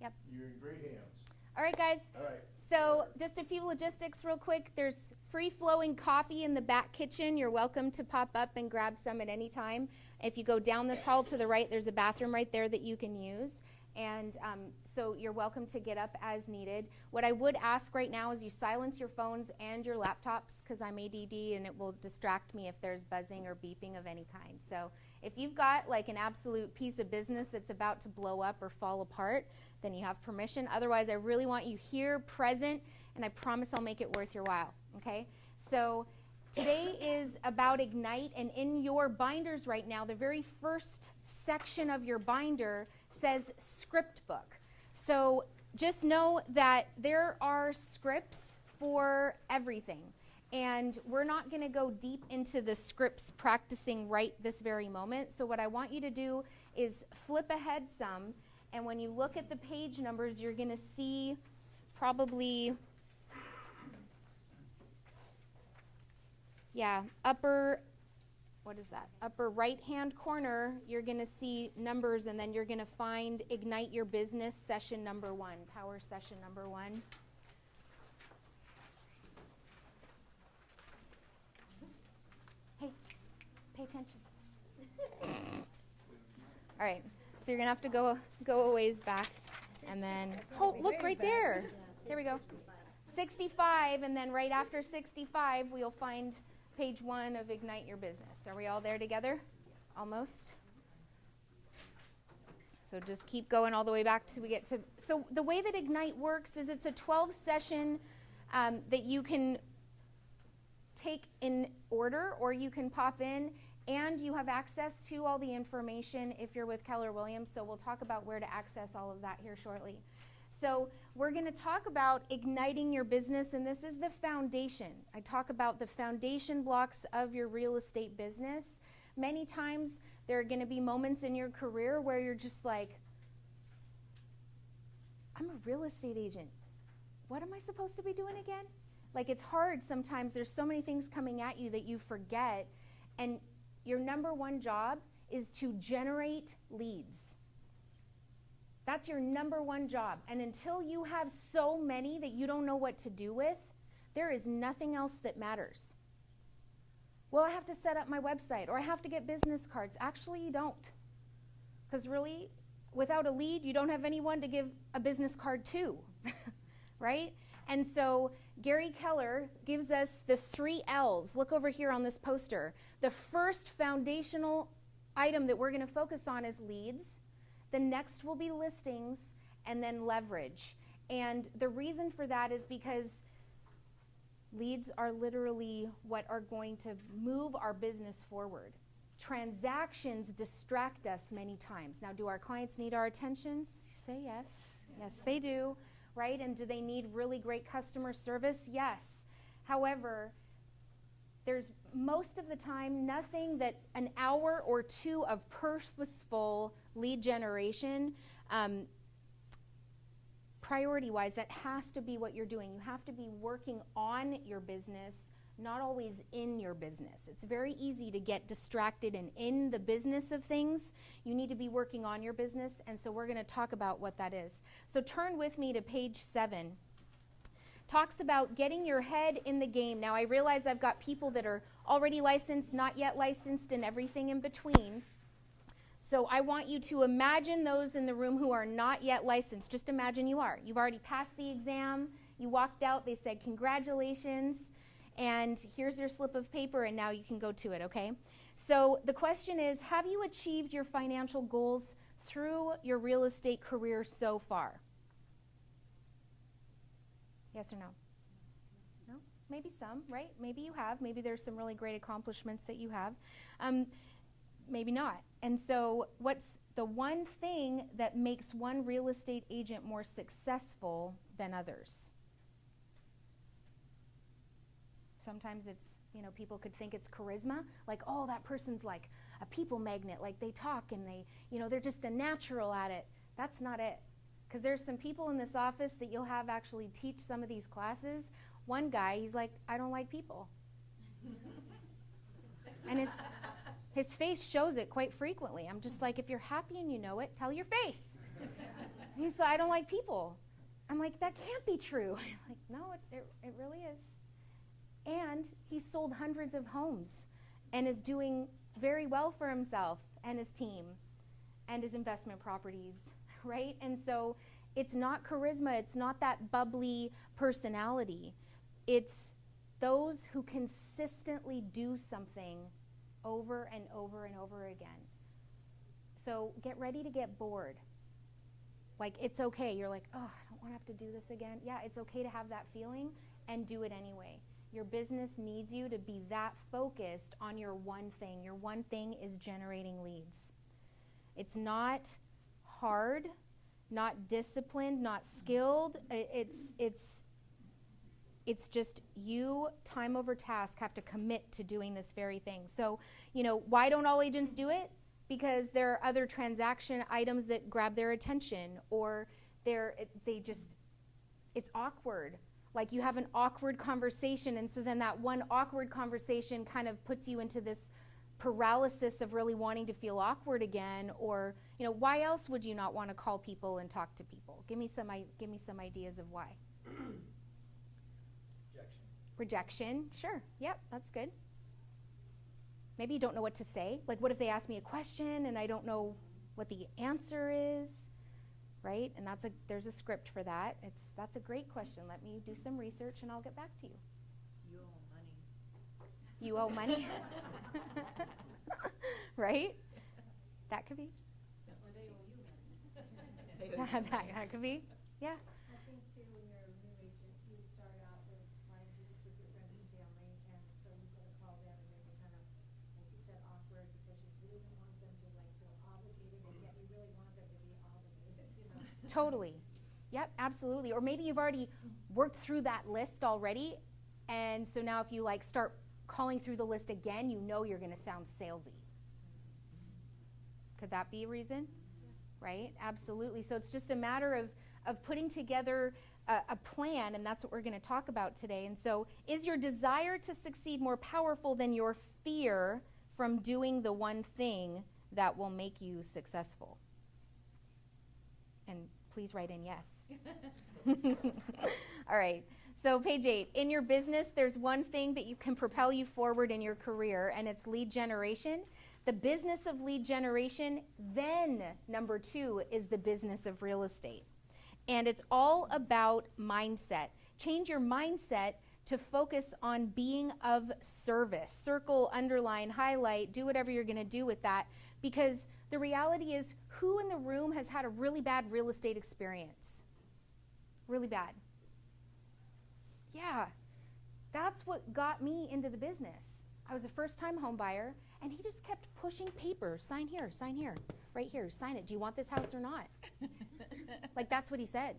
Yep. You're in great hands. All right, guys. All right. So just a few logistics real quick. There's free-flowing coffee in the back kitchen. You're welcome to pop up and grab some at any time. If you go down this hall to the right, there's a bathroom right there that you can use. And so you're welcome to get up as needed. What I would ask right now is you silence your phones and your laptops, because I'm ADD and it will distract me if there's buzzing or beeping of any kind. So if you've got like an absolute piece of business that's about to blow up or fall apart, then you have permission. Otherwise, I really want you here, present, and I promise I'll make it worth your while, okay? So today is about Ignite, and in your binders right now, the very first section of your binder says script book. So just know that there are scripts for everything, and we're not going to go deep into the scripts practicing right this very moment. So what I want you to do is flip ahead some, and when you look at the page numbers, you're going to see probably, upper right-hand corner, you're going to see numbers, and then you're going to find Ignite Your Business session number 1, power session number 1. Hey, pay attention. All right. So you're going to have to go a ways back, and then, oh, look right there. There we go. 65, and then right after 65, we'll find page 1 of Ignite Your Business. Are we all there together? Almost. So just keep going all the way back till we get to, so the way that Ignite works is it's a 12 session that you can take in order, or you can pop in, and you have access to all the information if you're with Keller Williams. So we'll talk about where to access all of that here shortly. So we're going to talk about igniting your business, and this is the foundation. I talk about the foundation blocks of your real estate business. Many times there are going to be moments in your career where you're just like, I'm a real estate agent. What am I supposed to be doing again? Like, it's hard sometimes. There's so many things coming at you that you forget, and your number one job is to generate leads. That's your number one job. And until you have so many that you don't know what to do with, there is nothing else that matters. Well, I have to set up my website, or I have to get business cards. Actually, you don't. Because really, without a lead, you don't have anyone to give a business card to, right? And so Gary Keller gives us the 3 L's. Look over here on this poster. The first foundational item that we're going to focus on is leads. The next will be listings, and then leverage. And the reason for that is because leads are literally what are going to move our business forward. Transactions distract us many times. Now, do our clients need our attention? Say yes. Yes, they do, right? And do they need really great customer service? Yes. However, there's most of the time nothing that an hour or 2 of purposeful lead generation, priority-wise, that has to be what you're doing. You have to be working on your business, not always in your business. It's very easy to get distracted and in the business of things. You need to be working on your business, and so we're going to talk about what that is. So turn with me to page 7. Talks about getting your head in the game. Now, I realize I've got people that are already licensed, not yet licensed, and everything in between. So I want you to imagine those in the room who are not yet licensed. Just imagine you are. You've already passed the exam. You walked out. They said, congratulations. And here's your slip of paper, and now you can go to it, okay? So the question is, have you achieved your financial goals through your real estate career so far? Yes or no? No? Maybe some, right? Maybe you have. Maybe there's some really great accomplishments that you have. Maybe not. And so what's the one thing that makes one real estate agent more successful than others? Sometimes it's, people could think it's charisma. Like, oh, that person's like a people magnet. Like, they talk and they, they're just a natural at it. That's not it. Because there's some people in this office that you'll have actually teach some of these classes. One guy, he's like, I don't like people. And his face shows it quite frequently. I'm just like, if you're happy and you know it, tell your face. So I don't like people. I'm like, that can't be true. Like, no, it really is. And he sold hundreds of homes and is doing very well for himself and his team and his investment properties, right? And so it's not charisma, it's not that bubbly personality. It's those who consistently do something over and over and over again. So get ready to get bored. Like, it's okay. You're like, oh, I don't want to have to do this again. Yeah, it's okay to have that feeling and do it anyway. Your business needs you to be that focused on your one thing. Your one thing is generating leads. It's not hard, not disciplined, not skilled. It's just you, time over task, have to commit to doing this very thing. So, why don't all agents do it? Because there are other transaction items that grab their attention, or it's awkward. Like, you have an awkward conversation, and so then that one awkward conversation kind of puts you into this paralysis of really wanting to feel awkward again. Or, why else would you not want to call people and talk to people? Give me some ideas of why. Rejection, sure. Yep, that's good. Maybe you don't know what to say. Like, what if they ask me a question and I don't know what the answer is, right? And there's a script for that. That's a great question. Let me do some research and I'll get back to you. You owe money. You owe money? Right? That could be. That could be. Yeah. I think too, when you're a new agent, you start out with trying to recruit your friends and family, and so you've got to call them and make it kind of, like you said, awkward, because you really want them to feel obligated, and yet you really want them to be obligated, Totally. Yep, absolutely. Or maybe you've already worked through that list already, and so now if you start calling through the list again, you're going to sound salesy. Could that be a reason? Right? Absolutely. So it's just a matter of putting together a plan, and that's what we're going to talk about today. And so, is your desire to succeed more powerful than your fear from doing the one thing that will make you successful? And please write in yes. All right. So page 8, in your business, there's one thing that can propel you forward in your career, and it's lead generation. The business of lead generation. Then number 2 is the business of real estate. And it's all about mindset. Change your mindset to focus on being of service. Circle, underline, highlight, do whatever you're going to do with that. Because the reality is, who in the room has had a really bad real estate experience? Really bad. Yeah, that's what got me into the business. I was a first-time home buyer, and he just kept pushing paper. Sign here, right here, sign it. Do you want this house or not? That's what he said.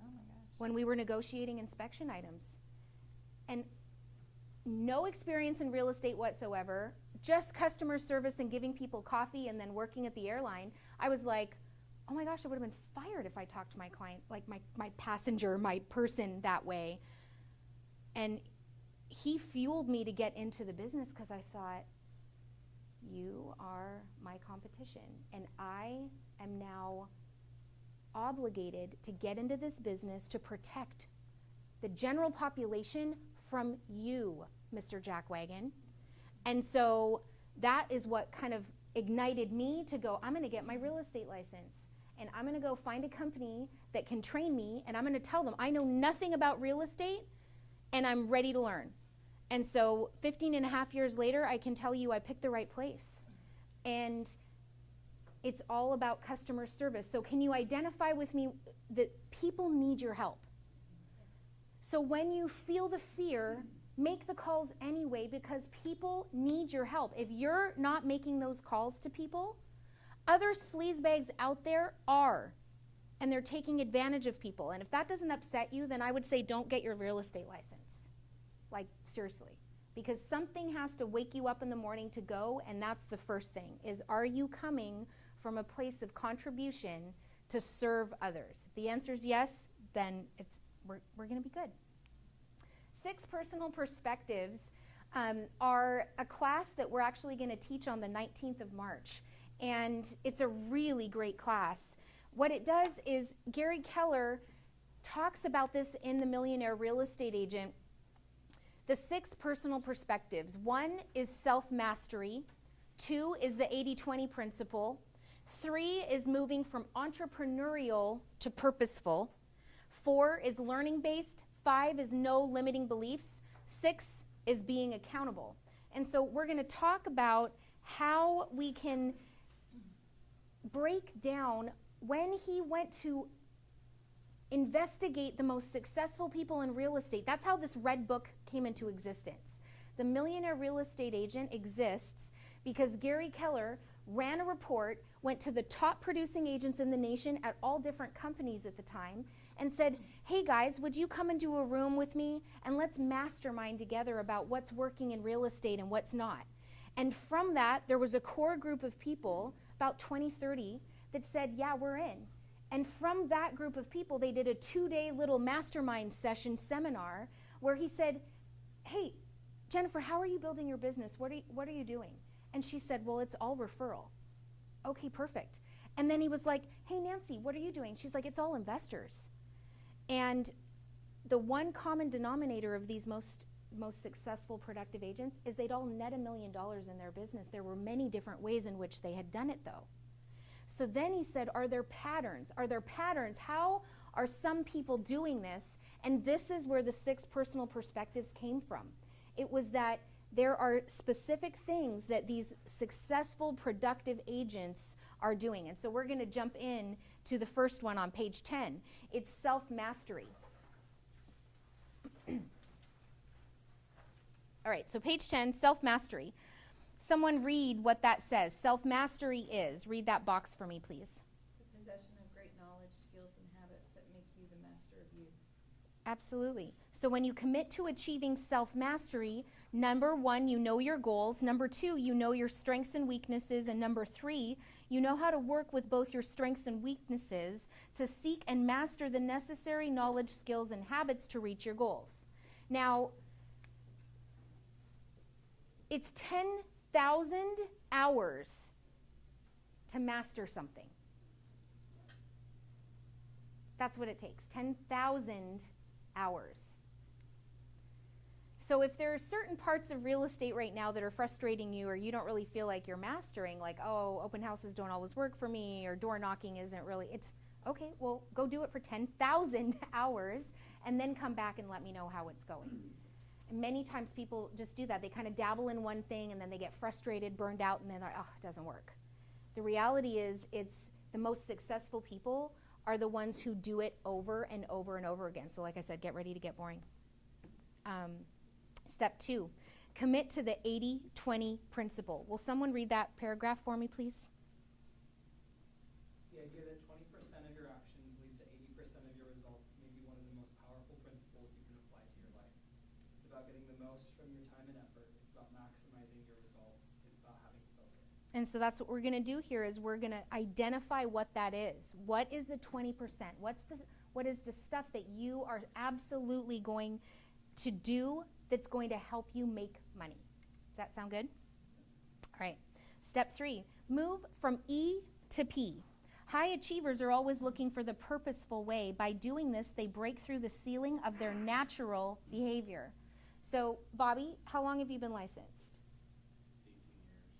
Oh my gosh. When we were negotiating inspection items. And no experience in real estate whatsoever, just customer service and giving people coffee and then working at the airline. I was like, oh my gosh, I would have been fired if I talked to my client, like my passenger, my person that way. And he fueled me to get into the business because I thought, you are my competition, and I am now obligated to get into this business to protect the general population from you, Mr. Jackwagon. And so that is what kind of ignited me to go, I'm going to get my real estate license, and I'm going to go find a company that can train me, and I'm going to tell them I know nothing about real estate, and I'm ready to learn. And so 15 and a half years later, I can tell you I picked the right place. And it's all about customer service. So can you identify with me that people need your help? So when you feel the fear, make the calls anyway, because people need your help. If you're not making those calls to people, other sleazebags out there are. And they're taking advantage of people. And if that doesn't upset you, then I would say don't get your real estate license. Seriously. Because something has to wake you up in the morning to go, and that's the first thing, is are you coming from a place of contribution to serve others? If the answer is yes, then we're going to be good. 6 personal perspectives are a class that we're actually going to teach on the 19th of March. And it's a really great class. what it does is Gary Keller talks about this in The Millionaire Real Estate Agent. The 6 personal perspectives. 1 is self-mastery. 2 is the 80-20 principle. 3 is moving from entrepreneurial to purposeful. 4 is learning-based. 5 is no limiting beliefs. 6 is being accountable. And so we're going to talk about how we can break down when he went to investigate the most successful people in real estate. That's how this red book came into existence. The Millionaire Real Estate Agent exists because Gary Keller ran a report, went to the top producing agents in the nation at all different companies at the time, and said, hey guys, would you come into a room with me and let's mastermind together about what's working in real estate and what's not. And from that, there was a core group of people, about 20, 30, that said, yeah, we're in. And from that group of people, they did a 2-day little mastermind session seminar where he said, hey, Jennifer, how are you building your business? What are you doing? And she said, well, it's all referral. Okay, perfect. And then he was like, hey, Nancy, what are you doing? She's like, it's all investors. And the one common denominator of these most successful productive agents is they'd all net $1 million in their business. There were many different ways in which they had done it, though. So then he said, are there patterns? Are there patterns? How are some people doing this? And this is where the 6 personal perspectives came from. It was that there are specific things that these successful productive agents are doing. And so we're going to jump in to the first one on page 10. It's self-mastery. All right, so page 10, self-mastery. Someone read what that says. Self-mastery is. Read that box for me, please. The possession of great knowledge, skills, and habits that make you the master of you. Absolutely. So when you commit to achieving self-mastery, number 1, you know your goals. Number 2, you know your strengths and weaknesses. And number 3, you know how to work with both your strengths and weaknesses to seek and master the necessary knowledge, skills, and habits to reach your goals. Now, it's 10,000 hours to master something. That's what it takes, 10,000 hours. So if there are certain parts of real estate right now that are frustrating you or you don't really feel like you're mastering, like, oh, open houses don't always work for me or door knocking isn't really, it's okay, well, go do it for 10,000 hours and then come back and let me know how it's going. And many times people just do that. They kind of dabble in one thing and then they get frustrated, burned out, and then they're like, oh, it doesn't work. The reality is it's the most successful people are the ones who do it over and over and over again. So like I said, get ready to get boring. Step 2, commit to the 80-20 principle. Will someone read that paragraph for me, please? The idea that 20% of your actions lead to 80% of your results may be one of the most powerful principles you can apply to your life. It's about getting the most from your time and effort. It's about maximizing your results. It's about having focus. And so that's what we're going to do here is we're going to identify what that is. What is the 20%? What is the stuff that you are absolutely going to do that's going to help you make money? Does that sound good? All right. Step 3, move from E to P. High achievers are always looking for the purposeful way. By doing this, they break through the ceiling of their natural behavior. So, Bobby, how long have you been licensed?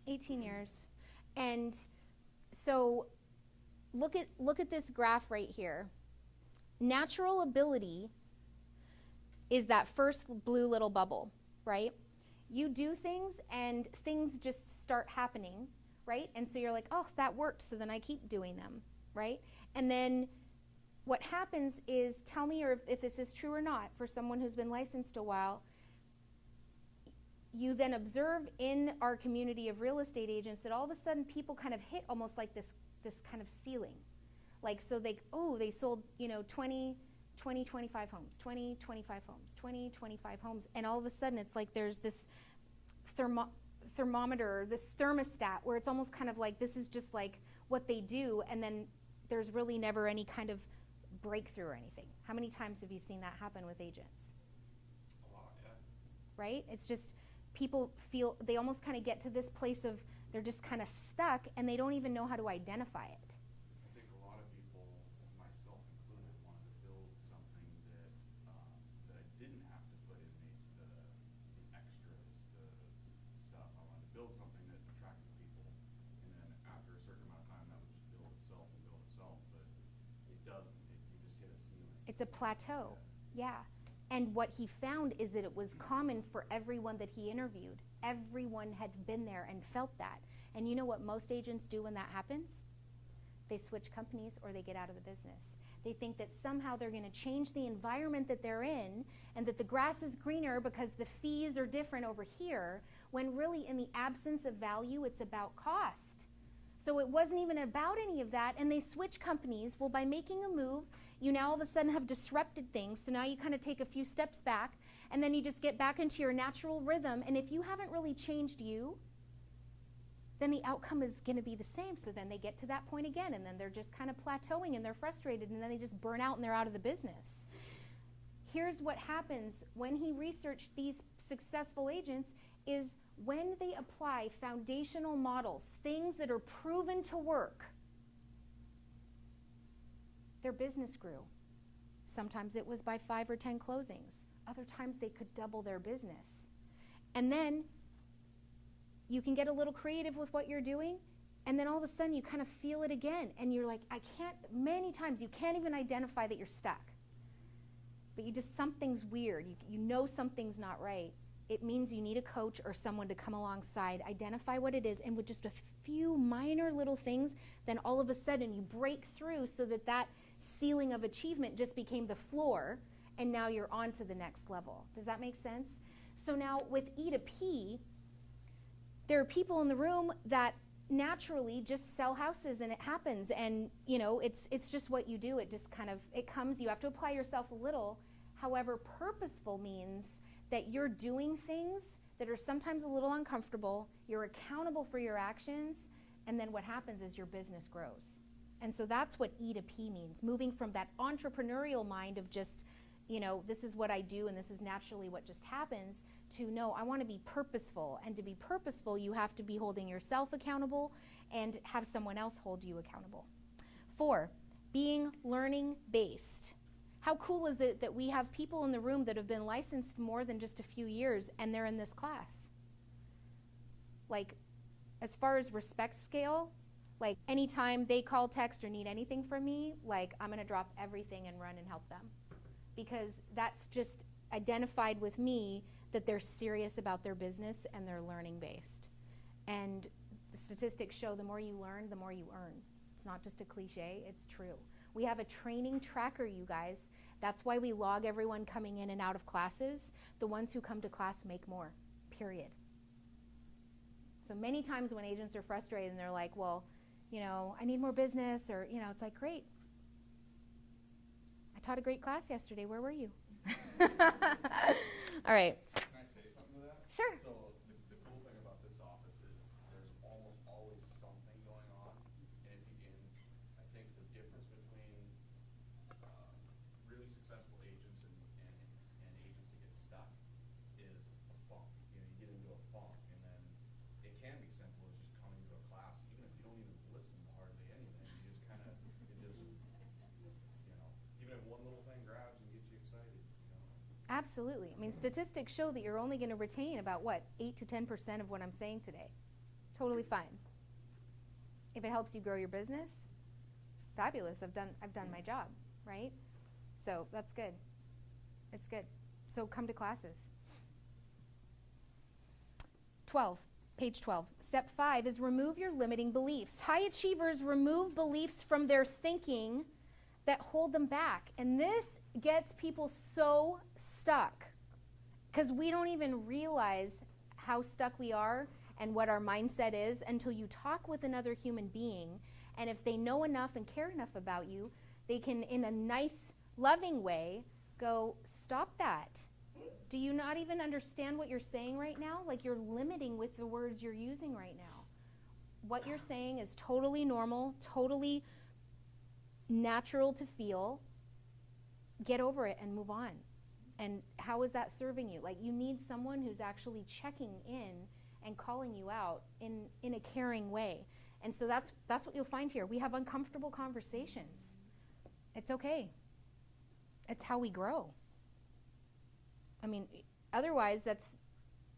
18 years. And so look at this graph right here. Natural ability is that first blue little bubble, right? You do things and things just start happening, right? And so you're like, oh, that worked, so then I keep doing them, right? And then what happens is, tell me if this is true or not, for someone who's been licensed a while, you then observe in our community of real estate agents that all of a sudden people kind of hit almost like this kind of ceiling. Like, so they sold, 25 homes, 25 homes, 25 homes, and all of a sudden it's like there's this thermometer, this thermostat, where it's almost kind of like this is just like what they do, and then there's really never any kind of breakthrough or anything. How many times have you seen that happen with agents? A lot, yeah. Right? It's just people feel, they almost kind of get to this place of they're just kind of stuck and they don't even know how to identify it. I think a lot of people It's a plateau. Yeah. And what he found is that it was common for everyone that he interviewed. Everyone had been there and felt that. And you know what most agents do when that happens? They switch companies or they get out of the business. They think that somehow they're going to change the environment that they're in and that the grass is greener because the fees are different over here, when really in the absence of value, it's about cost. So it wasn't even about any of that, and they switch companies. Well, by making a move, you now all of a sudden have disrupted things, so now you kind of take a few steps back, and then you just get back into your natural rhythm, and if you haven't really changed you, then the outcome is going to be the same. So then they get to that point again, and then they're just kind of plateauing, and they're frustrated, and then they just burn out, and they're out of the business. Here's what happens when he researched these successful agents is when they apply foundational models, things that are proven to work, their business grew. Sometimes it was by 5 or 10 closings. Other times they could double their business. And then you can get a little creative with what you're doing, and then all of a sudden you kind of feel it again, and you're like, many times you can't even identify that you're stuck. But something's weird. You know something's not right. It means you need a coach or someone to come alongside, identify what it is, and with just a few minor little things, then all of a sudden you break through so that ceiling of achievement just became the floor, and now you're on to the next level. Does that make sense? So now with E to P, there are people in the room that naturally just sell houses, and it happens, and it's just what you do. It just kind of, it comes, you have to apply yourself a little. However, purposeful means that you're doing things that are sometimes a little uncomfortable, you're accountable for your actions, and then what happens is your business grows. And so that's what E to P means, moving from that entrepreneurial mind of just, this is what I do and this is naturally what just happens, to no, I want to be purposeful. And to be purposeful, you have to be holding yourself accountable and have someone else hold you accountable. 4, being learning-based. How cool is it that we have people in the room that have been licensed more than just a few years and they're in this class? Like, as far as respect scale, like anytime they call, text, or need anything from me, like I'm going to drop everything and run and help them. Because that's just identified with me that they're serious about their business and they're learning based. And the statistics show the more you learn, the more you earn. It's not just a cliche, it's true. We have a training tracker, you guys. That's why we log everyone coming in and out of classes. The ones who come to class make more, period. So many times when agents are frustrated and they're like, well, I need more business, or, it's like, great. I taught a great class yesterday. Where were you? All right. Can I say something to that? Sure. So the cool thing about this office is there's almost always something going on, and I think the difference between really successful agents and agents that get stuck is a funk. You get into a funk, and then it can be simple as just coming to a class, even if you don't even listen to hardly anything. You just kind of, even if one little thing grabs and gets you excited. Absolutely. I mean, statistics show that you're only going to retain about, 8 to 10% of what I'm saying today. Totally fine. If it helps you grow your business, fabulous. I've done my job, right? So that's good. It's good. So come to classes. 12, page 12. Step 5 is remove your limiting beliefs. High achievers remove beliefs from their thinking that hold them back. And this gets people so stuck because we don't even realize how stuck we are and what our mindset is until you talk with another human being. And if they know enough and care enough about you, they can, in a nice, loving way, go, stop that. Do you not even understand what you're saying right now? Like, you're limiting with the words you're using right now. What you're saying is totally normal, totally natural to feel. Get over it and move on. And how is that serving you? Like, you need someone who's actually checking in and calling you out in a caring way. And so that's what you'll find here. We have uncomfortable conversations. It's okay. It's how we grow. I mean, otherwise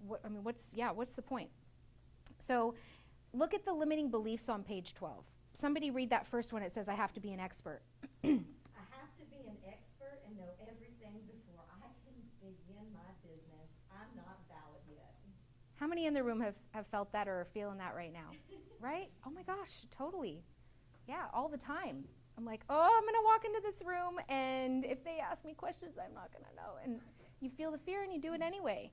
what's the point? So look at the limiting beliefs on page 12. Somebody read that first one. It says, I have to be an expert. I have to be an expert and know everything before I can begin my business. I'm not valid yet. How many in the room have felt that or are feeling that right now? Right? Oh my gosh, totally. Yeah, all the time. I'm like, oh, I'm going to walk into this room, and if they ask me questions, I'm not going to know. And you feel the fear, and you do it anyway.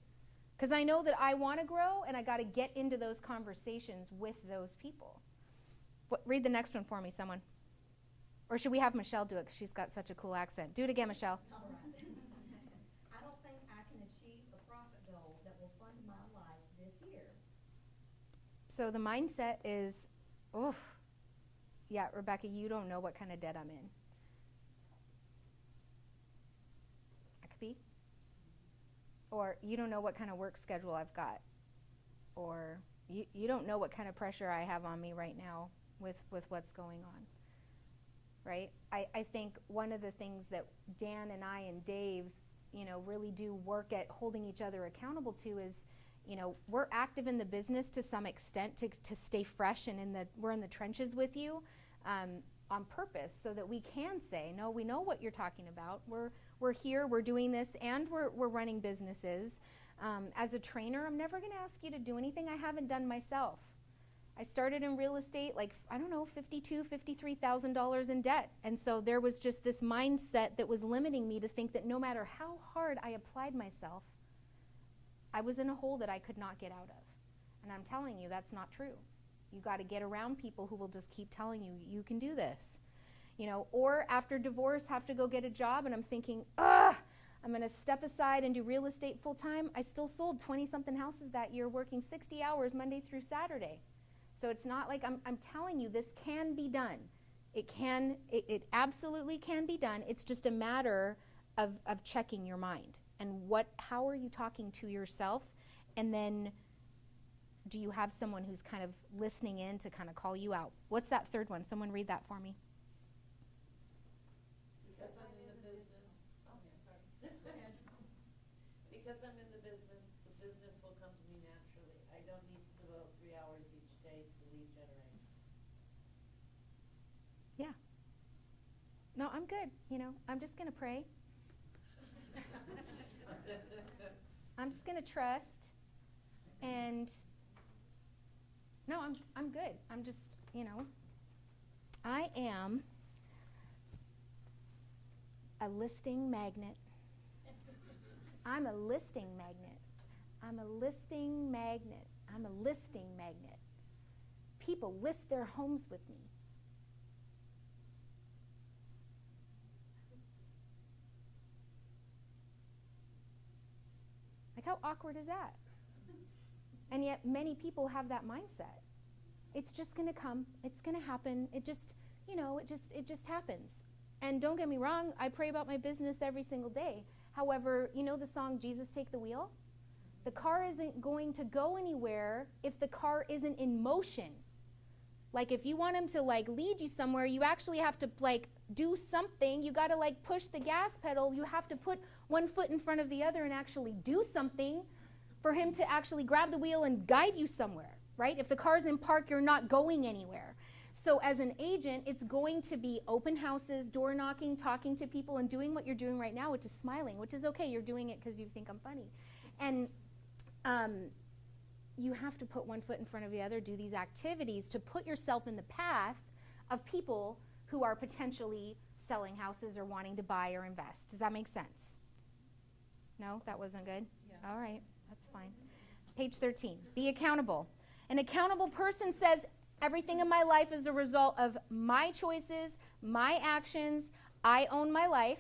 Because I know that I want to grow, and I got to get into those conversations with those people. Read the next one for me, someone. Or should we have Michelle do it, because she's got such a cool accent. Do it again, Michelle. All right. I don't think I can achieve a profit goal that will fund my life this year. So the mindset is, oof. Yeah, Rebecca, you don't know what kind of debt I'm in. I could be. Or you don't know what kind of work schedule I've got. Or you don't know what kind of pressure I have on me right now with what's going on. Right? I think one of the things that Dan and I and Dave, really do work at holding each other accountable to is, we're active in the business to some extent to stay fresh and we're in the trenches with you on purpose so that we can say, no, we know what you're talking about. We're here, we're doing this, and we're running businesses. As a trainer, I'm never going to ask you to do anything I haven't done myself. I started in real estate $52,000, $53,000 in debt. And so there was just this mindset that was limiting me to think that no matter how hard I applied myself, I was in a hole that I could not get out of. And I'm telling you, that's not true. You got to get around people who will just keep telling you, you can do this. Or after divorce, have to go get a job, and I'm thinking, I'm going to step aside and do real estate full time. I still sold 20-something houses that year, working 60 hours Monday through Saturday. So it's not like I'm telling you, this can be done. It absolutely can be done. It's just a matter of checking your mind. And how are you talking to yourself? And then do you have someone who's kind of listening in to kind of call you out? What's that third one? Someone read that for me. Because I'm in the business, because I'm in the business will come to me naturally. I don't need to devote 3 hours each day to lead generate. Yeah. No, I'm good. I'm just going to pray. I'm just going to trust. And no, I'm good. I'm just, I am a listing magnet. I'm a listing magnet. I'm a listing magnet. I'm a listing magnet. People list their homes with me. Like, how awkward is that? And yet many people have that mindset. It's just going to come. It's going to happen. It just happens. And don't get me wrong, I pray about my business every single day. However, the song, Jesus Take the Wheel? The car isn't going to go anywhere if the car isn't in motion. Like, if you want him to, lead you somewhere, you actually have to, do something. You got to, push the gas pedal. You have to put one foot in front of the other and actually do something for him to actually grab the wheel and guide you somewhere, right? If the car's in park, you're not going anywhere. So as an agent, it's going to be open houses, door knocking, talking to people, and doing what you're doing right now, which is smiling, which is okay. You're doing it because you think I'm funny. And you have to put one foot in front of the other, do these activities to put yourself in the path of people who are potentially selling houses or wanting to buy or invest. Does that make sense? No, that wasn't good? Yeah. All right, that's fine. Page 13, be accountable. An accountable person says, everything in my life is a result of my choices, my actions. I own my life.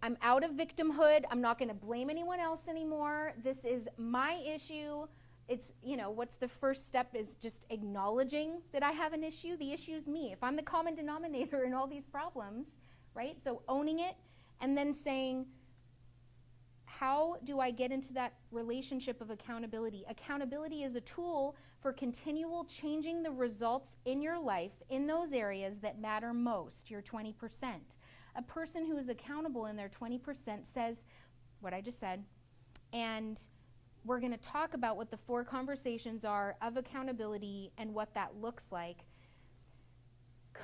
I'm out of victimhood. I'm not going to blame anyone else anymore. This is my issue. It's, what's the first step is just acknowledging that I have an issue. The issue is me. If I'm the common denominator in all these problems, right? So owning it and then saying, how do I get into that relationship of accountability? Accountability is a tool for continual changing the results in your life in those areas that matter most, your 20%. A person who is accountable in their 20% says what I just said, and we're going to talk about what the 4 conversations are of accountability and what that looks like.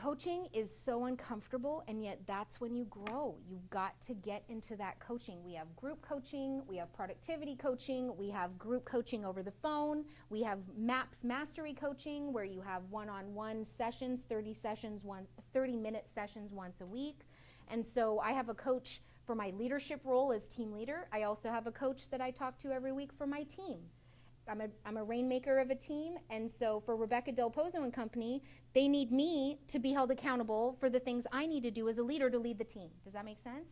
Coaching is so uncomfortable, and yet that's when you grow. You've got to get into that coaching. We have group coaching, we have productivity coaching, we have group coaching over the phone, we have MAPS mastery coaching where you have one-on-one sessions, 30-minute sessions once a week. And so I have a coach for my leadership role as team leader. I also have a coach that I talk to every week for my team. I'm a rainmaker of a team, and so for Rebecca Del Pozo and company, they need me to be held accountable for the things I need to do as a leader to lead the team. Does that make sense?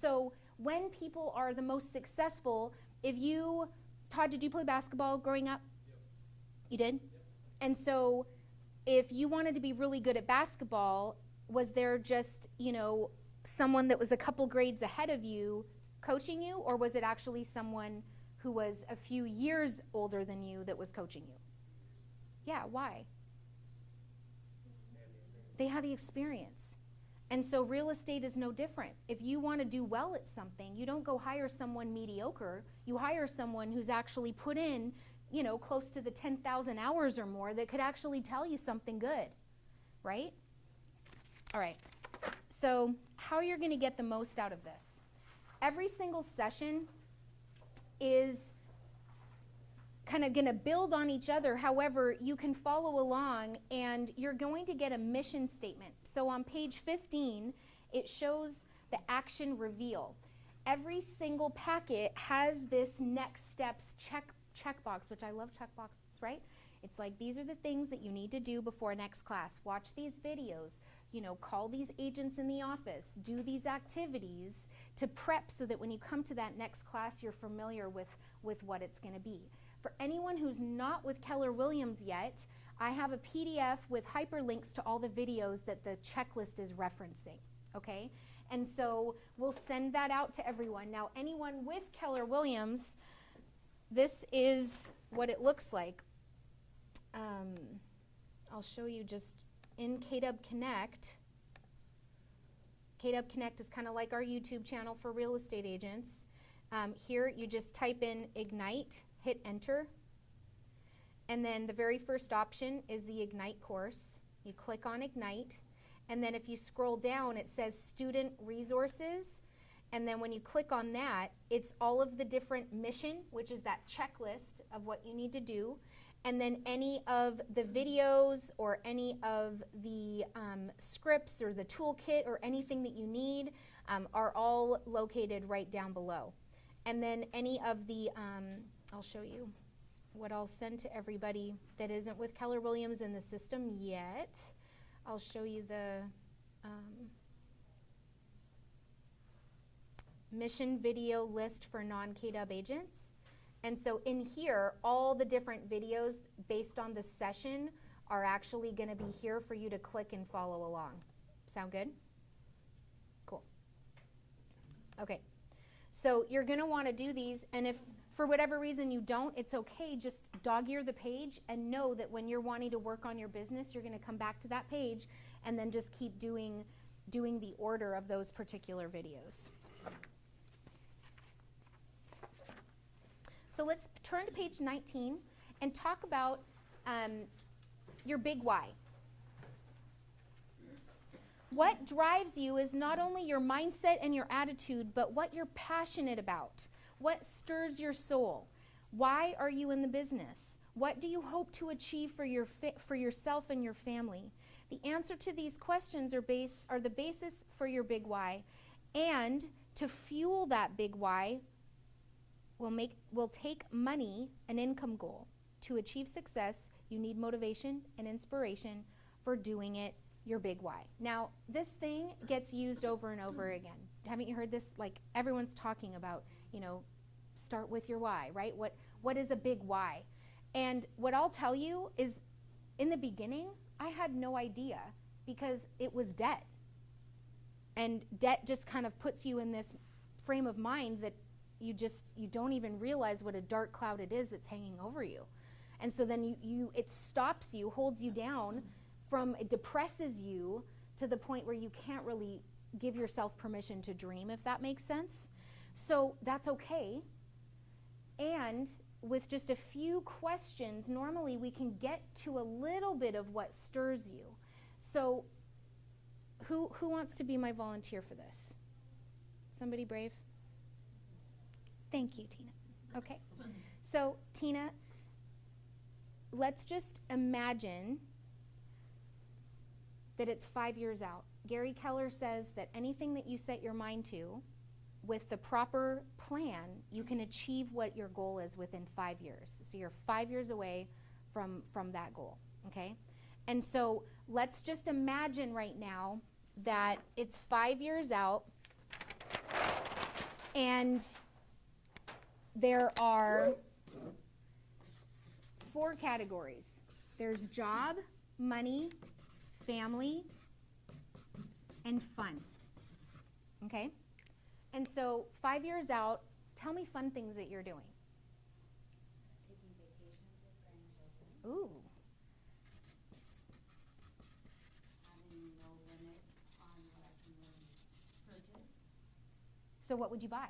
So when people are the most successful, Todd, did you play basketball growing up? Yep. You did? Yep. And so if you wanted to be really good at basketball, was there just, someone that was a couple grades ahead of you coaching you, or was it actually someone who was a few years older than you that was coaching you? Yeah, why? They had the experience. And so real estate is no different. If you want to do well at something, you don't go hire someone mediocre. You hire someone who's actually put in, close to the 10,000 hours or more that could actually tell you something good, right? All right. So how you're going to get the most out of this. Every single session is kind of going to build on each other. However, you can follow along and you're going to get a mission statement. So on page 15, it shows the action reveal. Every single packet has this next steps checkbox, which I love checkboxes, right? It's like, these are the things that you need to do before next class. Watch these videos, call these agents in the office, do these activities to prep so that when you come to that next class, you're familiar with what it's going to be. For anyone who's not with Keller Williams yet, I have a PDF with hyperlinks to all the videos that the checklist is referencing, okay? And so we'll send that out to everyone. Now, anyone with Keller Williams, this is what it looks like. I'll show you just in KW Connect. KW Connect is kind of like our YouTube channel for real estate agents. Here you just type in Ignite, hit enter, and then the very first option is the Ignite course. You click on Ignite, and then if you scroll down it says Student Resources, and then when you click on that, it's all of the different mission, which is that checklist of what you need to do, and then any of the videos or any of the scripts or the toolkit or anything that you need are all located right down below. And then any of the, I'll show you what I'll send to everybody that isn't with Keller Williams in the system yet. I'll show you the mission video list for non-KW agents. And so in here, all the different videos based on the session are actually going to be here for you to click and follow along. Sound good? Cool. Okay. So you're going to want to do these, and if for whatever reason you don't, it's okay. Just dog-ear the page and know that when you're wanting to work on your business, you're going to come back to that page and then just keep doing the order of those particular videos. So let's turn to page 19 and talk about your big why. What drives you is not only your mindset and your attitude, but what you're passionate about. What stirs your soul? Why are you in the business? What do you hope to achieve for yourself and your family? The answer to these questions are the basis for your big why. And to fuel that big why, will take money, an income goal. To achieve success, you need motivation and inspiration for doing it your big why. Now, this thing gets used over and over again. Haven't you heard this? Like, everyone's talking about, start with your why, right? What is a big why? And what I'll tell you is, in the beginning, I had no idea because it was debt. And debt just kind of puts you in this frame of mind that you don't even realize what a dark cloud it is that's hanging over you. And so then it stops you, holds you down, it depresses you to the point where you can't really give yourself permission to dream, if that makes sense. So that's okay. And with just a few questions, normally we can get to a little bit of what stirs you. So who wants to be my volunteer for this? Somebody brave? Thank you, Tina. Okay. So, Tina, let's just imagine that it's 5 years out. Gary Keller says that anything that you set your mind to, with the proper plan, you can achieve what your goal is within 5 years. So you're 5 years away from that goal, okay? And so let's just imagine right now that it's 5 years out and there are 4 categories. There's job, money, family, and fun, okay? And so 5 years out, tell me fun things that you're doing. Taking vacations with grandchildren, Ooh, having no limit on what I can really purchase, so what would you buy?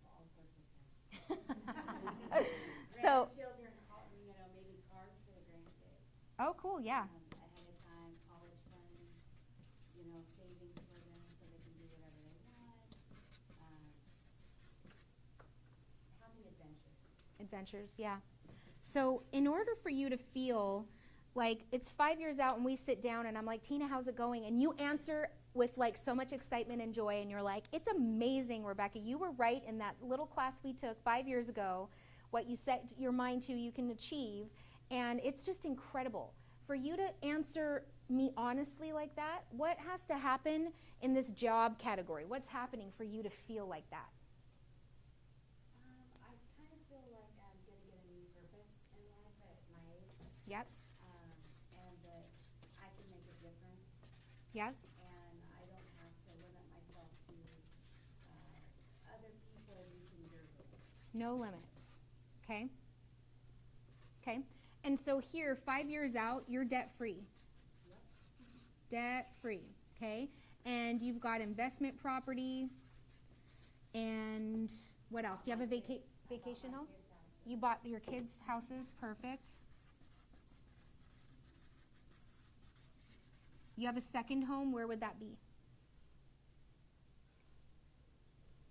all sorts of things. So, Grandchildren, maybe cars for the grandkids. oh, cool, yeah. Ahead of time, college funds, savings for them so they can do whatever they want. Having adventures. Adventures, yeah. So in order for you to feel like it's 5 years out and we sit down and I'm like, Tina, how's it going? And you answer with like so much excitement and joy and you're like, it's amazing, Rebecca. You were right in that little class we took 5 years ago. What you set your mind to, you can achieve. And it's just incredible. For you to answer me honestly like that, what has to happen in this job category? What's happening for you to feel like that? I kind of feel like I'm gonna get a new purpose in life at my age, Yep, and that I can make a difference, yep, and I don't have to limit myself to, other people meeting their goals. no limits. Okay? Okay? And so here, 5 years out, you're debt-free. Debt-free, okay? And you've got investment property, and what else? Do you have a vacation home? You bought your kids' houses, perfect. You have a second home, where would that be?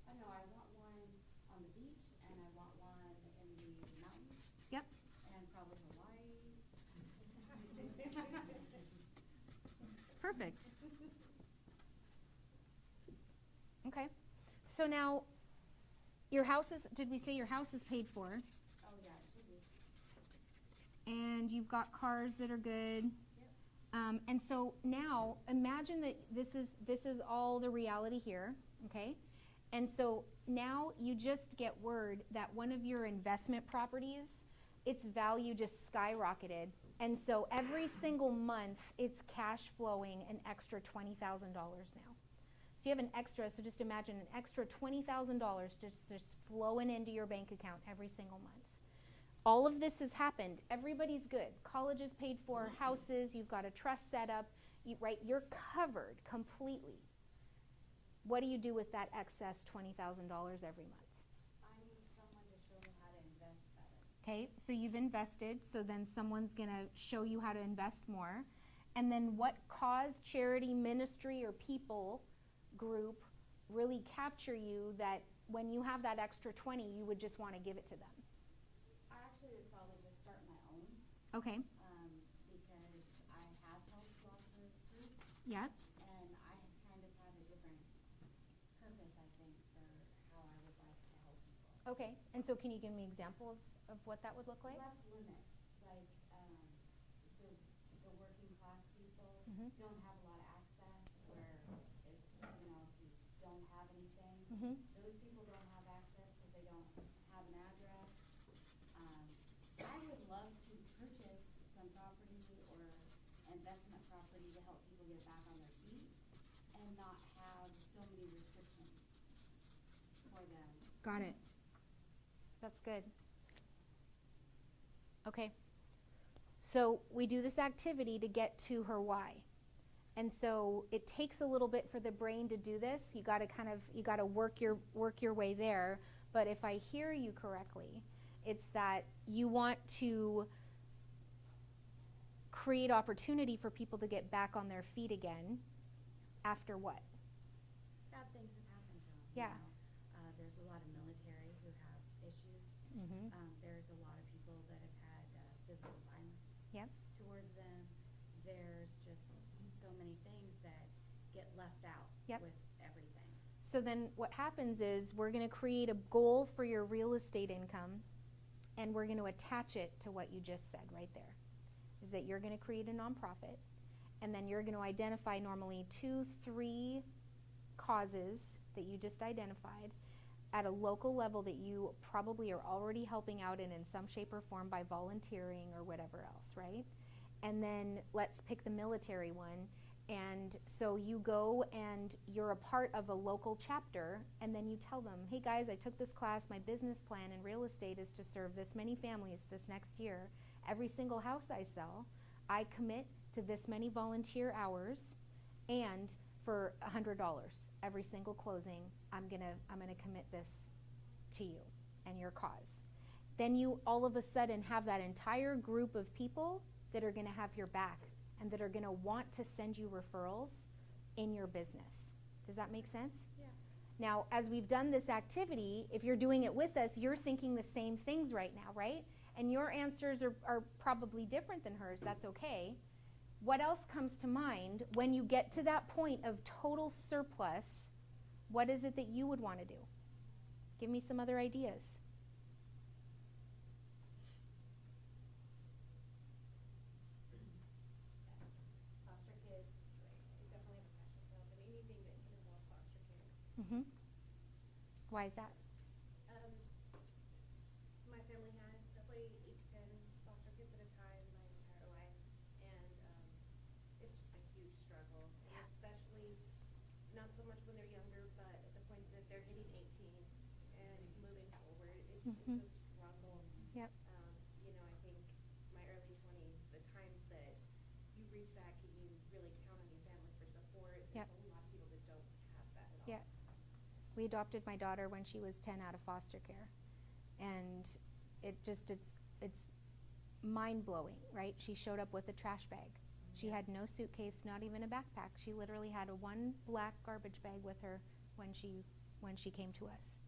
I know, I want one on the beach, and I want one in the mountains, Yep. and probably Hawaii. Perfect. Okay. So now, your house is, did we say your house is paid for? Oh, yeah, it should be. And you've got cars that are good. And so now, imagine that this is all the reality here, okay? And so now you just get word that one of your investment properties, its value just skyrocketed. And so every single month, it's cash flowing an extra $20,000 now. So you have an extra, so just imagine an extra $20,000 just flowing into your bank account every single month. All of this has happened. Everybody's good. College is paid for, houses, you've got a trust set up, right? You're covered completely. What do you do with that excess $20,000 every month? I need someone to show me how to invest better. Okay, so you've invested, so then someone's going to show you how to invest more. And then what cause, charity, ministry, or people group really capture you that when you have that extra 20, you would just want to give it to them? I actually would probably just start my own, Okay, because I have helped lots of groups, yeah, and I kind of have a different purpose, I think, for how I would like to help people. okay. And so can you give me an example of what that would look like? Less limits, like, the working class people Mhm. don't have a lot of access, where if you don't have anything, Mm-hmm. those people don't have access because they don't have an address. I would love to purchase some property or investment property to help people get back on their feet and not have so many restrictions for them. Got it. That's good. Okay. So we do this activity to get to her why. And so it takes a little bit for the brain to do this. You got to work your way there. But if I hear you correctly, it's that you want to create opportunity for people to get back on their feet again after what? Bad things have happened to them. Yeah. There's a lot of military who have issues. Mm-hmm. There's a lot of people that have had physical violence Yep. towards them. There's just so many things that get left out Yep. with everything. So then what happens is we're going to create a goal for your real estate income, and we're going to attach it to what you just said right there. Is that you're going to create a nonprofit, and then you're going to identify normally 2-3 causes that you just identified at a local level that you probably are already helping out in some shape or form by volunteering or whatever else, right? And then let's pick the military one. And so you go and you're a part of a local chapter, and then you tell them, hey guys, I took this class, my business plan in real estate is to serve this many families this next year. Every single house I sell, I commit to this many volunteer hours, and for $100 every single closing, I'm gonna commit this to you and your cause. Then you all of a sudden have that entire group of people that are gonna have your back and that are gonna want to send you referrals in your business. Does that make sense? Yeah. Now, as we've done this activity, if you're doing it with us, you're thinking the same things right now, right? And your answers are probably different than hers. That's okay. What else comes to mind when you get to that point of total surplus? What is it that you would want to do? Give me some other ideas. Foster kids, I definitely have a passion for that, but anything that can involve foster kids. Mm-hmm. Why is that? My family had definitely 8 to 10 foster kids at a time my entire life, and it's just a huge struggle. And especially, not so much when they're younger, but at the point that they're hitting 18 and moving forward, it's Mhm. a struggle. Yep. I think my early 20s, the times that you reach back and you really count on your family for support, Yep. there's a lot of people that don't have that at all. Yeah. We adopted my daughter when she was 10 out of foster care. And it's mind-blowing, right? She showed up with a trash bag. She had no suitcase, not even a backpack. She literally had one black garbage bag with her when she came to us.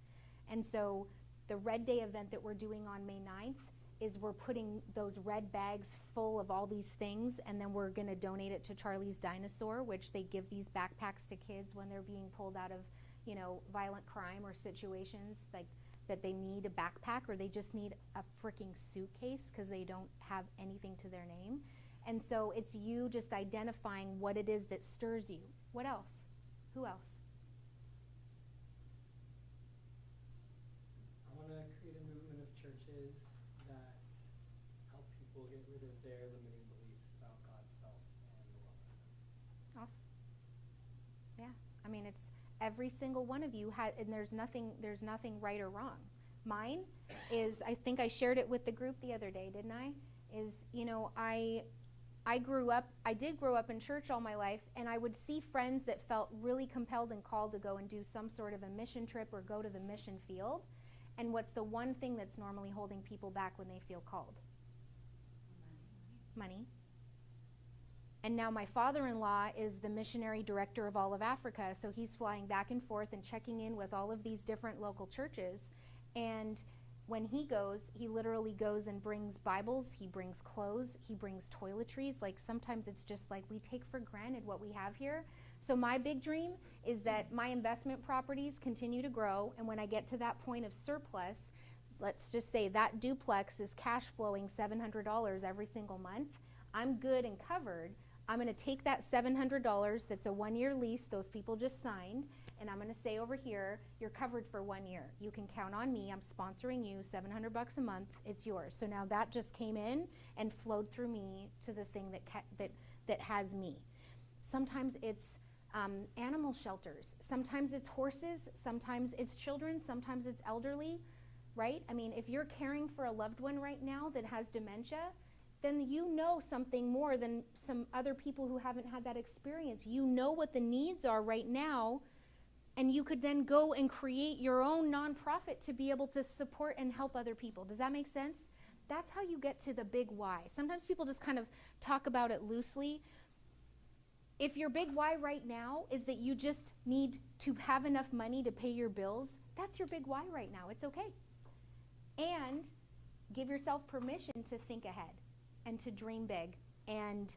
And so the Red Day event that we're doing on May 9th is we're putting those red bags full of all these things, and then we're going to donate it to Charlie's Dinosaur, which they give these backpacks to kids when they're being pulled out of, violent crime or situations like that they need a backpack or they just need a freaking suitcase because they don't have anything to their name. And so it's you just identifying what it is that stirs you. What else? Who else? I want to create a movement of churches that help people get rid of their limiting beliefs about God, self, and the world. Awesome. Yeah. I mean, it's every single one of you and there's nothing right or wrong. Mine is, I think I shared it with the group the other day, didn't I? Is, I did grow up in church all my life, and I would see friends that felt really compelled and called to go and do some sort of a mission trip or go to the mission field. And what's the one thing that's normally holding people back when they feel called? Money. And now my father-in-law is the missionary director of all of Africa, so he's flying back and forth and checking in with all of these different local churches. And when he goes, he literally goes and brings Bibles, he brings clothes, he brings toiletries. Like sometimes it's just like we take for granted what we have here. So my big dream is that my investment properties continue to grow, and when I get to that point of surplus, let's just say that duplex is cash flowing $700 every single month. I'm good and covered. I'm going to take that $700 that's a 1-year lease those people just signed, and I'm going to say over here, you're covered for 1 year. You can count on me. I'm sponsoring you, $700 a month. It's yours. So now that just came in and flowed through me to the thing that has me. Sometimes it's animal shelters. Sometimes it's horses. Sometimes it's children. Sometimes it's elderly, right? I mean, if you're caring for a loved one right now that has dementia, then you know something more than some other people who haven't had that experience. You know what the needs are right now, and you could then go and create your own nonprofit to be able to support and help other people. Does that make sense? That's how you get to the big why. Sometimes people just kind of talk about it loosely. If your big why right now is that you just need to have enough money to pay your bills, that's your big why right now. It's okay. And give yourself permission to think ahead and to dream big. And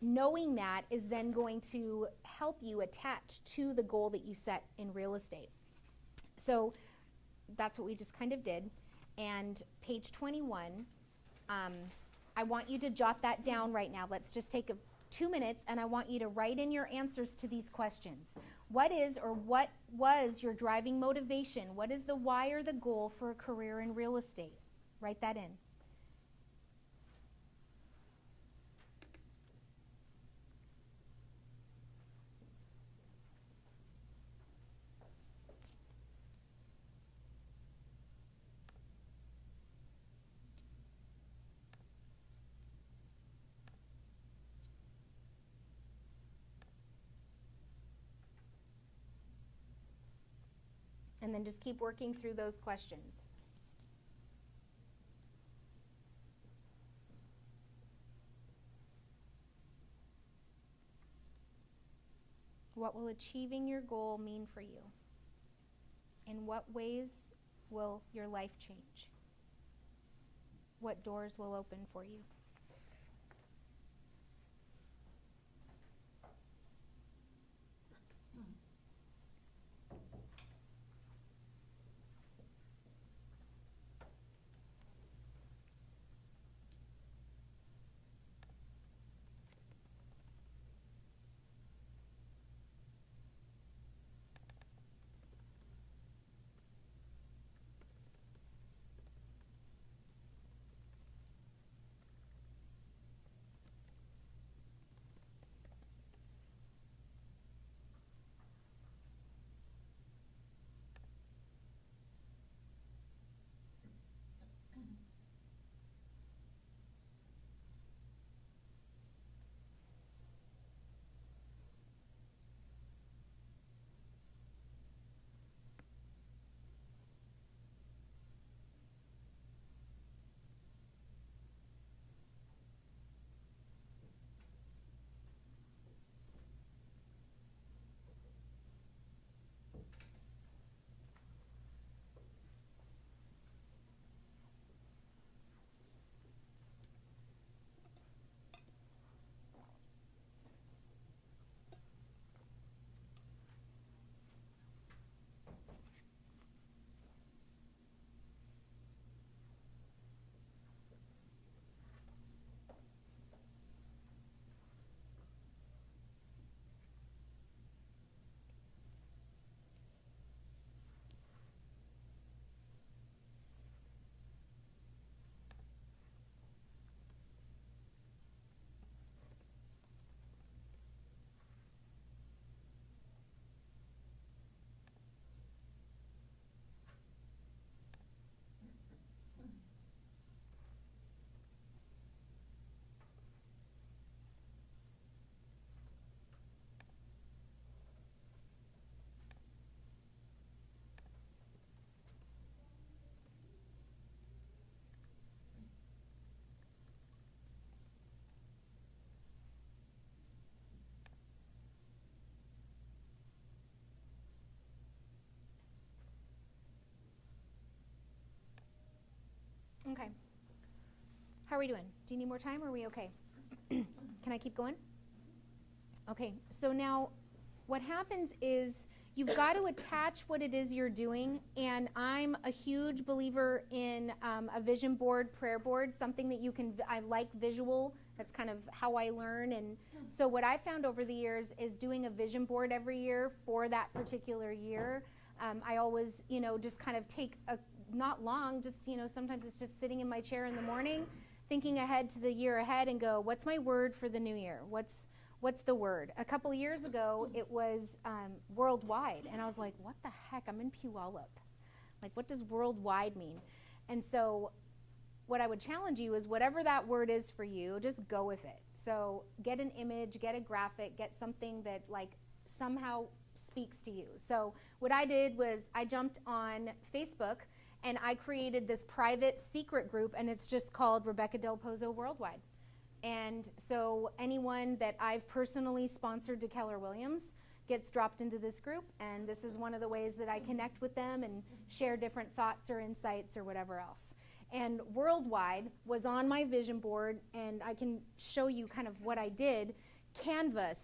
knowing that is then going to help you attach to the goal that you set in real estate. So that's what we just kind of did. And page 21, I want you to jot that down right now. Let's just take 2 minutes, and I want you to write in your answers to these questions. What is or what was your driving motivation? What is the why or the goal for a career in real estate? Write that in. And then just keep working through those questions. What will achieving your goal mean for you? In what ways will your life change? What doors will open for you? Okay. How are we doing? Do you need more time or are we okay? Can I keep going? Okay, so now what happens is you've got to attach what it is you're doing, and I'm a huge believer in a vision board, prayer board, something that you can, I like visual, that's kind of how I learn, and so what I found over the years is doing a vision board every year for that particular year. I always, just kind of take not long, just, sometimes it's just sitting in my chair in the morning, thinking ahead to the year ahead and go, what's my word for the new year? What's the word? A couple of years ago, it was worldwide. And I was like, what the heck? I'm in Puyallup. Like, what does worldwide mean? And so what I would challenge you is whatever that word is for you, just go with it. So get an image, get a graphic, get something that like somehow speaks to you. So what I did was I jumped on Facebook And I created this private secret group, and it's just called Rebecca Del Pozo Worldwide. And so anyone that I've personally sponsored to Keller Williams gets dropped into this group, and this is one of the ways that I connect with them and share different thoughts or insights or whatever else. And Worldwide was on my vision board, and I can show you kind of what I did. Canva,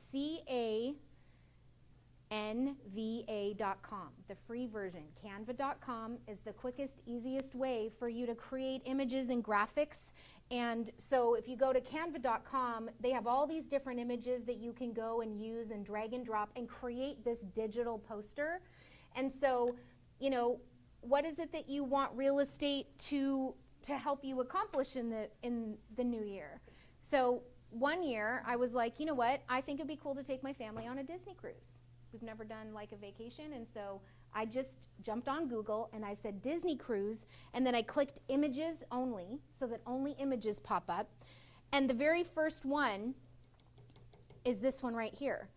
CANVA.com, the free version. Canva.com is the quickest, easiest way for you to create images and graphics. And so if you go to canva.com, they have all these different images that you can go and use and drag and drop and create this digital poster. And so, you know, what is it that you want real estate to help you accomplish in the new year? So one year I was like, you know what, I think it'd be cool to take my family on a Disney cruise. We've never done like a vacation, and so I just jumped on Google and I said Disney cruise, and then I clicked images only, so that only images pop up. And the very first one is this one right here.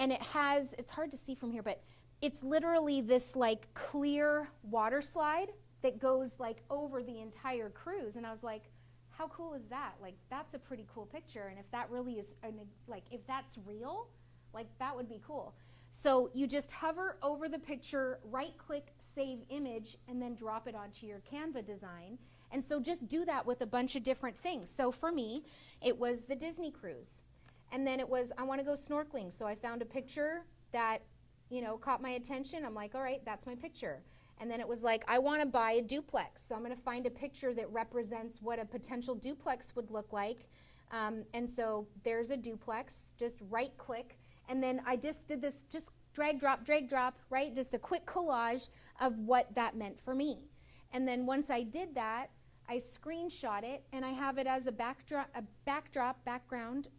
And it has, it's hard to see from here, but it's literally this like clear water slide that goes like over the entire cruise. And I was like, how cool is that? Like, that's a pretty cool picture. And if that really is, like, if that's real, like, that would be cool. So you just hover over the picture, right-click, save image, and then drop it onto your Canva design. And so just do that with a bunch of different things. So for me, it was the Disney cruise. And then it was, I want to go snorkeling. So I found a picture that, you know, caught my attention. I'm like, all right, that's my picture. And then it was like, I want to buy a duplex. So I'm going to find a picture that represents what a potential duplex would look like. And so there's a duplex, just right-click. And then I just did this, just drag, drop, right? Just a quick collage of what that meant for me. And then once I did that, I screenshot it, and I have it as a background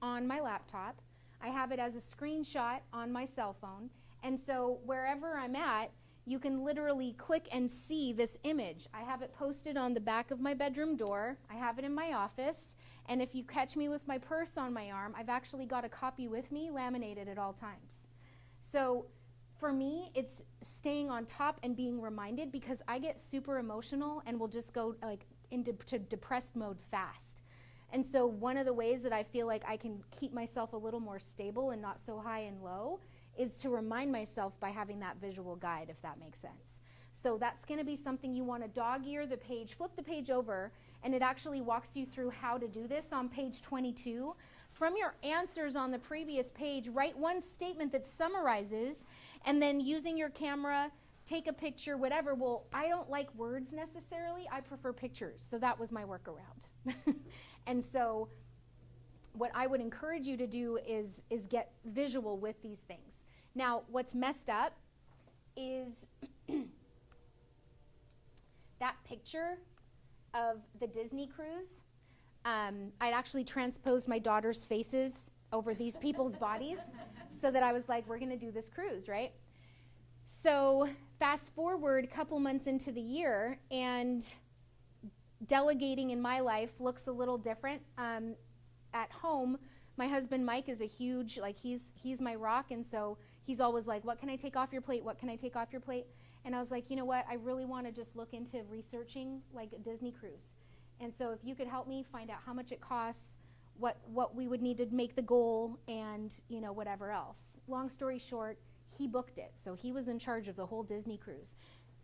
on my laptop. I have it as a screenshot on my cell phone. And so wherever I'm at, you can literally click and see this image. I have it posted on the back of my bedroom door. I have it in my office. And if you catch me with my purse on my arm, I've actually got a copy with me, laminated at all times. So for me, it's staying on top and being reminded, because I get super emotional and will just go like into depressed mode fast. And so one of the ways that I feel like I can keep myself a little more stable and not so high and low is to remind myself by having that visual guide, if that makes sense. So that's going to be something you want to dog-ear the page, flip the page over, and it actually walks you through how to do this on page 22. From your answers on the previous page, write one statement that summarizes, and then using your camera, take a picture, whatever. Well, I don't like words necessarily. I prefer pictures. So that was my workaround. And so what I would encourage you to do is get visual with these things. Now, what's messed up is that picture of the Disney cruise. I'd actually transposed my daughter's faces over these people's bodies so that I was like, we're going to do this cruise, right? So fast forward a couple months into the year, and delegating in my life looks a little different. At home, my husband Mike is a huge, like he's my rock, and so he's always like, what can I take off your plate? What can I take off your plate? And I was like, you know what? I really want to just look into researching like a Disney cruise. And so if you could help me find out how much it costs, what we would need to make the goal, and you know, whatever else. Long story short, he booked it. So he was in charge of the whole Disney cruise.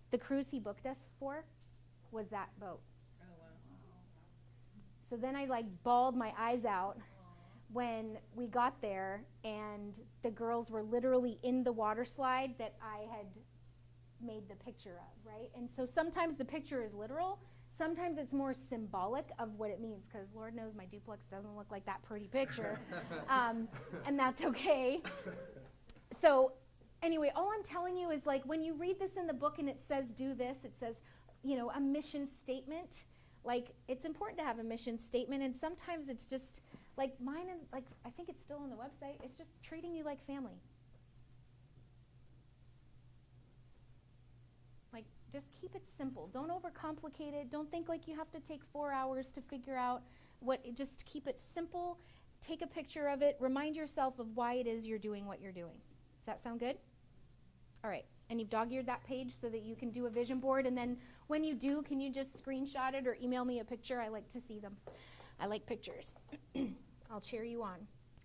The cruise he booked us for was that boat. Oh, wow. So then I like bawled my eyes out when we got there, and the girls were literally in the water slide that I had made the picture of, right? And so sometimes the picture is literal, sometimes it's more symbolic of what it means, because Lord knows my duplex doesn't look like that pretty picture, and that's okay. So anyway, all I'm telling you is, like, when you read this in the book and it says do this, it says, you know, a mission statement, like, it's important to have a mission statement, and sometimes it's just like mine, and like I think it's still on the website, it's just treating you like family. Like, just keep it simple. Don't overcomplicate it. Don't think like you have to take 4 hours to figure out just keep it simple. Take a picture of it. Remind yourself of why it is you're doing what you're doing. Does that sound good? All right. and you've dog-eared that page so that you can do a vision board. And then when you do, can you just screenshot it or email me a picture? I like to see them. I like pictures. I'll cheer you on.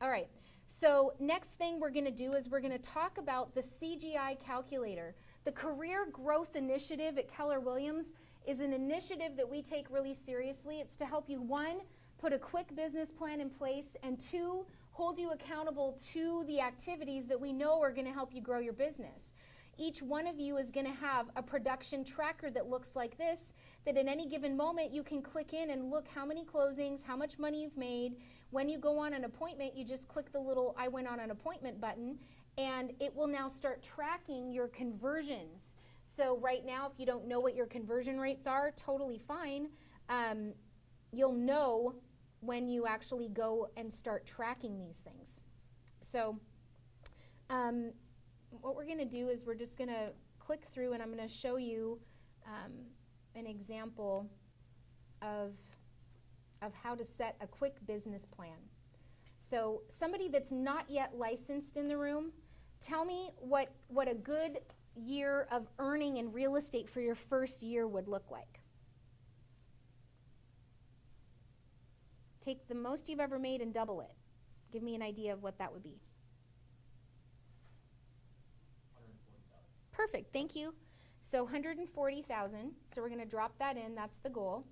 All right. So next thing we're going to do is we're going to talk about the CGI calculator. The Career Growth Initiative at Keller Williams is an initiative that we take really seriously. It's to help you, one, put a quick business plan in place, and two, hold you accountable to the activities that we know are going to help you grow your business. Each one of you is going to have a production tracker that looks like this, that at any given moment you can click in and look how many closings, how much money you've made. When you go on an appointment, you just click the little I went on an appointment button, and it will now start tracking your conversions. So right now, if you don't know what your conversion rates are, totally fine. You'll know when you actually go and start tracking these things. So what we're going to do is we're just going to click through, and I'm going to show you an example of how to set a quick business plan. So somebody that's not yet licensed in the room, tell me what a good year of earning in real estate for your first year would look like. Take the most you've ever made and double it. Give me an idea of what that would be. 140,000. Perfect, thank you. So 140,000, so we're gonna drop that in, that's the goal.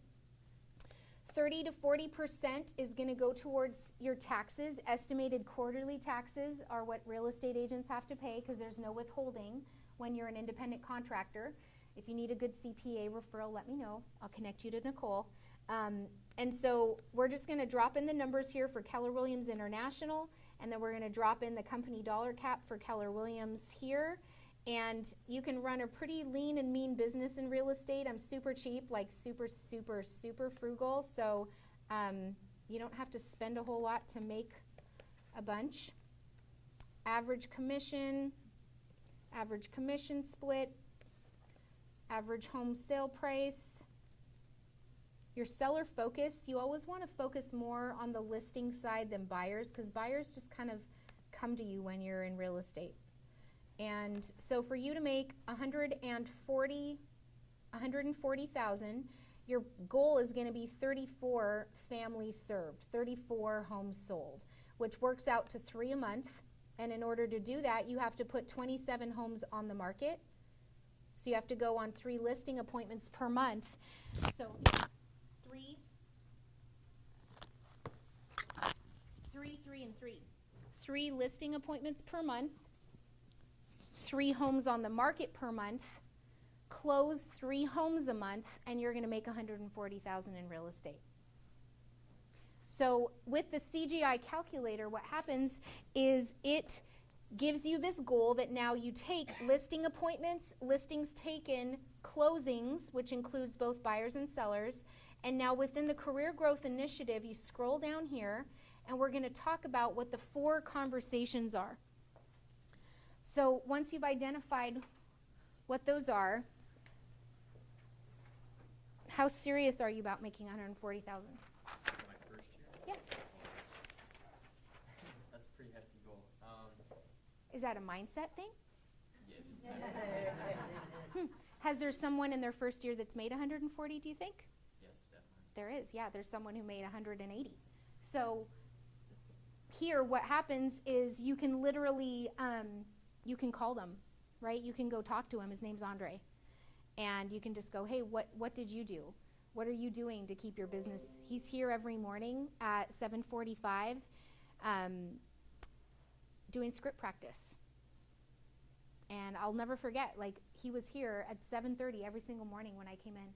30 to 40% is gonna go towards your taxes. Estimated quarterly taxes are what real estate agents have to pay because there's no withholding when you're an independent contractor. If you need a good CPA referral, let me know. I'll connect you to Nicole. And so we're just gonna drop in the numbers here for Keller Williams International, and then we're gonna drop in the company dollar cap for Keller Williams here. And you can run a pretty lean and mean business in real estate. I'm super cheap, like super, super, super frugal. So you don't have to spend a whole lot to make a bunch. Average commission split, average home sale price. Your seller focus, you always want to focus more on the listing side than buyers, because buyers just kind of come to you when you're in real estate. And so for you to make 140,000, your goal is going to be 34 families served, 34 homes sold, which works out to 3 a month. And in order to do that, you have to put 27 homes on the market. So you have to go on 3 listing appointments per month. So 3 listing appointments per month, 3 homes on the market per month, close 3 homes a month, and you're going to make 140,000 in real estate. So with the CGI calculator, what happens is it gives you this goal that now you take listing appointments, listings taken, closings, which includes both buyers and sellers, and now within the Career Growth Initiative, you scroll down here, and we're going to talk about what the 4 conversations are. So once you've identified what those are, how serious are you about making 140,000? For my first year? Yeah. That's a pretty hefty goal. Is that a mindset thing? Yeah, just Has there someone in their first year that's made 140, do you think? yes, definitely. There is, yeah. There's someone who made 180. So here what happens is you can literally, you can call them, right? You can go talk to him. His name's Andre. And you can just go, hey, what did you do? What are you doing to keep your business? He's here every morning at 7:45 doing script practice. And I'll never forget, like, he was here at 7:30 every single morning when I came in,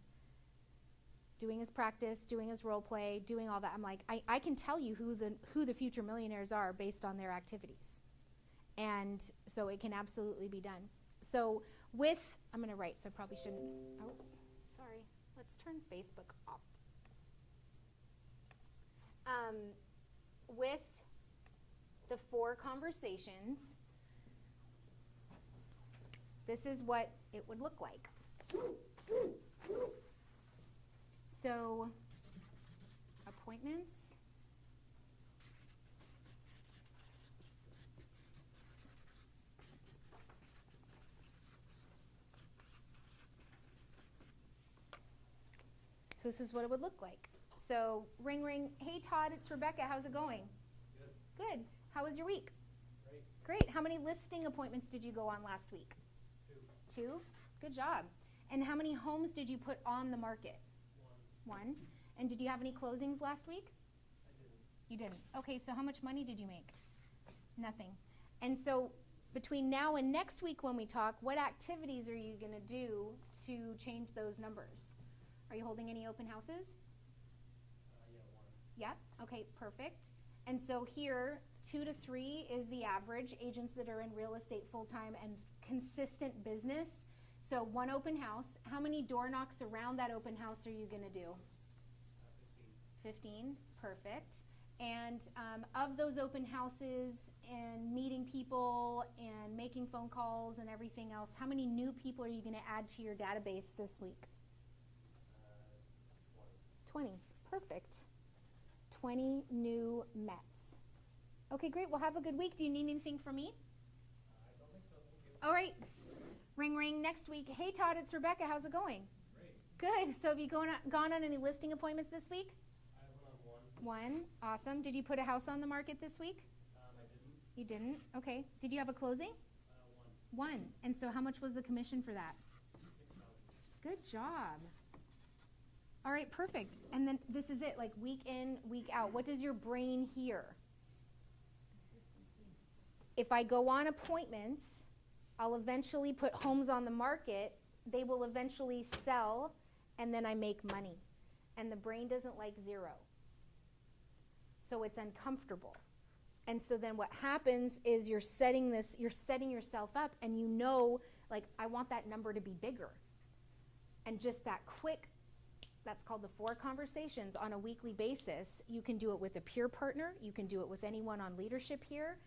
doing his practice, doing his role play, doing all that. I'm like, I can tell you who the future millionaires are based on their activities. And so it can absolutely be done. So I'm going to write, so I probably shouldn't. Oh, sorry. Let's turn Facebook off. With the 4 conversations, this is what it would look like. So, appointments. So this is what it would look like. So ring, ring. Hey, Todd, it's Rebecca. How's it going? Good. Good. How was your week? Great. Great. How many listing appointments did you go on last week? 2. 2? Good job. And how many homes did you put on the market? 1. 1. And did you have any closings last week? I didn't. You didn't. Okay, so how much money did you make? Nothing. And so between now and next week when we talk, what activities are you going to do to change those numbers? Are you holding any open houses? Yeah, 1. Yep. Okay, perfect. And so here, 2 to 3 is the average agents that are in real estate full-time and consistent business. So 1 open house. How many door knocks around that open house are you going to do? 15. 15. Perfect. And of those open houses and meeting people and making phone calls and everything else, how many new people are you going to add to your database this week? 20. 20. Perfect. 20 new Mets. Okay, great. Well, have a good week. Do you need anything from me? I don't think so. Thank you. All right. Ring, ring. Next week. Hey, Todd, it's Rebecca. How's it going? Great. Good. So have you gone on any listing appointments this week? I went on 1. 1. Awesome. Did you put a house on the market this week? I didn't. You didn't? Okay. Did you have a closing? 1. 1. And so how much was the commission for that? 6,000. Good job. All right, perfect. And then this is it, like week in, week out. What does your brain hear? If I go on appointments, I'll eventually put homes on the market. They will eventually sell, and then I make money. And the brain doesn't like 0. So it's uncomfortable. And so then what happens is you're setting yourself up, and you know, like, I want that number to be bigger. And just that quick, that's called the 4 conversations on a weekly basis. You can do it with a peer partner. You can do it with anyone on leadership here.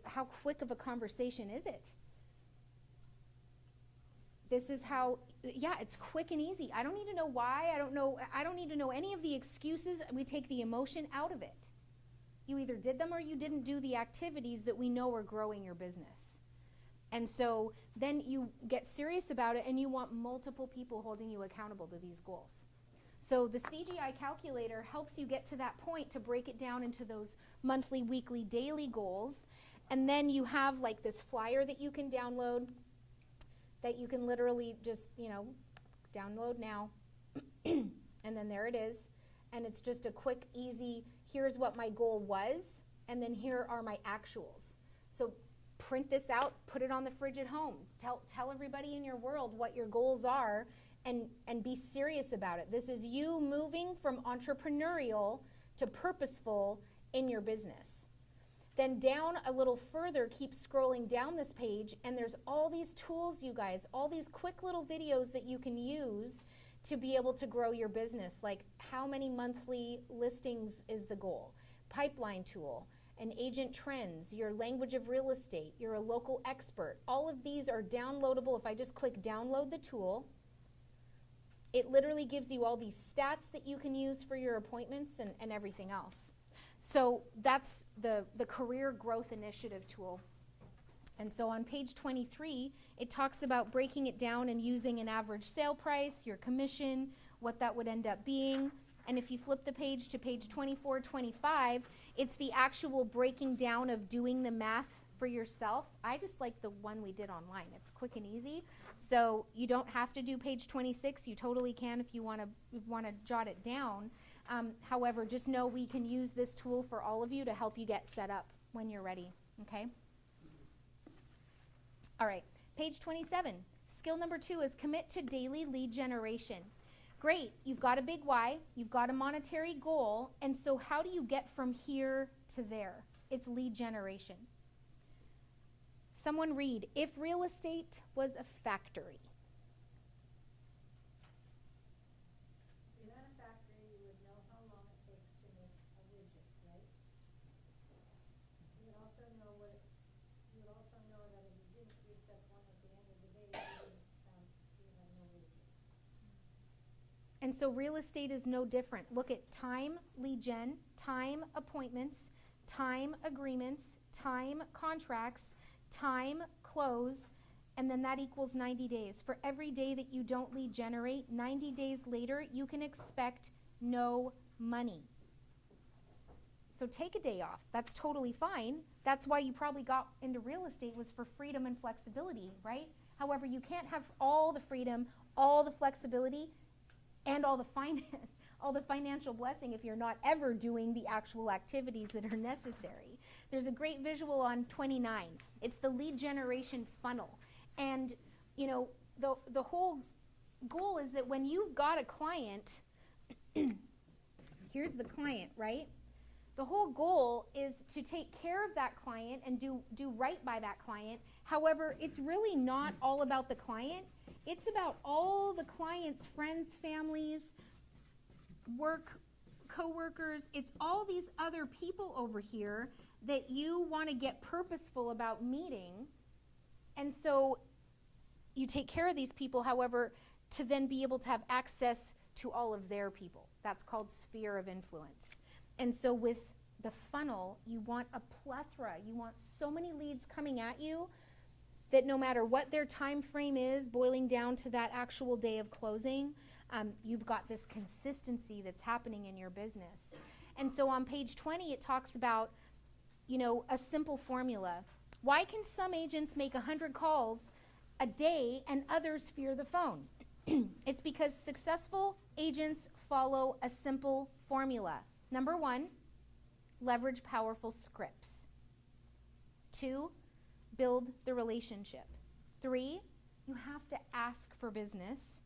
How quick of a conversation is it? This is how, yeah, it's quick and easy. I don't need to know why. I don't need to know any of the excuses. We take the emotion out of it. You either did them or you didn't do the activities that we know are growing your business. And so then you get serious about it, and you want multiple people holding you accountable to these goals. So the CGI calculator helps you get to that point to break it down into those monthly, weekly, daily goals. And then you have like this flyer that you can download that you can literally just, download now. And then there it is. And it's just a quick, easy, here's what my goal was, and then here are my actuals. So print this out, put it on the fridge at home. Tell everybody in your world what your goals are, and be serious about it. This is you moving from entrepreneurial to purposeful in your business. Then down a little further, keep scrolling down this page, and there's all these tools, you guys, all these quick little videos that you can use to be able to grow your business. Like, how many monthly listings is the goal? Pipeline tool, an agent trends, your language of real estate, you're a local expert. All of these are downloadable. If I just click download the tool, it literally gives you all these stats that you can use for your appointments and everything else. So that's the Career Growth Initiative tool. And so on page 23, it talks about breaking it down and using an average sale price, your commission, what that would end up being. And if you flip the page to page 24, 25, it's the actual breaking down of doing the math for yourself. I just like the one we did online. It's quick and easy. So you don't have to do page 26. You totally can if you want to jot it down. However, just know we can use this tool for all of you to help you get set up when you're ready, okay? All right, page 27. Skill number 2 is commit to daily lead generation. Great, you've got a big why, you've got a monetary goal, and so how do you get from here to there? It's lead generation. Someone read, if real estate was a factory. If you're not a factory, you would know how long it takes to make a widget, right? You would also know that if you didn't do step 1 at the end of the day, you would have no widget. And so real estate is no different. Look at time lead gen, time appointments, time agreements, time contracts, time close, and then that equals 90 days. For every day that you don't lead generate, 90 days later, you can expect no money. So take a day off. That's totally fine. That's why you probably got into real estate, was for freedom and flexibility, right? However, you can't have all the freedom, all the flexibility, and all the all the financial blessing if you're not ever doing the actual activities that are necessary. There's a great visual on 29. It's the lead generation funnel. And, you know, the whole goal is that when you've got a client, here's the client, right? The whole goal is to take care of that client and do right by that client. However, it's really not all about the client. It's about all the client's friends, families, work, co-workers. It's all these other people over here that you want to get purposeful about meeting. And so you take care of these people, however, to then be able to have access to all of their people. That's called sphere of influence. And so with the funnel, you want a plethora. You want so many leads coming at you that no matter what their time frame is, boiling down to that actual day of closing, you've got this consistency that's happening in your business. And so on page 20, it talks about, you know, a simple formula. Why can some agents make 100 calls a day and others fear the phone? It's because successful agents follow a simple formula. Number 1, leverage powerful scripts. 2, build the relationship. 3, you have to ask for business.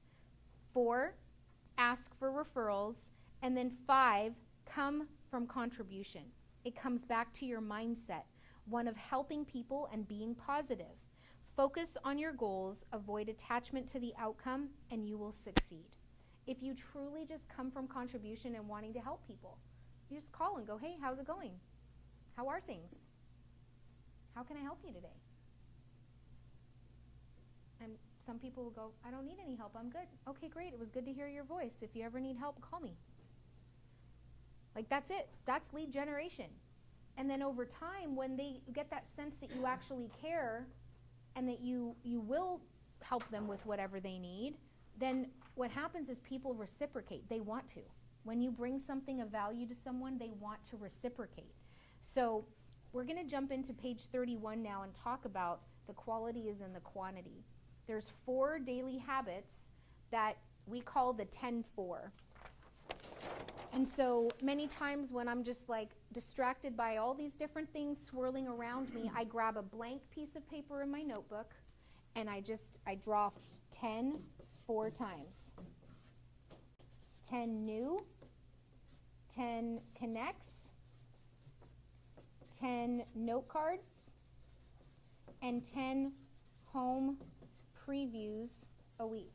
4, ask for referrals. And then 5, come from contribution. It comes back to your mindset, one of helping people and being positive. Focus on your goals, avoid attachment to the outcome, and you will succeed. If you truly just come from contribution and wanting to help people, you just call and go, hey, how's it going? How are things? How can I help you today? And some people will go, I don't need any help, I'm good. Okay, great, it was good to hear your voice. If you ever need help, call me. Like, that's it. That's lead generation. And then over time, when they get that sense that you actually care and that you will help them with whatever they need, then what happens is people reciprocate. They want to. When you bring something of value to someone, they want to reciprocate. So we're going to jump into page 31 now and talk about the quality is in the quantity. There's 4 daily habits that we call the 10-4. And so many times when I'm just like distracted by all these different things swirling around me, I grab a blank piece of paper in my notebook and I draw 10 4 times. 10 new, 10 connects, 10 note cards, and 10 home previews a week.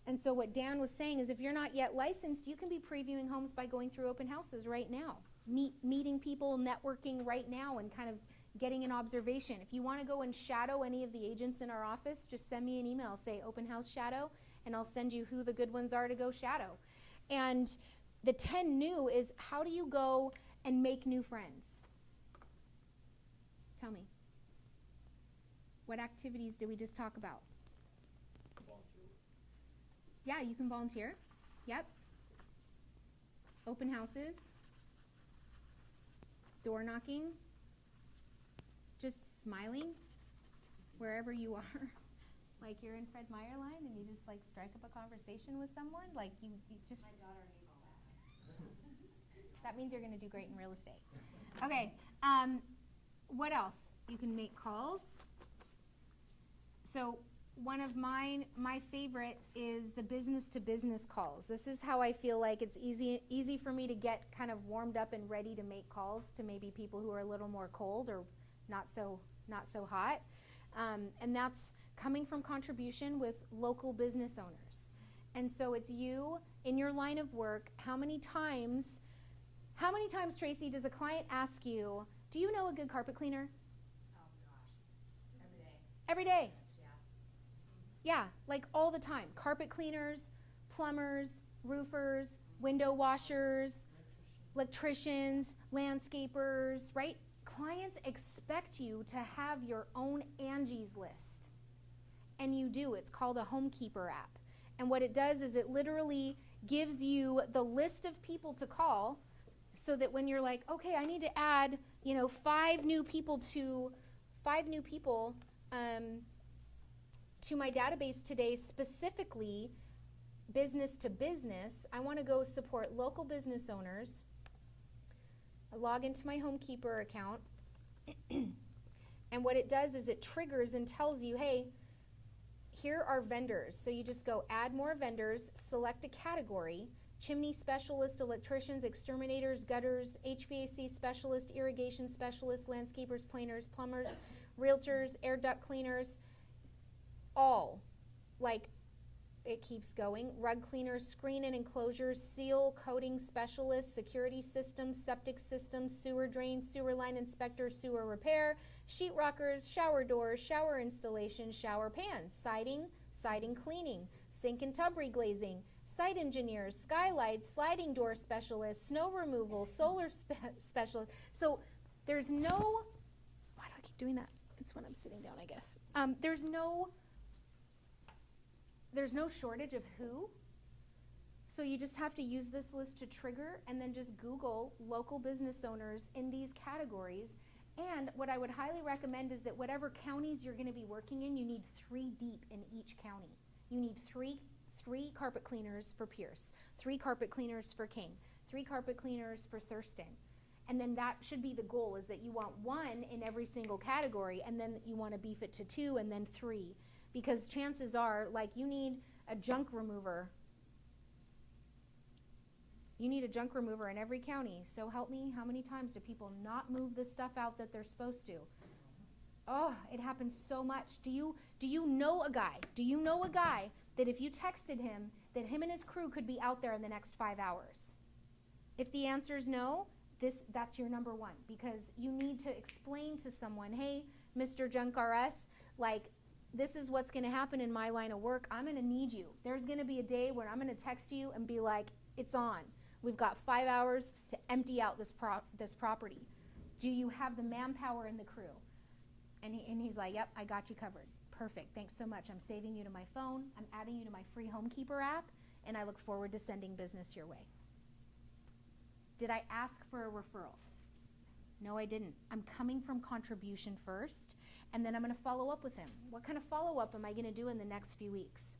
And so what Dan was saying is if you're not yet licensed, you can be previewing homes by going through open houses right now. Meeting people, networking right now, and kind of getting an observation. If you want to go and shadow any of the agents in our office, just send me an email, say open house shadow, and I'll send you who the good ones are to go shadow. And the 10 new is how do you go and make new friends? Tell me. What activities did we just talk about? Yeah, you can volunteer. Yep. Open houses. Door knocking. Just smiling wherever you are. Like you're in Fred Meyer line and you just like strike up a conversation with someone. Like you just. My daughter hates all that. That means you're going to do great in real estate. Okay. What else? You can make calls. So one of my favorite is the business to business calls. This is how I feel like it's easy for me to get kind of warmed up and ready to make calls to maybe people who are a little more cold or not so hot. And that's coming from contribution with local business owners. And so it's you in your line of work. How many times, Tracy, does a client ask you, do you know a good carpet cleaner? Oh gosh, every day. Every day. Yeah. Yeah, like all the time. Carpet cleaners, plumbers, roofers, window washers, electricians, landscapers, right? Clients expect you to have your own Angie's List. And you do. It's called a Homekeeper app. And what it does is it literally gives you the list of people to call so that when you're like, okay, I need to add, 5 new people to my database today, specifically business to business. I want to go support local business owners. I log into my Homekeeper account, and what it does is it triggers and tells you, hey, here are vendors. So you just go add more vendors, select a category: chimney specialist, electricians, exterminators, gutters, HVAC specialist, irrigation specialist, landscapers, planers, plumbers, realtors, air duct cleaners, all. Like, it keeps going. Rug cleaners, screen and enclosures, seal coating specialists, security systems, septic systems, sewer drain, sewer line inspector, sewer repair, sheetrockers, shower doors, shower installation, shower pans, siding cleaning, sink and tub reglazing, site engineers, skylights, sliding door specialists, snow removal, solar specialist. So there's no, why do I keep doing that? It's when I'm sitting down, I guess. There's no shortage of who. So you just have to use this list to trigger and then just Google local business owners in these categories. And what I would highly recommend is that whatever counties you're going to be working in, you need 3 deep in each county. You need three carpet cleaners for Pierce, 3 carpet cleaners for King, 3 carpet cleaners for Thurston. And then that should be the goal, is that you want 1 in every single category, and then you want to beef it to 2 and then 3. Because chances are, like, you need a junk remover. You need a junk remover in every county. So help me, how many times do people not move the stuff out that they're supposed to? Oh, it happens so much. Do you know a guy? Do you know a guy that if you texted him, that him and his crew could be out there in the next 5 hours? If the answer is no, that's your number 1, because you need to explain to someone, hey, Mr. Junk RS, like, this is what's going to happen in my line of work. I'm going to need you. There's going to be a day where I'm going to text you and be like, it's on. We've got 5 hours to empty out this property. Do you have the manpower and the crew? And he's like, yep, I got you covered. Perfect. Thanks so much. I'm saving you to my phone. I'm adding you to my free Homekeeper app, and I look forward to sending business your way. Did I ask for a referral? No, I didn't. I'm coming from contribution first, and then I'm going to follow up with him. What kind of follow-up am I going to do in the next few weeks?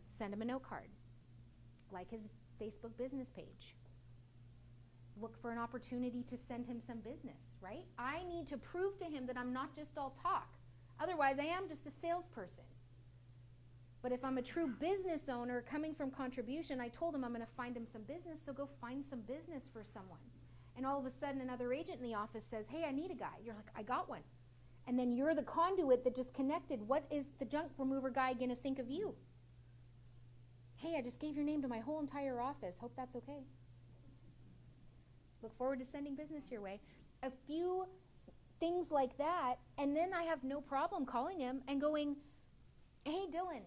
Send him a note card. Like his Facebook business page. Look for an opportunity to send him some business, right? I need to prove to him that I'm not just all talk. Otherwise, I am just a salesperson. But if I'm a true business owner coming from contribution, I told him I'm going to find him some business, so go find some business for someone. And all of a sudden, another agent in the office says, hey, I need a guy. You're like, I got one. And then you're the conduit that just connected. What is the junk remover guy going to think of you? Hey, I just gave your name to my whole entire office. Hope that's okay. Look forward to sending business your way. A few things like that, and then I have no problem calling him and going, hey, Dylan,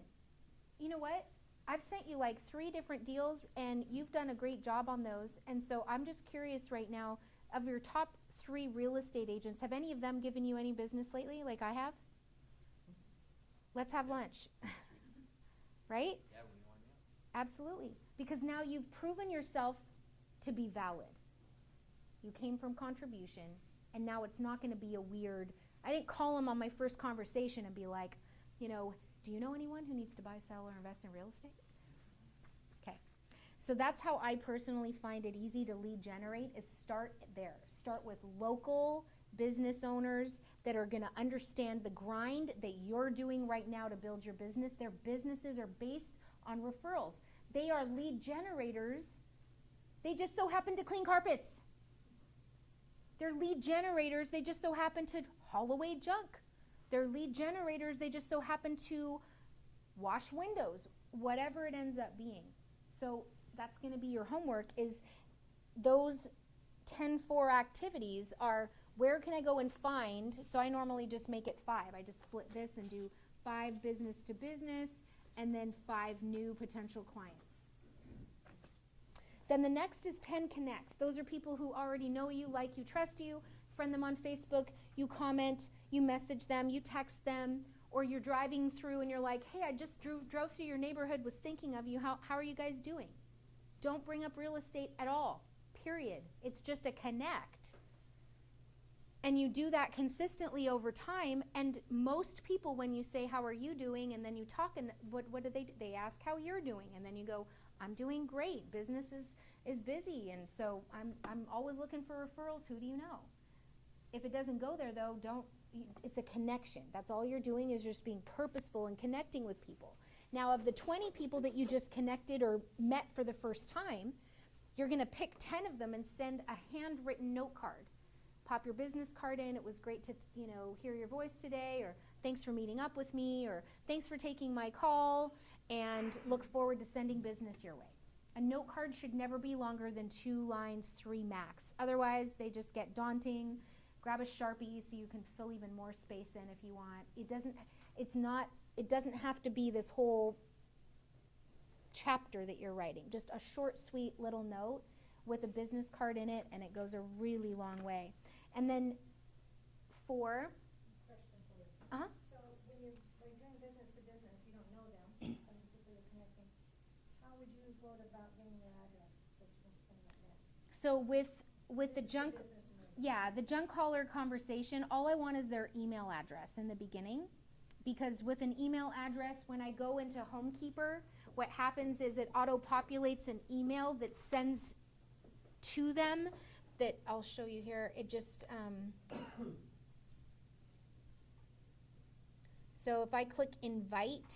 you know what? I've sent you like 3 different deals, and you've done a great job on those. And so I'm just curious right now, of your top 3 real estate agents, have any of them given you any business lately like I have? Let's have lunch. Right? Yeah, when you want, yeah. Absolutely. Because now you've proven yourself to be valid. You came from contribution, and now it's not going to be a weird, I didn't call him on my first conversation and be like, do you know anyone who needs to buy, sell, or invest in real estate? Okay. So that's how I personally find it easy to lead generate, is start there. Start with local business owners that are going to understand the grind that you're doing right now to build your business. Their businesses are based on referrals. They are lead generators. They just so happen to clean carpets. They're lead generators. They just so happen to haul away junk. They're lead generators. They just so happen to wash windows, whatever it ends up being. So that's going to be your homework, is those 10-4 activities are, where can I go and find, so I normally just make it 5. I just split this and do 5 business to business and then 5 new potential clients. Then the next is 10 connects. Those are people who already know you, like you, trust you. Friend them on Facebook, you comment, you message them, you text them, or you're driving through and you're like, hey, I just drove through your neighborhood, was thinking of you. How are you guys doing? Don't bring up real estate at all, period. It's just a connect. And you do that consistently over time, and most people, when you say, how are you doing, and then you talk, and what do? They ask how you're doing, and then you go, I'm doing great. Business is busy, and so I'm always looking for referrals. Who do you know? If it doesn't go there, though, it's a connection. That's all you're doing, is just being purposeful and connecting with people. Now, of the 20 people that you just connected or met for the first time, you're going to pick 10 of them and send a handwritten note card. Pop your business card in. It was great to, hear your voice today, or thanks for meeting up with me, or thanks for taking my call, and look forward to sending business your way. A note card should never be longer than 2 lines, 3 max. Otherwise, they just get daunting. Grab a Sharpie so you can fill even more space in if you want. It doesn't have to be this whole chapter that you're writing. Just a short, sweet little note with a business card in it, and it goes a really long way. And then 4, Question for you. uh-huh. So when you're doing business to business, you don't know them, some people you're connecting. How would you go about getting their address so you can send that there? So with the junk, Business move. yeah, the junk caller conversation, all I want is their email address in the beginning. Because with an email address, when I go into Homekeeper, what happens is it auto-populates an email that sends to them that I'll show you here. It just, so if I click invite,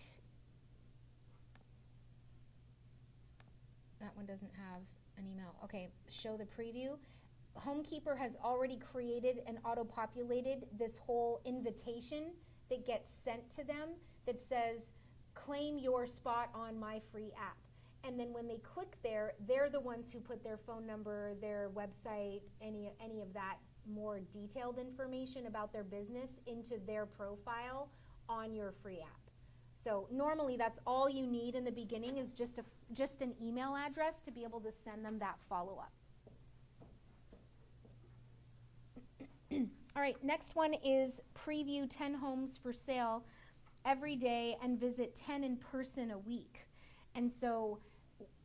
that one doesn't have an email. Okay, show the preview. Homekeeper has already created and auto-populated this whole invitation that gets sent to them that says, claim your spot on my free app. And then when they click there, they're the ones who put their phone number, their website, any of that more detailed information about their business into their profile on your free app. So normally that's all you need in the beginning is just an email address to be able to send them that follow-up. All right, next one is preview 10 homes for sale every day and visit 10 in person a week. And so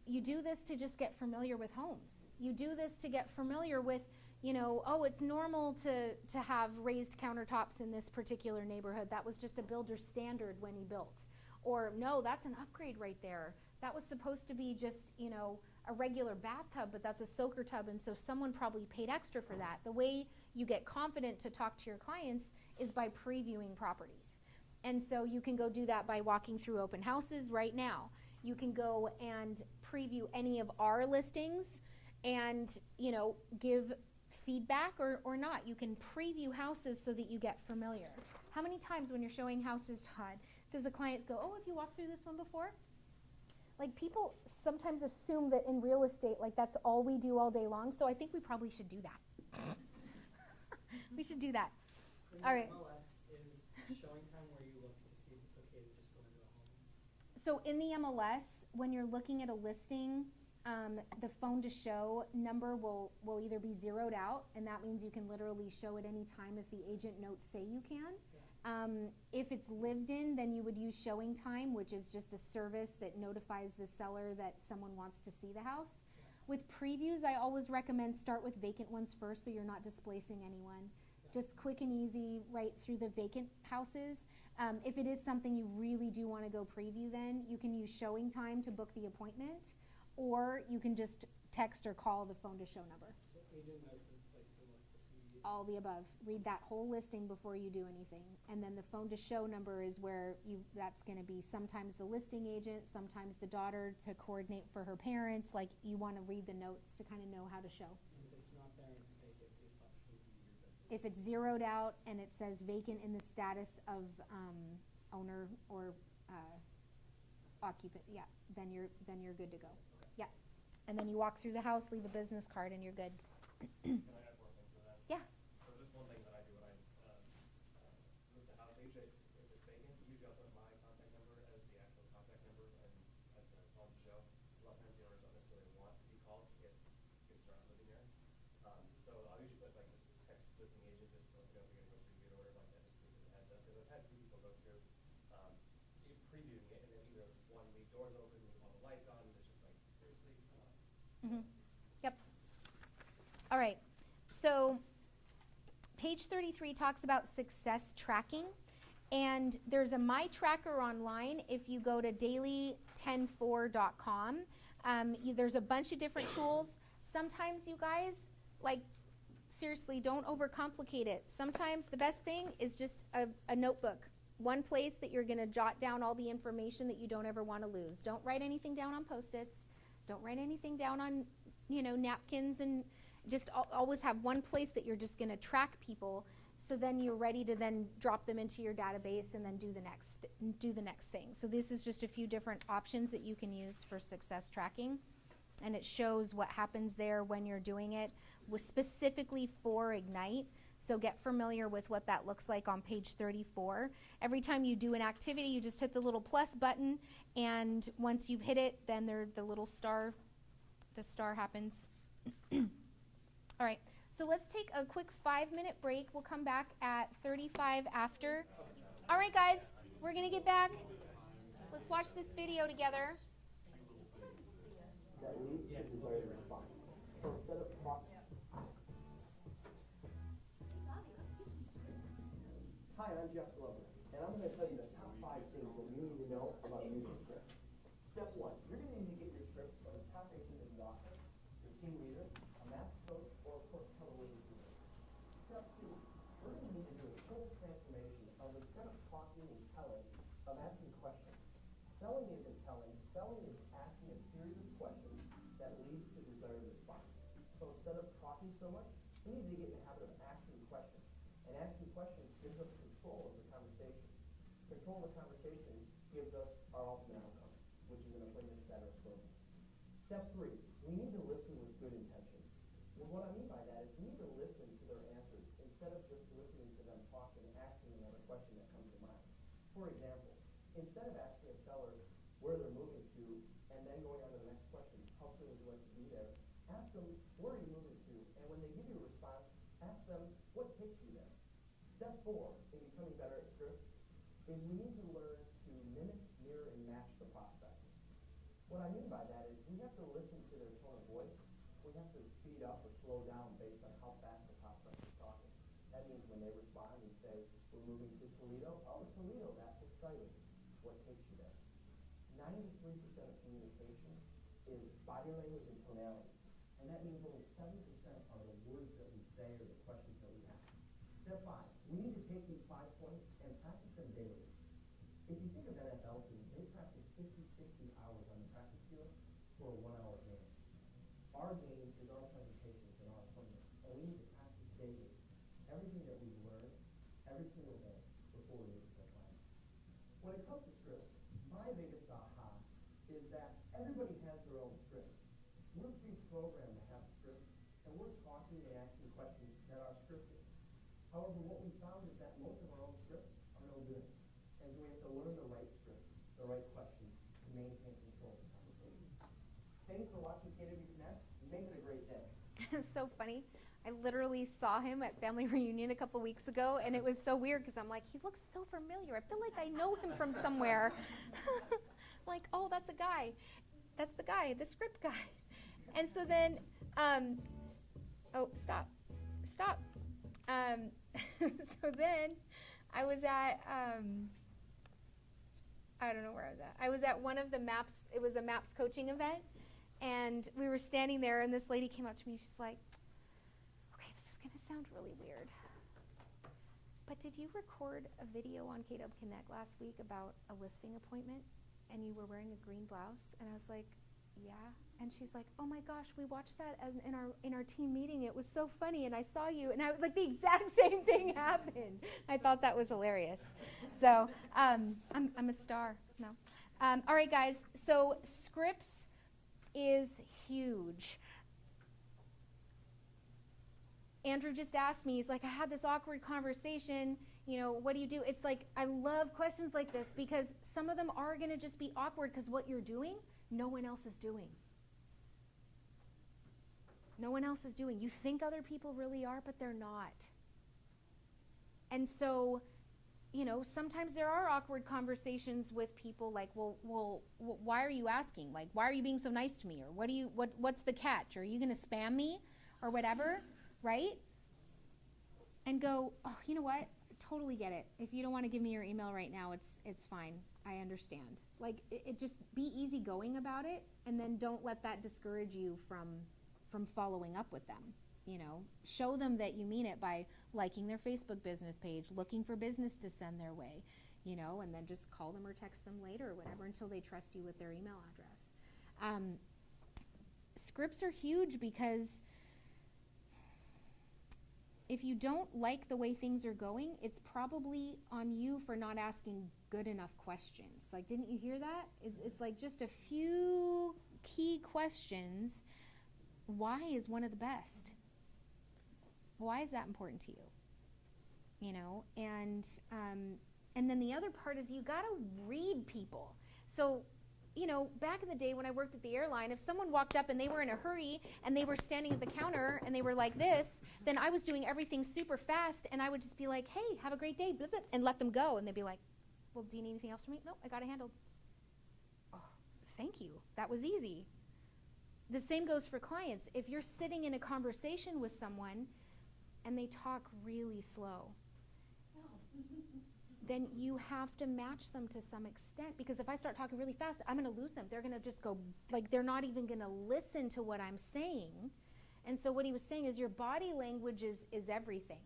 you do this to just get familiar with homes. You do this to get familiar with, it's normal to have raised countertops in this particular neighborhood. That was just a builder's standard when he built. Or no, that's an upgrade right there. That was supposed to be just, a regular bathtub, but that's a soaker tub, and so someone probably paid extra for that. The way you get confident to talk to your clients is by previewing properties. And so you can go do that by walking through open houses right now. You can go and preview any of our listings and, give feedback or not. You can preview houses so that you get familiar. How many times when you're showing houses, Todd, does the client go, oh, have you walked through this one before? Like, people sometimes assume that in real estate, like, that's all we do all day long, so I think we probably should do that. We should do that. In All right. MLS is showing time where you look to see if it's okay to just go into a home. So in the MLS, when you're looking at a listing, the phone to show number will either be zeroed out, and that means you can literally show at any time if the agent notes say you can. If it's lived in, then you would use showing time, which is just a service that notifies the seller that someone wants to see the house. With previews, I always recommend start with vacant ones first so you're not displacing anyone. Just quick and easy right through the vacant houses. If it is something you really do want to go preview, then you can use showing time to book the appointment, or you can just text or call the phone to show number. So agent notes is the place to look to see. All the above. Read that whole listing before you do anything. And then the phone to show number is where that's going to be sometimes the listing agent, sometimes the daughter to coordinate for her parents. Like, you want to read the notes to kind of know how to show. And if it's not there and it's vacant, the assumption would be you're good. If it's zeroed out and it says vacant in the status of owner or occupant, yeah, then you're good to go. Yeah. And then you walk through the house, leave a business card, and you're good. Can I add more things to that? Yeah. So just one thing that I do when I list a house, I usually, if it's vacant, usually I'll put my contact number as the actual contact number and as the phone to show. A lot of times the owners don't necessarily want to be called if listing agent, just to let you know if you're gonna go through the order like that, just to give you a heads up, because I've had two people go through, previewing it, and then either one, leave doors open, leave all the lights on, and it's just like, seriously, come on. Mhm. Yep. All right. So page 33 talks about success tracking. And there's a My Tracker online if you go to daily104.com. There's a bunch of different tools. Sometimes you guys, like, seriously, don't overcomplicate it. Sometimes the best thing is just a notebook. One place that you're going to jot down all the information that you don't ever want to lose. Don't write anything down on Post-its. Don't write anything down on, napkins, and just always have one place that you're just going to track people. So then you're ready to then drop them into your database and then do the next thing. So this is just a few different options that you can use for success tracking. And it shows what happens there when you're doing it with specifically for Ignite. So get familiar with what that looks like on page 34. Every time you do an activity, you just hit the little plus button, and once you've hit it, then the little star, the star happens. All right, so let's take a quick 5-minute break. We'll come back at 35 after. All right, guys, we're gonna get back. Let's watch this video together. That leads to desired response. So instead of talk. Hi, I'm Jeff Glover, and I'm going to tell you the top 5 things that you need to know about using scripts. Step 1, you're going to need to get your scripts from the top agent in the office, your team leader, a math coach, or of course, television leader. Step 2, we're going to need to do a total transformation of instead of talking and telling, of asking questions. Selling isn't telling, selling is asking a series of questions that leads to desired response. So instead of talking so much, we need to get in the habit of asking questions. And asking questions gives us control of the conversation. Control of the conversation gives us our ultimate outcome, which is an appointment set or closing. Step 3, we need to listen with good intentions. And what I mean by that is we need to listen to their answers instead of just listening to them talk and asking another question that comes to mind. For example, instead of asking a seller where they're moving to and then going on to the next question, how soon would you like to be there, ask them, where are you moving to? And when they give you a response, ask them, what takes you there? Step 4 in becoming better at scripts is we need to learn to mimic, mirror, and match the prospect. What I mean by that is we have to listen to their tone of voice. We have to speed up or slow down based on how fast the prospect is talking. That means when they respond and say, we're moving to Toledo, oh, Toledo, that's exciting. What takes you there? 93% of communication is body language and tonality. And that means only 7% are the words that we say or the questions that we ask. Step 5, we need to take these 5 points and practice them daily. If you think of NFL teams, they practice 50, 60 hours on the practice field for a 1-hour game. Our game is our presentations and our appointments, and we need to practice daily. Everything that we've learned every single day before we meet with our clients. When it comes to scripts, my biggest aha is that everybody has their own scripts. We're pre-programmed to have scripts, and we're talking and asking questions that are scripted. However, what we found is that most of our own scripts are no good. And so we have to learn the right scripts, the right questions, to maintain control of the conversation. Thanks for watching KW Connect. Make it a great day. So funny. I literally saw him at family reunion a couple weeks ago, and it was so weird because I'm like, he looks so familiar. I feel like I know him from somewhere. Like, oh, that's a guy. That's the guy, the script guy. And so then, oh, stop. So then I was at, I don't know where I was at. I was at one of the MAPS, it was a MAPS coaching event, and we were standing there, and this lady came up to me. She's like, okay, this is going to sound really weird, but did you record a video on KW Connect last week about a listing appointment, and you were wearing a green blouse? And I was like, yeah. And she's like, oh my gosh, we watched that in our team meeting. It was so funny, and I saw you, and I was like, the exact same thing happened. I thought that was hilarious. So I'm a star. No. All right, guys. So scripts is huge. Andrew just asked me, he's like, I had this awkward conversation, what do you do? It's like, I love questions like this because some of them are going to just be awkward because what you're doing, no one else is doing. No one else is doing. You think other people really are, but they're not. And so, you know, sometimes there are awkward conversations with people like, well, why are you asking? Like, why are you being so nice to me? Or what's the catch? Are you going to spam me or whatever, right? And go, oh, you know what? Totally get it. If you don't want to give me your email right now, it's fine. I understand. Like, it just be easygoing about it, and then don't let that discourage you from following up with them. You know, show them that you mean it by liking their Facebook business page, looking for business to send their way, you know, and then just call them or text them later or whatever until they trust you with their email address. Scripts are huge because if you don't like the way things are going, it's probably on you for not asking good enough questions. Like, didn't you hear that? It's like just a few key questions. Why is one of the best? Why is that important to you? You know, and then the other part is you got to read people. So, you know, back in the day when I worked at the airline, if someone walked up and they were in a hurry and they were standing at the counter and they were like this, then I was doing everything super fast and I would just be like, hey, have a great day, blah, blah, and let them go. And they'd be like, well, do you need anything else from me? No, I got it handled. Oh, thank you. That was easy. The same goes for clients. If you're sitting in a conversation with someone and they talk really slow, then you have to match them to some extent, because if I start talking really fast, I'm going to lose them. They're going to just go, like, they're not even going to listen to what I'm saying. And so what he was saying is your body language is everything.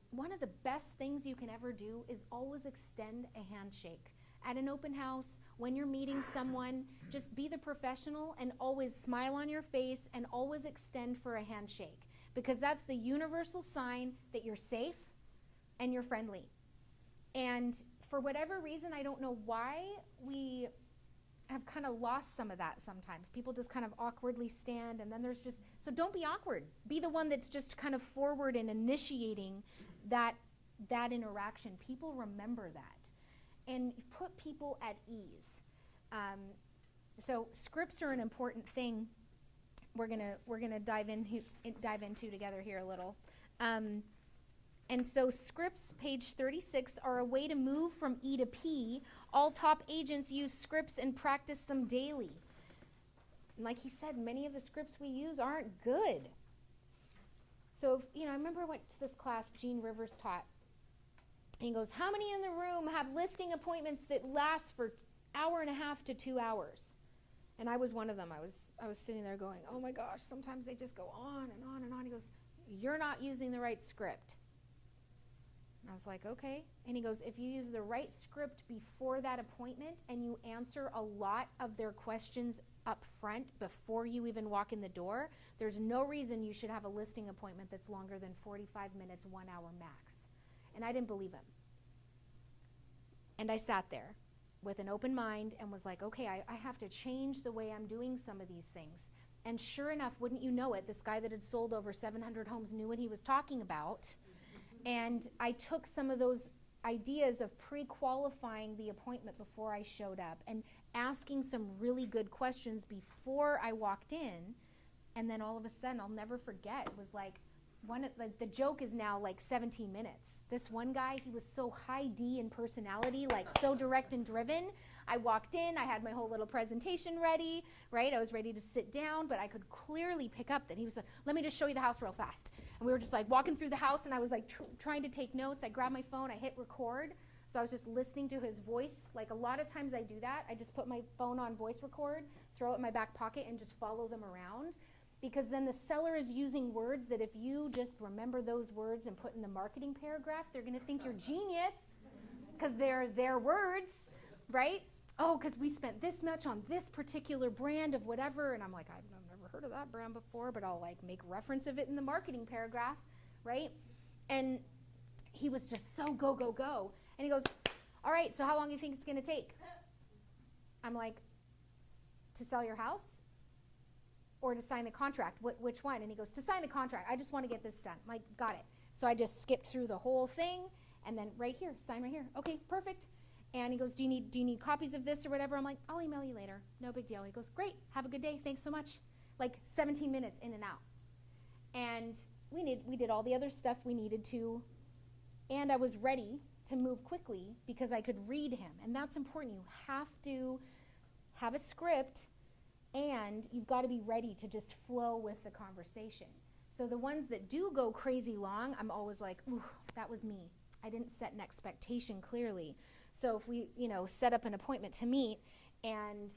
One of the best things you can ever do is always extend a handshake. At an open house, when you're meeting someone, just be the professional and always smile on your face and always extend for a handshake, because that's the universal sign that you're safe and you're friendly. And for whatever reason, I don't know why, we have kind of lost some of that sometimes. People just kind of awkwardly stand, and then there's just, so don't be awkward. Be the one that's just kind of forward and initiating that interaction. People remember that. And put people at ease. So scripts are an important thing. We're gonna dive into together here a little. And so scripts, page 36, are a way to move from E to P. All top agents use scripts and practice them daily. And like he said, many of the scripts we use aren't good. So, you know, I remember I went to this class Gene Rivers taught. And he goes, how many in the room have listing appointments that last for hour and a half to 2 hours? And I was one of them. I was sitting there going, oh my gosh, sometimes they just go on and on and on. He goes, you're not using the right script. And I was like, okay. And he goes, if you use the right script before that appointment and you answer a lot of their questions up front before you even walk in the door, there's no reason you should have a listing appointment that's longer than 45 minutes, 1 hour max. And I didn't believe him. And I sat there with an open mind and was like, okay, I have to change the way I'm doing some of these things. And sure enough, wouldn't you know it, this guy that had sold over 700 homes knew what he was talking about. And I took some of those ideas of pre-qualifying the appointment before I showed up and asking some really good questions before I walked in. And then all of a sudden, I'll never forget, it was like, the joke is now like 17 minutes. This one guy, he was so high D in personality, like so direct and driven. I walked in, I had my whole little presentation ready, right? I was ready to sit down, but I could clearly pick up that he was like, let me just show you the house real fast. And we were just like walking through the house, and I was like trying to take notes. I grabbed my phone, I hit record. So I was just listening to his voice. Like a lot of times I do that. I just put my phone on voice record, throw it in my back pocket, and just follow them around. Because then the seller is using words that if you just remember those words and put in the marketing paragraph, they're going to think you're genius because they're their words, right? Oh, because we spent this much on this particular brand of whatever. And I'm like, I've never heard of that brand before, but I'll like make reference of it in the marketing paragraph, right? And he was just so go, go, go. And he goes, all right, so how long do you think it's going to take? I'm like, to sell your house? Or to sign the contract, which one? And he goes, to sign the contract. I just want to get this done. I'm like, got it. So I just skipped through the whole thing, and then right here, sign right here. Okay, perfect. And he goes, do you need copies of this or whatever? I'm like, I'll email you later. No big deal. He goes, great. Have a good day. Thanks so much. Like 17 minutes in and out. And we did all the other stuff we needed to and I was ready to move quickly because I could read him. And that's important. You have to have a script, and you've got to be ready to just flow with the conversation. So the ones that do go crazy long, I'm always like, ooh, that was me. I didn't set an expectation clearly. So if we, set up an appointment to meet, and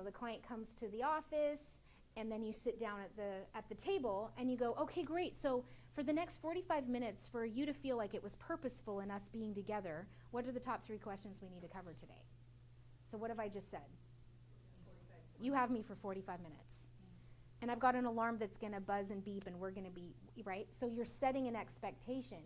the client comes to the office, and then you sit down at the table, and you go, okay, great. So for the next 45 minutes, for you to feel like it was purposeful in us being together, what are the top 3 questions we need to cover today? So what have I just said? You have me for 45 minutes. And I've got an alarm that's going to buzz and beep, and we're going to be, right? So you're setting an expectation.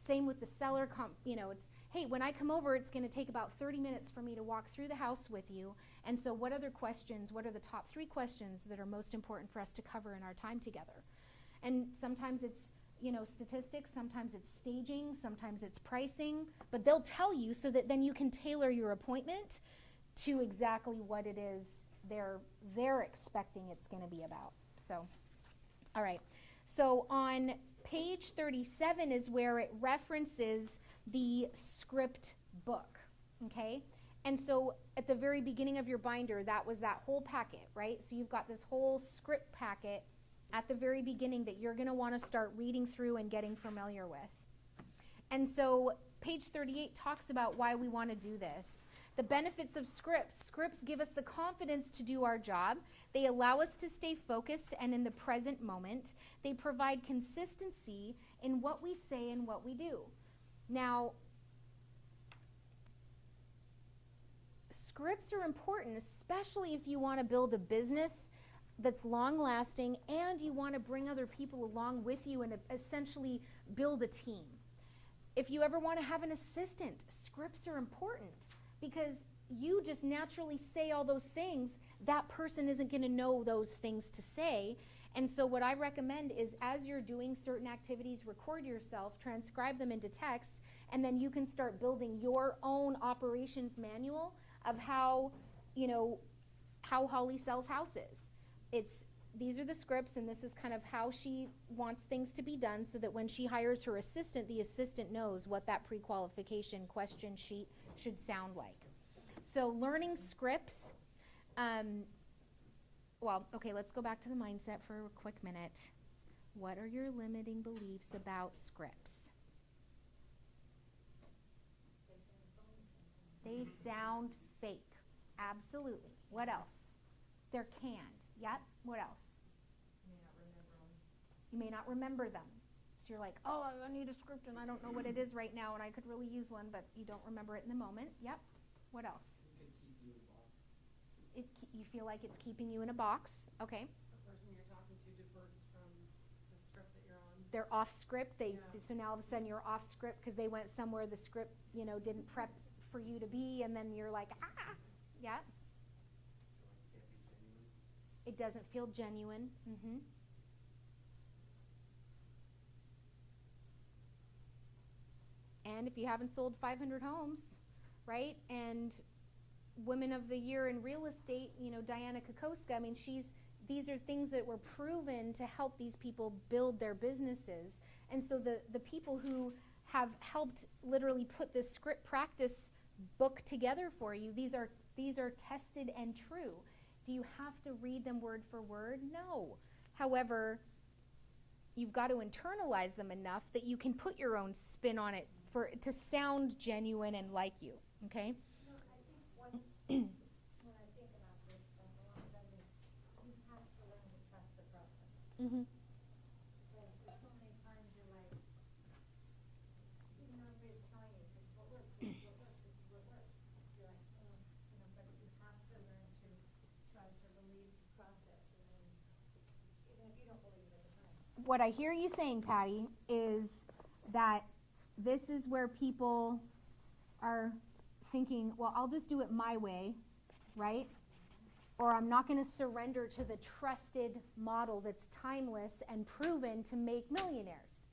Same with the seller, it's, hey, when I come over, it's going to take about 30 minutes for me to walk through the house with you. And so what other questions, what are the top 3 questions that are most important for us to cover in our time together? And sometimes it's, statistics, sometimes it's staging, sometimes it's pricing, but they'll tell you so that then you can tailor your appointment to exactly what it is they're expecting it's going to be about. So, all right. So on page 37 is where it references the script book, okay? And so at the very beginning of your binder, that was that whole packet, right? So you've got this whole script packet at the very beginning that you're going to want to start reading through and getting familiar with. And so page 38 talks about why we want to do this. The benefits of scripts. Scripts give us the confidence to do our job. They allow us to stay focused and in the present moment. They provide consistency in what we say and what we do. Now, scripts are important, especially if you want to build a business that's long-lasting and you want to bring other people along with you and essentially build a team. If you ever want to have an assistant, scripts are important because you just naturally say all those things. That person isn't going to know those things to say. And so what I recommend is as you're doing certain activities, record yourself, transcribe them into text, and then you can start building your own operations manual of how Holly sells houses. These are the scripts, and this is kind of how she wants things to be done so that when she hires her assistant, the assistant knows what that pre-qualification question sheet should sound like. So learning scripts, let's go back to the mindset for a quick minute. What are your limiting beliefs about scripts? They sound fake. Absolutely. What else? They're canned. Yep. What else? You may not remember them. So you're like, oh, I need a script and I don't know what it is right now and I could really use one, but you don't remember it in the moment. Yep. What else? It could keep you in a box. You feel like it's keeping you in a box. Okay. The person you're talking to diverts from the script that you're on. They're off script. So now all of a sudden you're off script because they went somewhere the script, didn't prep for you to be, and then you're like, yeah. It doesn't feel genuine. Mm-hmm. And if you haven't sold 500 homes, right? And Women of the Year in real estate, Diana Kokoska, these are things that were proven to help these people build their businesses. And so the people who have helped literally put this script practice book together for you, these are tested and true. Do you have to read them word for word? No. However, you've got to internalize them enough that you can put your own spin on it for it to sound genuine and like you. Okay? No, I think when I think about this, like a lot of them is, you have to learn to trust the process. Mm-hmm. Because there's so many times you're like, even though everybody's telling you, this is what works, this is what works, this is what works. You're like, oh, but you have to learn to trust or believe the process, and then, even if you don't believe it at the time. What I hear you saying, Patty, is that this is where people are thinking, well, I'll just do it my way, right? Or I'm not going to surrender to the trusted model that's timeless and proven to make millionaires.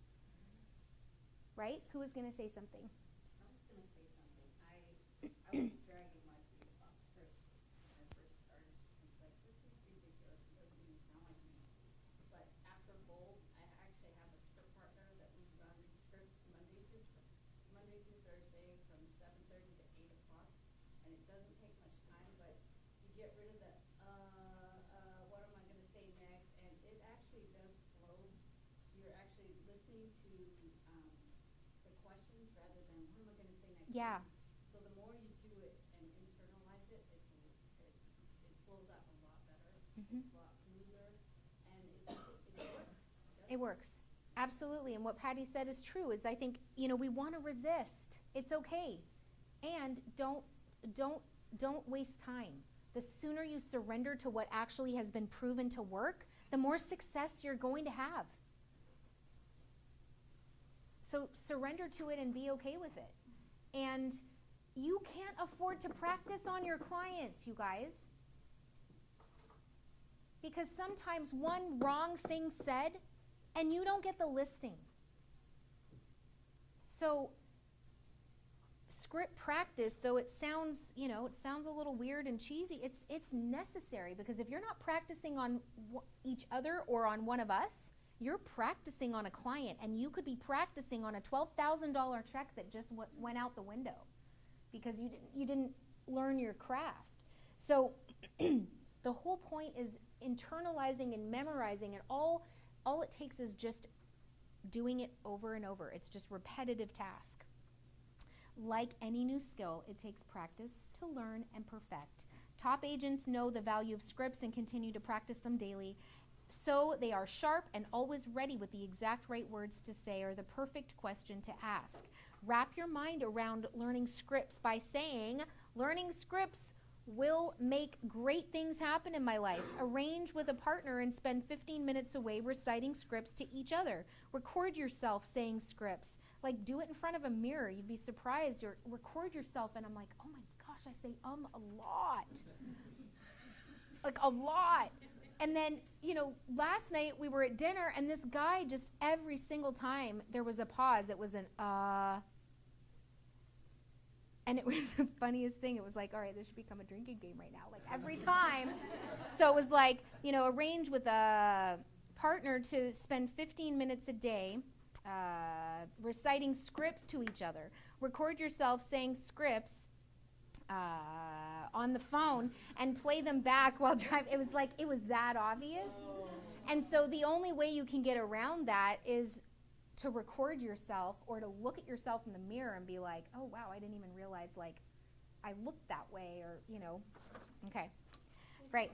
Right? Who was going to say something? I was gonna say something. I was dragging my feet about scripts when I first started. I was like, this is ridiculous. It doesn't even sound like me. But after Bold, I actually have a script partner that we run scripts Monday through get rid of the, what am I gonna say next, and it actually does flow. You're actually listening to, the questions rather than, what am I gonna say next? Yeah. So the more you do it and internalize it, it flows out a lot better. Mhm. It's a lot smoother, and it works. It works. Absolutely. And what Patty said is true, is I think, you know, we want to resist. It's okay. And don't waste time. The sooner you surrender to what actually has been proven to work, the more success you're going to have. So surrender to it and be okay with it. And you can't afford to practice on your clients, you guys. Because sometimes one wrong thing said and you don't get the listing. So script practice, though it sounds, you know, it sounds a little weird and cheesy, it's necessary, because if you're not practicing on each other or on one of us, you're practicing on a client, and you could be practicing on a $12,000 check that just went out the window because you didn't learn your craft. So the whole point is internalizing and memorizing, and all it takes is just doing it over and over. It's just repetitive task. Like any new skill, it takes practice to learn and perfect. Top agents know the value of scripts and continue to practice them daily, so they are sharp and always ready with the exact right words to say or the perfect question to ask. Wrap your mind around learning scripts by saying, learning scripts will make great things happen in my life. Arrange with a partner and spend 15 minutes away reciting scripts to each other. Record yourself saying scripts. Like, do it in front of a mirror. You'd be surprised. Or record yourself, and I'm like, oh my gosh, I say a lot. Like, a lot. And then, you know, last night we were at dinner, and this guy just every single time there was a pause, it was an and it was the funniest thing. It was like, all right, this should become a drinking game right now. Like, every time. So it was like, you know, arrange with a partner to spend 15 minutes a day reciting scripts to each other. Record yourself saying scripts on the phone and play them back while driving. It was like, it was that obvious. And so the only way you can get around that is to record yourself or to look at yourself in the mirror and be like, oh wow, I didn't even realize like I looked that way, or, you know. Okay, great.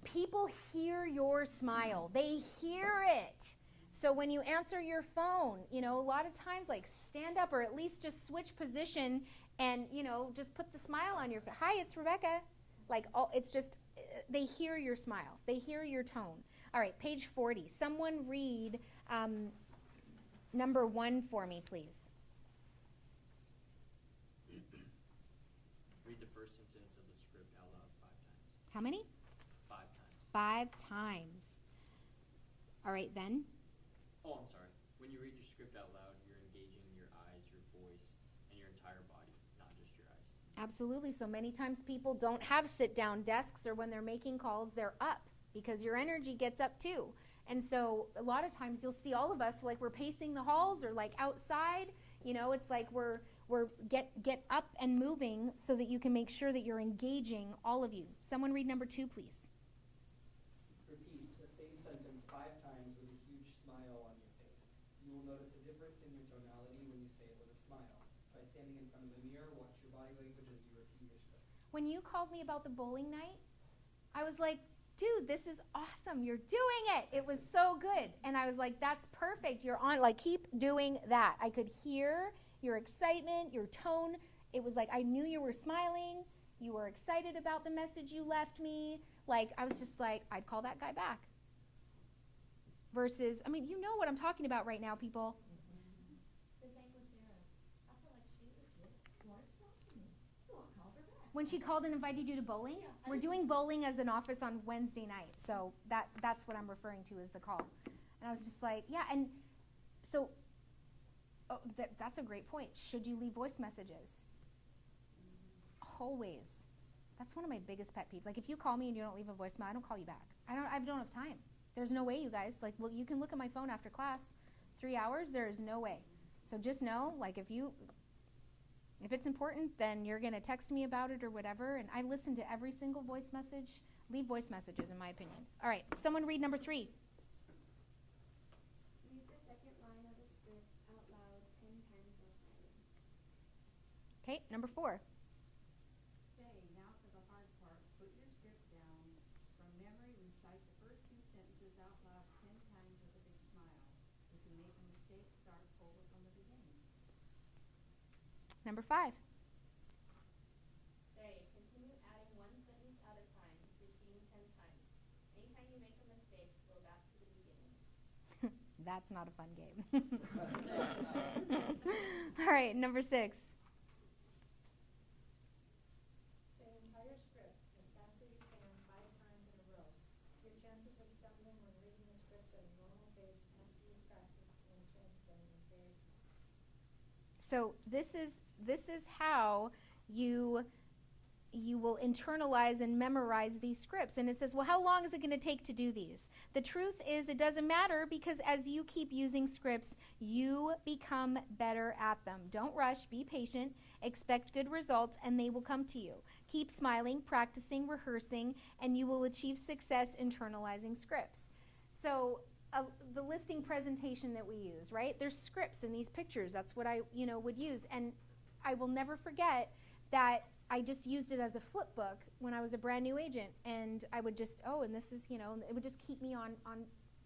People hear your smile. They hear it. So when you answer your phone, you know, a lot of times, like, stand up or at least just switch position and, you know, just put the smile on your face. Hi, it's Rebecca. Like, oh, it's just, they hear your smile. They hear your tone. All right, page 40. Someone read number 1 for me, please. Read the first sentence of the script out loud 5 times. How many? 5 times. 5 times. All right, then. Oh, I'm sorry. When you read your script out loud, you're engaging your eyes, your voice, and your entire body, not just your eyes. Absolutely. So many times people don't have sit-down desks, or when they're making calls, they're up because your energy gets up too. And so a lot of times you'll see all of us, like, we're pacing the halls or like outside. You know, it's like we're get up and moving so that you can make sure that you're engaging all of you. Someone read number 2, please. Repeat the same sentence 5 times with a huge smile on your face. You will notice a difference in your tonality when you say it with a smile. By standing in front of the mirror, watch your body language as you repeat your script. When you called me about the bowling night, I was like, dude, this is awesome. You're doing it. It was so good. And I was like, that's perfect. You're on, like, keep doing that. I could hear your excitement, your tone. It was like, I knew you were smiling. You were excited about the message you left me. Like, I was just like, I'd call that guy back. Versus, I mean, you know what I'm talking about right now, people. The same with Sarah. I felt like she wanted to talk to me, so I called her back. When she called and invited you to bowling, we're doing bowling as an office on Wednesday night. So that's what I'm referring to as the call. And I was just like, yeah. And so that's a great point. Should you leave voice messages? Always. That's one of my biggest pet peeves. Like, if you call me and you don't leave a voicemail, I don't call you back. I don't have time. There's no way, you guys. Like, well, you can look at my phone after class. 3 hours, there is no way. So just know, like, if you, If it's important, then you're going to text me about it or whatever. And I listen to every single voice message. Leave voice messages, in my opinion. All right, someone read number 3. Read the second line of the script out loud 10 times while smiling. Okay, number 4. Say, now for the hard part, put your script down. From memory, recite the first 2 sentences out loud 10 times with a big smile. If you make a mistake, start over from the beginning. Number 5. Say, continue adding one sentence at a time, repeating 10 times. Anytime you make a mistake, go back to the beginning. That's not a fun game. All right, number 6. Say entire script as fast as you can 5 times in a row. Your chances of stumbling when reading the scripts at a normal pace after you've practiced and changed them is very small. So this is how you will internalize and memorize these scripts. And it says, well, how long is it going to take to do these? The truth is it doesn't matter, because as you keep using scripts, you become better at them. Don't rush, be patient, expect good results, and they will come to you. Keep smiling, practicing, rehearsing, and you will achieve success internalizing scripts. So the listing presentation that we use, right? There's scripts in these pictures. That's what I, would use. And I will never forget that I just used it as a flip book when I was a brand new agent. And I would just, and this is, it would just keep me on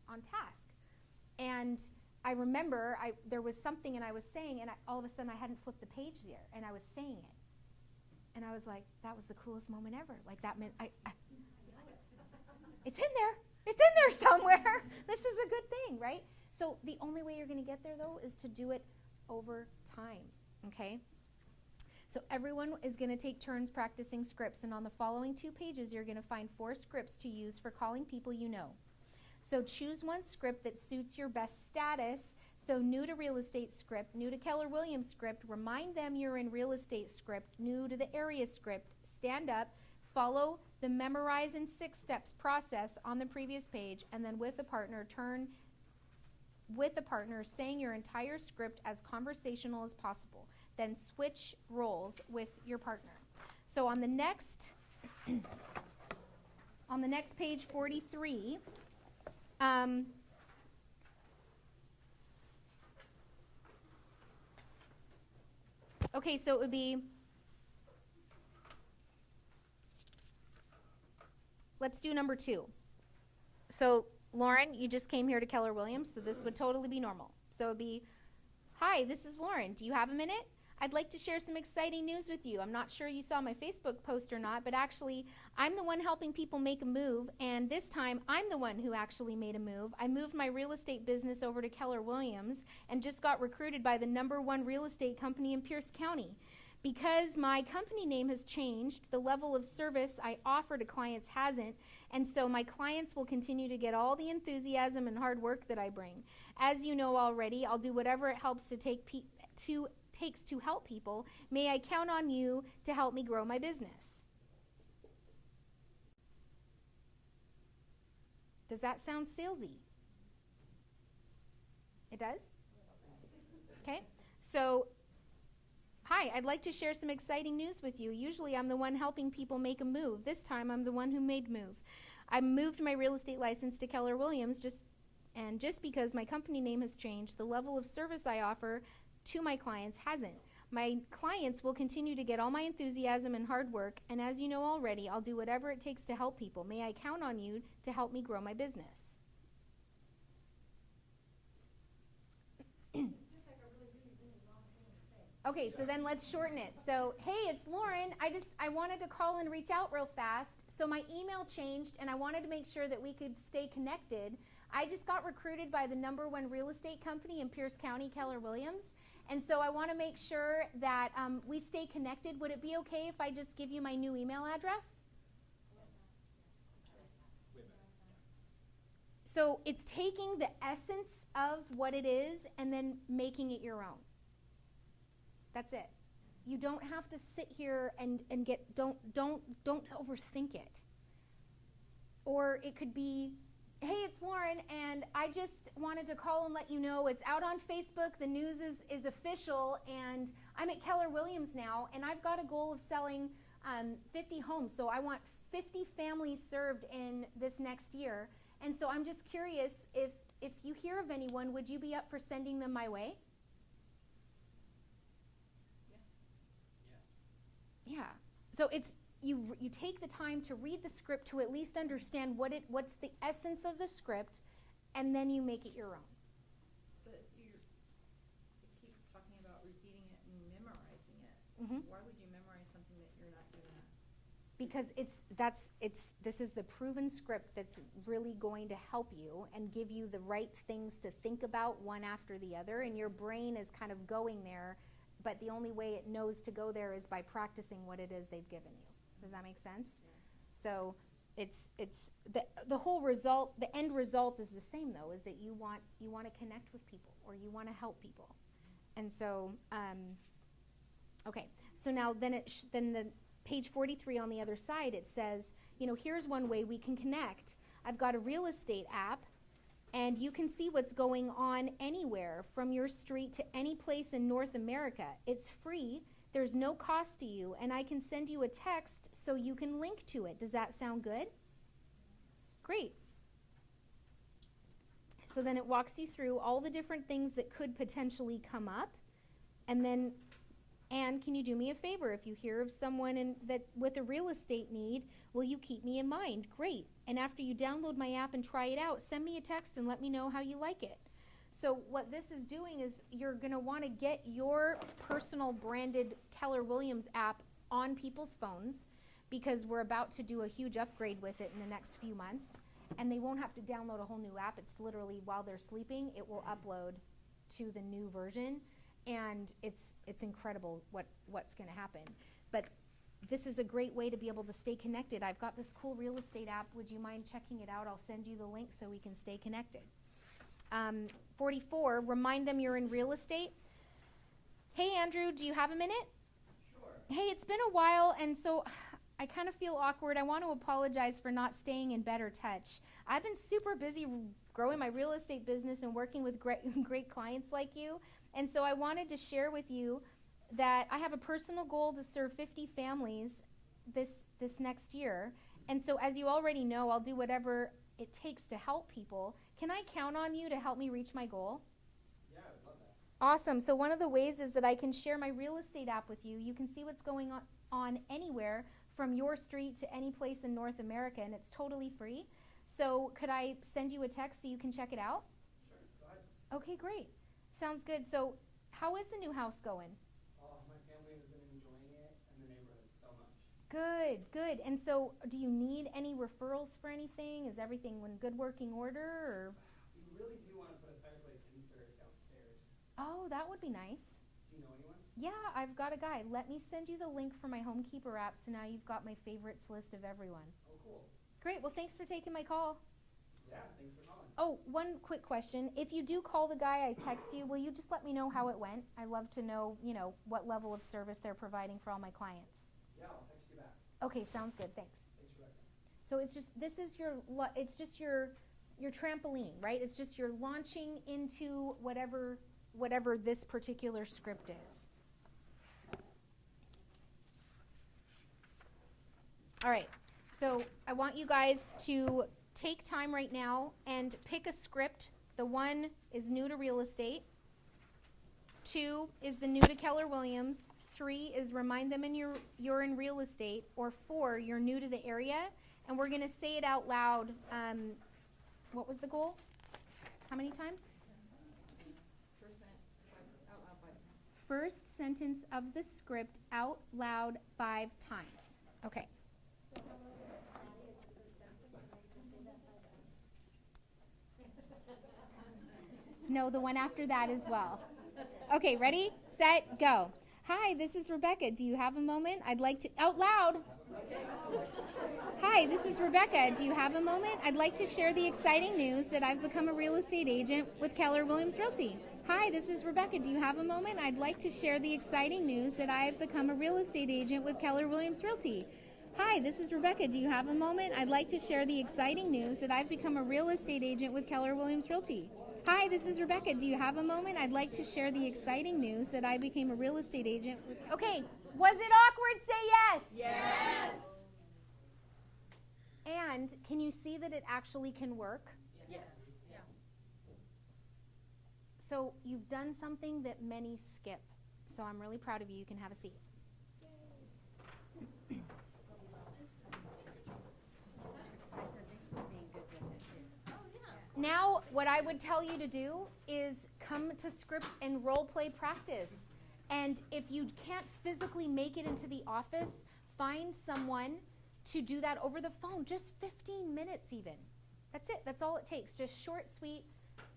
task. And I remember there was something and I was saying, and all of a sudden I hadn't flipped the page there, and I was saying it. And I was like, that was the coolest moment ever. Like, that meant it's in there. It's in there somewhere. This is a good thing, right? So the only way you're going to get there, though, is to do it over time, okay? So everyone is going to take turns practicing scripts, and on the following 2 pages, you're going to find 4 scripts to use for calling people you know. So choose one script that suits your best status. So new to real estate script, new to Keller Williams script, remind them you're in real estate script, new to the area script, stand up, follow the memorize in 6 steps process on the previous page, and then with a partner, turn with a partner, saying your entire script as conversational as possible. Then switch roles with your partner. So on the next page 43, okay, so it would be, let's do number 2. So Lauren, you just came here to Keller Williams, so this would totally be normal. So it would be, hi, this is Lauren. Do you have a minute? I'd like to share some exciting news with you. I'm not sure you saw my Facebook post or not, but actually, I'm the one helping people make a move, and this time, I'm the one who actually made a move. I moved my real estate business over to Keller Williams and just got recruited by the #1 real estate company in Pierce County. Because my company name has changed, the level of service I offer to clients hasn't, and so my clients will continue to get all the enthusiasm and hard work that I bring. As you know already, I'll do whatever it helps takes to help people. May I count on you to help me grow my business? Does that sound salesy? It does? Okay, so hi, I'd like to share some exciting news with you. Usually I'm the one helping people make a move. This time I'm the one who made move. I moved my real estate license to Keller Williams just because my company name has changed, the level of service I offer to my clients hasn't. My clients will continue to get all my enthusiasm and hard work, and as you know already, I'll do whatever it takes to help people. May I count on you to help me grow my business? Okay, so then let's shorten it. So, hey, it's Lauren. I wanted to call and reach out real fast. So my email changed, and I wanted to make sure that we could stay connected. I just got recruited by the #1 real estate company in Pierce County, Keller Williams. And so I want to make sure that we stay connected. Would it be okay if I just give you my new email address? So it's taking the essence of what it is and then making it your own. That's it. You don't have to sit here and don't overthink it. Or it could be, hey, it's Lauren, and I just wanted to call and let you know it's out on Facebook. The news is official, and I'm at Keller Williams now, and I've got a goal of selling 50 homes. So I want 50 families served in this next year. And so I'm just curious, if you hear of anyone, would you be up for sending them my way? Yeah. So it's you take the time to read the script to at least understand what's the essence of the script, and then you make it your own. But it keeps talking about repeating it and memorizing it. Mhm. Why would you memorize something that you're not gonna? Because this is the proven script that's really going to help you and give you the right things to think about one after the other, and your brain is kind of going there, but the only way it knows to go there is by practicing what it is they've given you. Does that make sense? So it's the whole result, the end result is the same though, is that you want to connect with people, or you want to help people. And so okay, so now then the page 43 on the other side, it says, here's one way we can connect. I've got a real estate app, and you can see what's going on anywhere from your street to any place in North America. It's free, there's no cost to you, and I can send you a text so you can link to it. Does that sound good? Great. So then it walks you through all the different things that could potentially come up, and then, and can you do me a favor? If you hear of someone with a real estate need, will you keep me in mind? Great. And after you download my app and try it out, send me a text and let me know how you like it. So what this is doing is you're going to want to get your personal branded Keller Williams app on people's phones, because we're about to do a huge upgrade with it in the next few months. And they won't have to download a whole new app. It's literally while they're sleeping, it will upload to the new version. And it's incredible what's going to happen. But this is a great way to be able to stay connected. I've got this cool real estate app. Would you mind checking it out? I'll send you the link so we can stay connected. 44, remind them you're in real estate. Hey, Andrew, do you have a minute? Sure. Hey, it's been a while, and so I kind of feel awkward. I want to apologize for not staying in better touch. I've been super busy growing my real estate business and working with great clients like you. And so I wanted to share with you that I have a personal goal to serve 50 families this next year. And so as you already know, I'll do whatever it takes to help people. Can I count on you to help me reach my goal? Yeah, I would love that. Awesome. So one of the ways is that I can share my real estate app with you. You can see what's going on anywhere from your street to any place in North America, and it's totally free. So could I send you a text so you can check it out? Sure, go ahead. Okay, great. Sounds good. So how is the new house going? Oh, my family has been enjoying it and the neighborhood so much. Good, good. And so do you need any referrals for anything? Is everything in good working order? Or? We really do want to put a fireplace insert downstairs. Oh, that would be nice. Do you know anyone? Yeah, I've got a guy. Let me send you the link for my Homekeeper app, so now you've got my favorites list of everyone. Oh, cool. Great. Well, thanks for taking my call. Yeah, thanks for calling. Oh, one quick question. If you do call the guy I text you, will you just let me know how it went? I love to know, what level of service they're providing for all my clients. Yeah, I'll text you back. Okay, sounds good. Thanks. Thanks, Rebecca. So it's just your trampoline, right? It's just you're launching into whatever this particular script is. All right. So I want you guys to take time right now and pick a script. The 1 is new to real estate. 2 is the new to Keller Williams. 3 is remind them you're in real estate. Or 4, you're new to the area. And we're going to say it out loud. What was the goal? How many times? First sentence of the script out loud 5 times. Okay. So how long is this body? Is the first sentence, and I just say that 5 times? No, the one after that as well. Okay, ready, set, go. Hi, this is Rebecca. Do you have a moment? I'd like to, out loud. Hi, this is Rebecca. Do you have a moment? I'd like to share the exciting news that I've become a real estate agent with Keller Williams Realty. Hi, this is Rebecca. Do you have a moment? I'd like to share the exciting news that I've become a real estate agent with Keller Williams Realty. Hi, this is Rebecca. Do you have a moment? I'd like to share the exciting news that I've become a real estate agent with Keller Williams Realty. Hi, this is Rebecca. Do you have a moment? I'd like to share the exciting news that I became a real estate agent. Okay, was it awkward? Say yes. Yes. And can you see that it actually can work? Yes. So you've done something that many skip. So I'm really proud of you. You can have a seat. Now, what I would tell you to do is come to script and role play practice. And if you can't physically make it into the office, find someone to do that over the phone. Just 15 minutes even. That's it. That's all it takes. Just short, sweet.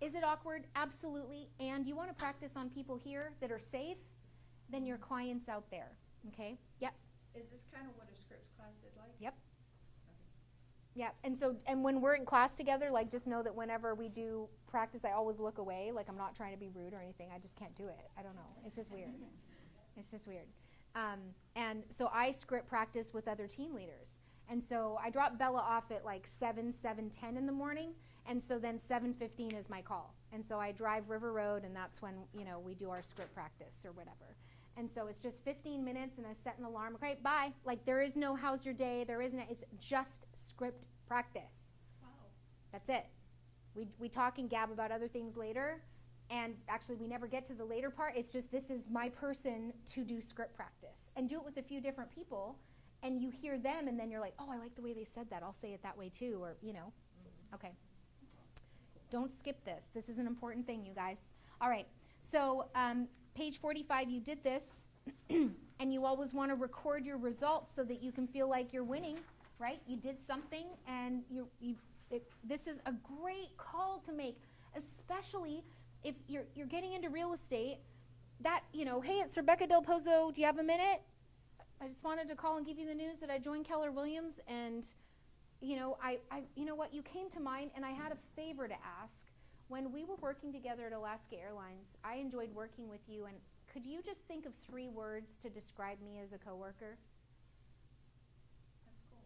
Is it awkward? Absolutely. And you want to practice on people here that are safe than your clients out there. Okay? Yep. Is this kind of what a scripts class did like? Yep. Yeah, and when we're in class together, like, just know that whenever we do practice, I always look away. Like, I'm not trying to be rude or anything. I just can't do it. I don't know. It's just weird. It's just weird. And so I script practice with other team leaders. And so I drop Bella off at like 7:10 in the morning. And so then 7:15 is my call. And so I drive River Road, and that's when, we do our script practice or whatever. And so it's just 15 minutes, and I set an alarm. Okay, bye. Like, there is no how's your day. There isn't. It's just script practice. Wow. That's it. We talk and gab about other things later, and actually we never get to the later part. It's just, this is my person to do script practice, and do it with a few different people, and you hear them, and then you're like, oh, I like the way they said that. I'll say it that way too, or Okay. Don't skip this. This is an important thing, you guys. All right. So page 45, you did this, and you always want to record your results so that you can feel like you're winning, right? You did something, and this is a great call to make, especially if you're getting into real estate. That, hey, it's Rebecca Del Pozo. Do you have a minute? I just wanted to call and give you the news that I joined Keller Williams, and you know what, you came to mind, and I had a favor to ask. When we were working together at Alaska Airlines, I enjoyed working with you, and could you just think of 3 words to describe me as a coworker? That's cool.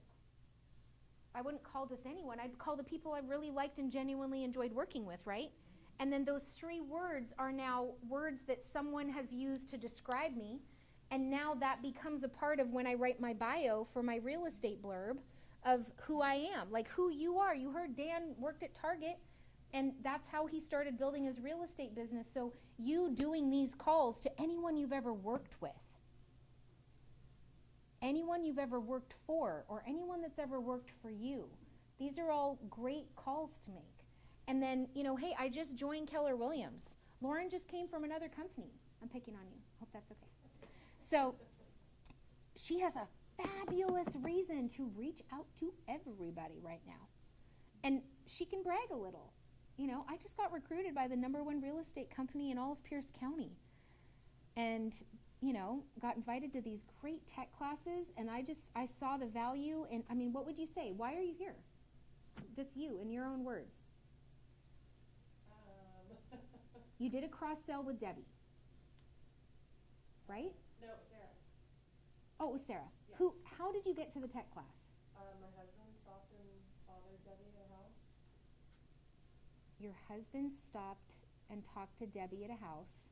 I wouldn't call just anyone. I'd call the people I really liked and genuinely enjoyed working with, right? And then those 3 words are now words that someone has used to describe me, and now that becomes a part of when I write my bio for my real estate blurb of who I am, like who you are. You heard Dan worked at Target, and that's how he started building his real estate business. So you doing these calls to anyone you've ever worked with, anyone you've ever worked for, or anyone that's ever worked for you, these are all great calls to make. And then, hey, I just joined Keller Williams. Lauren just came from another company. I'm picking on you. Hope that's okay. So she has a fabulous reason to reach out to everybody right now. And she can brag a little. I just got recruited by the #1 real estate company in all of Pierce County. And, got invited to these great tech classes, and I saw the value. And what would you say? Why are you here? Just you, in your own words. You did a cross-sell with Debbie, right? No, Sarah. Oh, it was Sarah. Yeah. How did you get to the tech class? My husband stopped and bothered Debbie at a house. Your husband stopped and talked to Debbie at a house.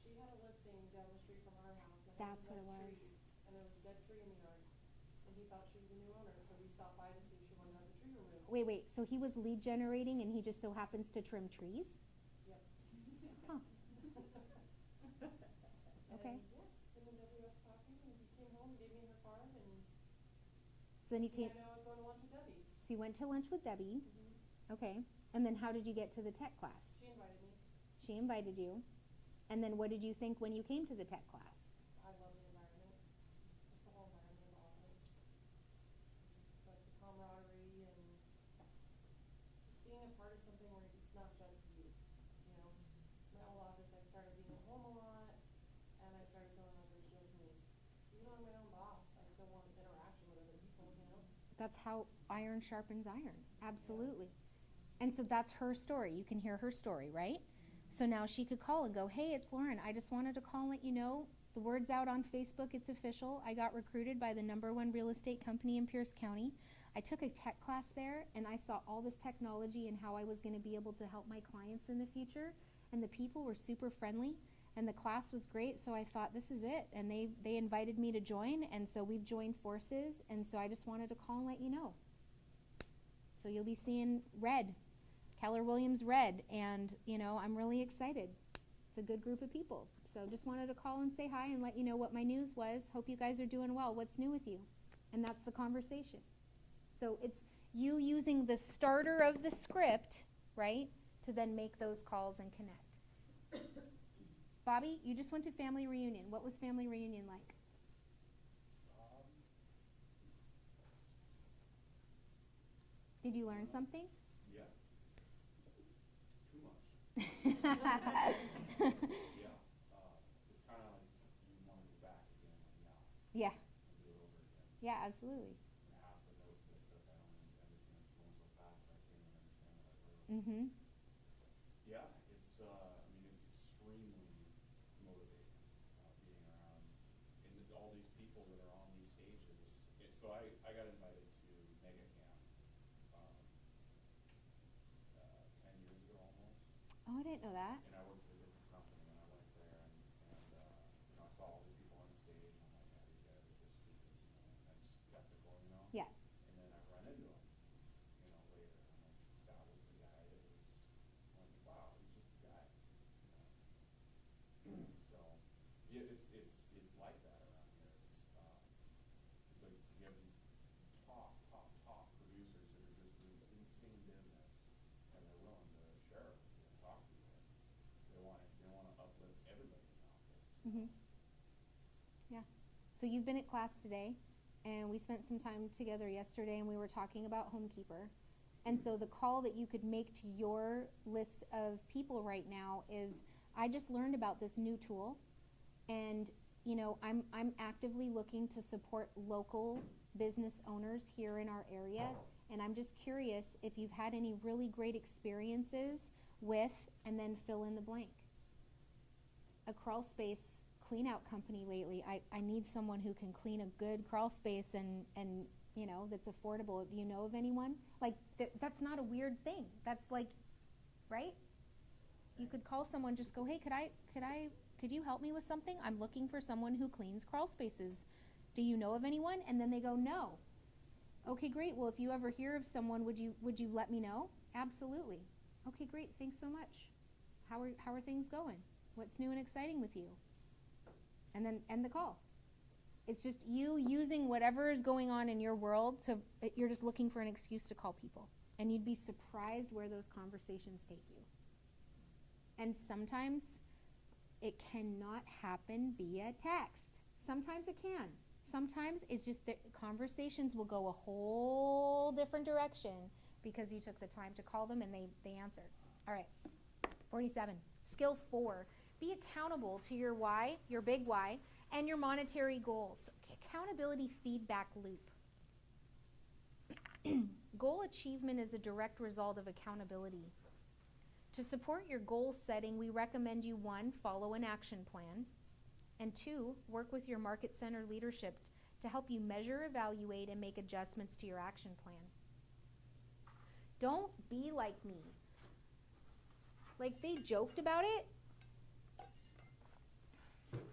She had a listing down the street from our house. And That's had what it less was. trees, and there was a dead tree in the yard. And he thought she was the new owner, so we stopped by to see if she wanted to have the tree removed. Wait, so he was lead generating, and he just so happens to trim trees? Yep. Huh. Okay. And, and then Debbie was talking, and he came home, gave me her card, and So then you I came, know I was going to lunch with Debbie. so you went to lunch with Debbie. Mm-hmm. Okay. And then how did you get to the tech class? She invited me. She invited you. And then what did you think when you came to the tech class? I love the environment. Just the whole environment of the office. Just like the camaraderie and just being a part of something where it's not just you. My old office, I started being at home a lot, and I started feeling like it was just me. Even though I'm my own boss, I still want interaction with other people. That's how iron sharpens iron. Absolutely. And so that's her story. You can hear her story, right? So now she could call and go, hey, it's Lauren. I just wanted to call and let you know. The word's out on Facebook. It's official. I got recruited by the #1 real estate company in Pierce County. I took a tech class there, and I saw all this technology and how I was going to be able to help my clients in the future. And the people were super friendly, and the class was great. So I thought, this is it. And they invited me to join, and so we've joined forces. And so I just wanted to call and let you know. So you'll be seeing red, Keller Williams red, and I'm really excited. It's a good group of people. So just wanted to call and say hi and let you know what my news was. Hope you guys are doing well. What's new with you? And that's the conversation. So it's you using the starter of the script, right, to then make those calls and connect. Bobby, you just went to family reunion. What was family reunion like? Did you learn something? Yeah. Too much. Yeah. It's kind of like you want to go back again now. Yeah. And do it over again. Yeah, absolutely. And half the notes that I took, I don't understand going so fast, I can't even understand what I wrote. Mm-hmm. Yeah, it's, it's extremely motivating, being around, and all these people that are on these stages. So I got invited to Mega Camp, 10 years ago almost. Oh, I didn't know that. And I worked for a different company, and I went there, and I saw all the people on the stage, and I'm like, yeah, these guys are just stupid, I'm skeptical, Yeah. And then I run into him, later, and I'm like, that was the guy that was, like, wow, he's just a guy, So, yeah, it's like that around here. It's like you have these top producers that are just doing the insane business, and they're willing to share it with you and talk to you. They want to uplift everybody in the office. Mm-hmm. Yeah. So you've been at class today, and we spent some time together yesterday, and we were talking about Homekeeper. And so the call that you could make to your list of people right now is, I just learned about this new tool, and I'm actively looking to support local business owners here in our area, and I'm just curious if you've had any really great experiences with, and then fill in the blank. A crawl space clean out company lately. I need someone who can clean a good crawl space and that's affordable. Do you know of anyone? Like that's not a weird thing. That's like, right? You could call someone, just go, hey, could you help me with something? I'm looking for someone who cleans crawl spaces. Do you know of anyone? And then they go, no. Okay, great. Well, if you ever hear of someone, would you let me know? Absolutely. Okay, great. Thanks so much. How are things going? What's new and exciting with you? And then end the call. It's just you using whatever is going on in your world, you're just looking for an excuse to call people. And you'd be surprised where those conversations take you. And sometimes it cannot happen via text. Sometimes it can. Sometimes it's just that conversations will go a whole different direction because you took the time to call them and they answered. All right, 47. Skill 4. Be accountable to your why, your big why, and your monetary goals. Accountability feedback loop. Goal achievement is a direct result of accountability. To support your goal setting, we recommend you 1, follow an action plan, and 2, work with your market center leadership to help you measure, evaluate, and make adjustments to your action plan. Don't be like me. Like they joked about it.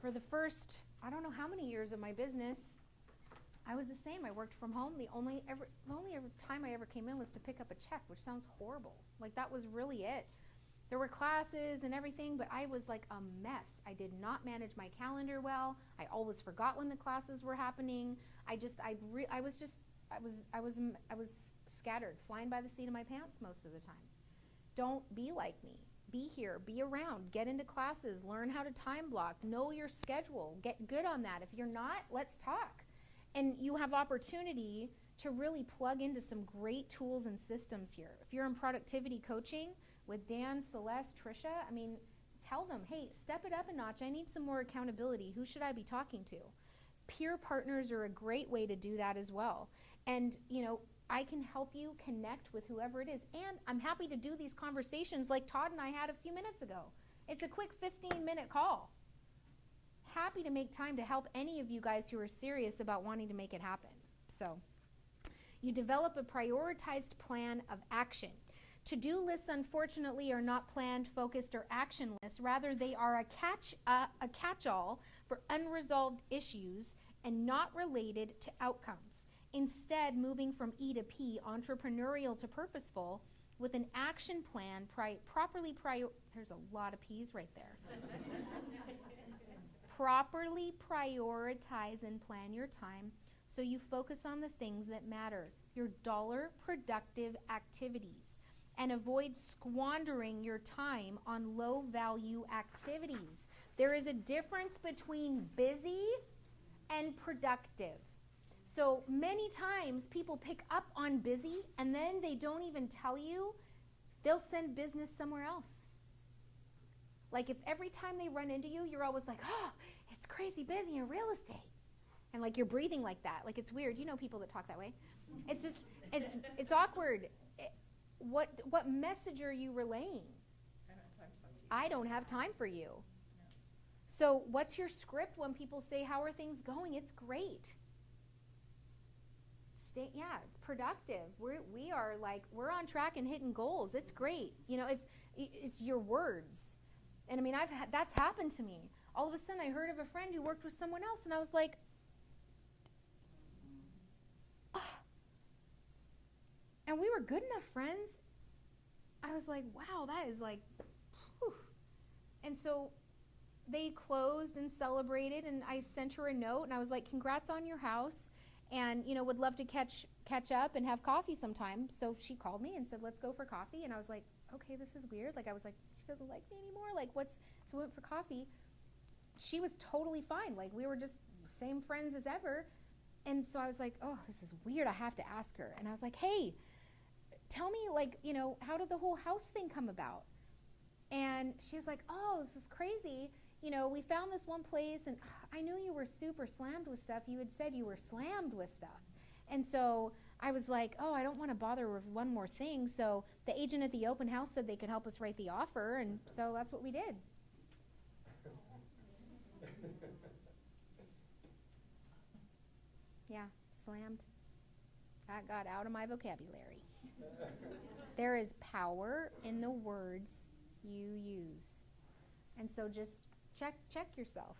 For the first, I don't know how many years of my business, I was the same. I worked from home. The only time I ever came in was to pick up a check, which sounds horrible. Like that was really it. There were classes and everything, but I was like a mess. I did not manage my calendar well. I always forgot when the classes were happening. I was scattered, flying by the seat of my pants most of the time. Don't be like me. Be here, be around, get into classes, learn how to time block, know your schedule, get good on that. If you're not, let's talk. And you have opportunity to really plug into some great tools and systems here. If you're in productivity coaching with Dan, Celeste, Trisha, tell them, hey, step it up a notch. I need some more accountability. Who should I be talking to? Peer partners are a great way to do that as well. And, I can help you connect with whoever it is. And I'm happy to do these conversations like Todd and I had a few minutes ago. It's a quick 15-minute call. Happy to make time to help any of you guys who are serious about wanting to make it happen. So You develop a prioritized plan of action. To-do lists, unfortunately, are not planned, focused, or action lists. Rather, they are a catch-all for unresolved issues and not related to outcomes. Instead, moving from E to P, entrepreneurial to purposeful, with an action plan, there's a lot of P's right there. Properly prioritize and plan your time so you focus on the things that matter, your dollar productive activities, and avoid squandering your time on low value activities. There is a difference between busy and productive. So many times people pick up on busy and then they don't even tell you, they'll send business somewhere else. Like if every time they run into you, you're always like, oh, it's crazy busy in real estate. And like you're breathing like that. Like it's weird. You know people that talk that way. It's just, it's awkward. What message are you relaying? I don't have time for you. So what's your script when people say, how are things going? It's great. It's productive. We're on track and hitting goals. It's great. You know, it's your words. And I mean, that's happened to me. All of a sudden I heard of a friend who worked with someone else and I was like, and we were good enough friends. I was like, wow, that is like, whew. And so they closed and celebrated and I sent her a note and I was like, congrats on your house. And, you know, would love to catch up and have coffee sometime. So she called me and said, let's go for coffee. And I was like, okay, this is weird. Like, I was like, she doesn't like me anymore. Like, so we went for coffee. She was totally fine. Like, we were just same friends as ever. And so I was like, oh, this is weird. I have to ask her. And I was like, hey, tell me, like, you know, how did the whole house thing come about? And she was like, oh, this is crazy. You know, we found this one place, and I knew you were super slammed with stuff. You had said you were slammed with stuff. And so I was like, oh, I don't want to bother with one more thing. So the agent at the open house said they could help us write the offer, and so that's what we did. Yeah, slammed. That got out of my vocabulary. There is power in the words you use. And so just check yourself,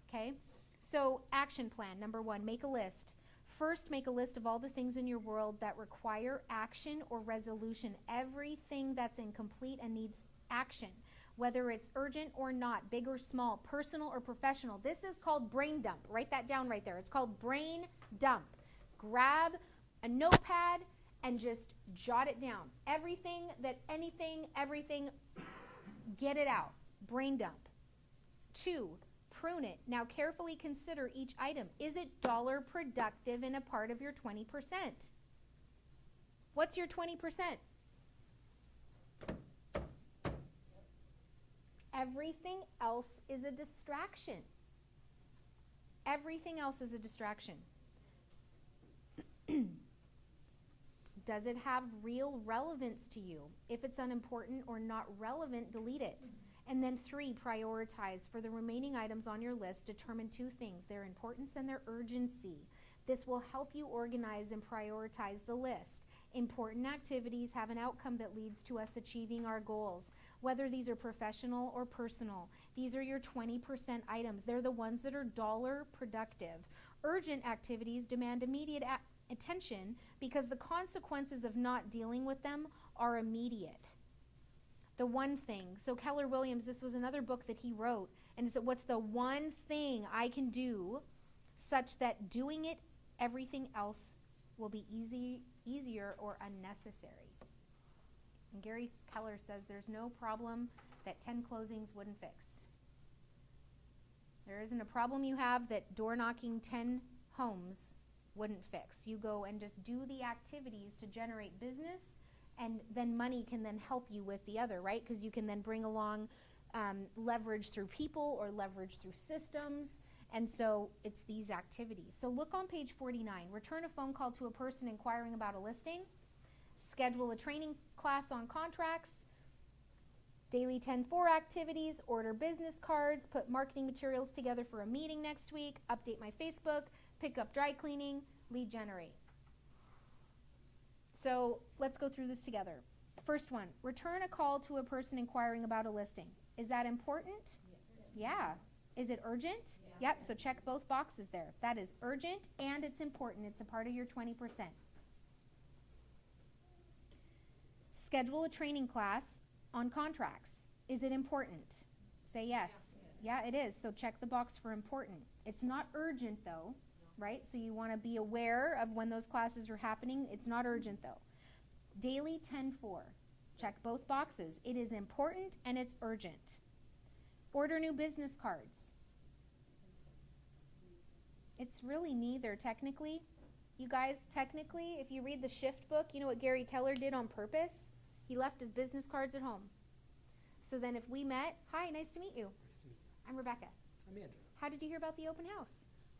okay? So action plan, number 1, make a list. First, make a list of all the things in your world that require action or resolution. Everything that's incomplete and needs action, whether it's urgent or not, big or small, personal or professional. This is called brain dump. Write that down right there. It's called brain dump. Grab a notepad and just jot it down. Everything, get it out. Brain dump. 2, prune it. Now carefully consider each item. Is it dollar productive and a part of your 20%? What's your 20%? Everything else is a distraction. Everything else is a distraction. Does it have real relevance to you? If it's unimportant or not relevant, delete it. And then 3, prioritize. For the remaining items on your list, determine 2 things, their importance and their urgency. This will help you organize and prioritize the list. Important activities have an outcome that leads to us achieving our goals, whether these are professional or personal. These are your 20% items. They're the ones that are dollar productive. Urgent activities demand immediate attention because the consequences of not dealing with them are immediate. The one thing, so Keller Williams, this was another book that he wrote, and so what's the one thing I can do such that doing it, everything else will be easier or unnecessary? And Gary Keller says there's no problem that 10 closings wouldn't fix. There isn't a problem you have that door knocking 10 homes wouldn't fix. You go and just do the activities to generate business, and then money can then help you with the other, right? Because you can then bring along leverage through people or leverage through systems. And so it's these activities. So look on page 49. Return a phone call to a person inquiring about a listing. Schedule a training class on contracts. Daily 10-4 activities. Order business cards. Put marketing materials together for a meeting next week. Update my Facebook. Pick up dry cleaning. Lead generate. So let's go through this together. First one, return a call to a person inquiring about a listing. Is that important? Yeah. Is it urgent? Yep, so check both boxes there. That is urgent and it's important. It's a part of your 20%. Schedule a training class on contracts. Is it important? Say yes. Yeah, it is. So check the box for important. It's not urgent though, right? So you want to be aware of when those classes are happening. It's not urgent though. Daily 10-4. Check both boxes. It is important and it's urgent. Order new business cards. It's really neither technically. You guys, technically, if you read the shift book, you know what Gary Keller did on purpose? He left his business cards at home. So then if we met, hi, nice to meet you. Nice to meet you. I'm Rebecca. I'm Andrew. How did you hear about the open house?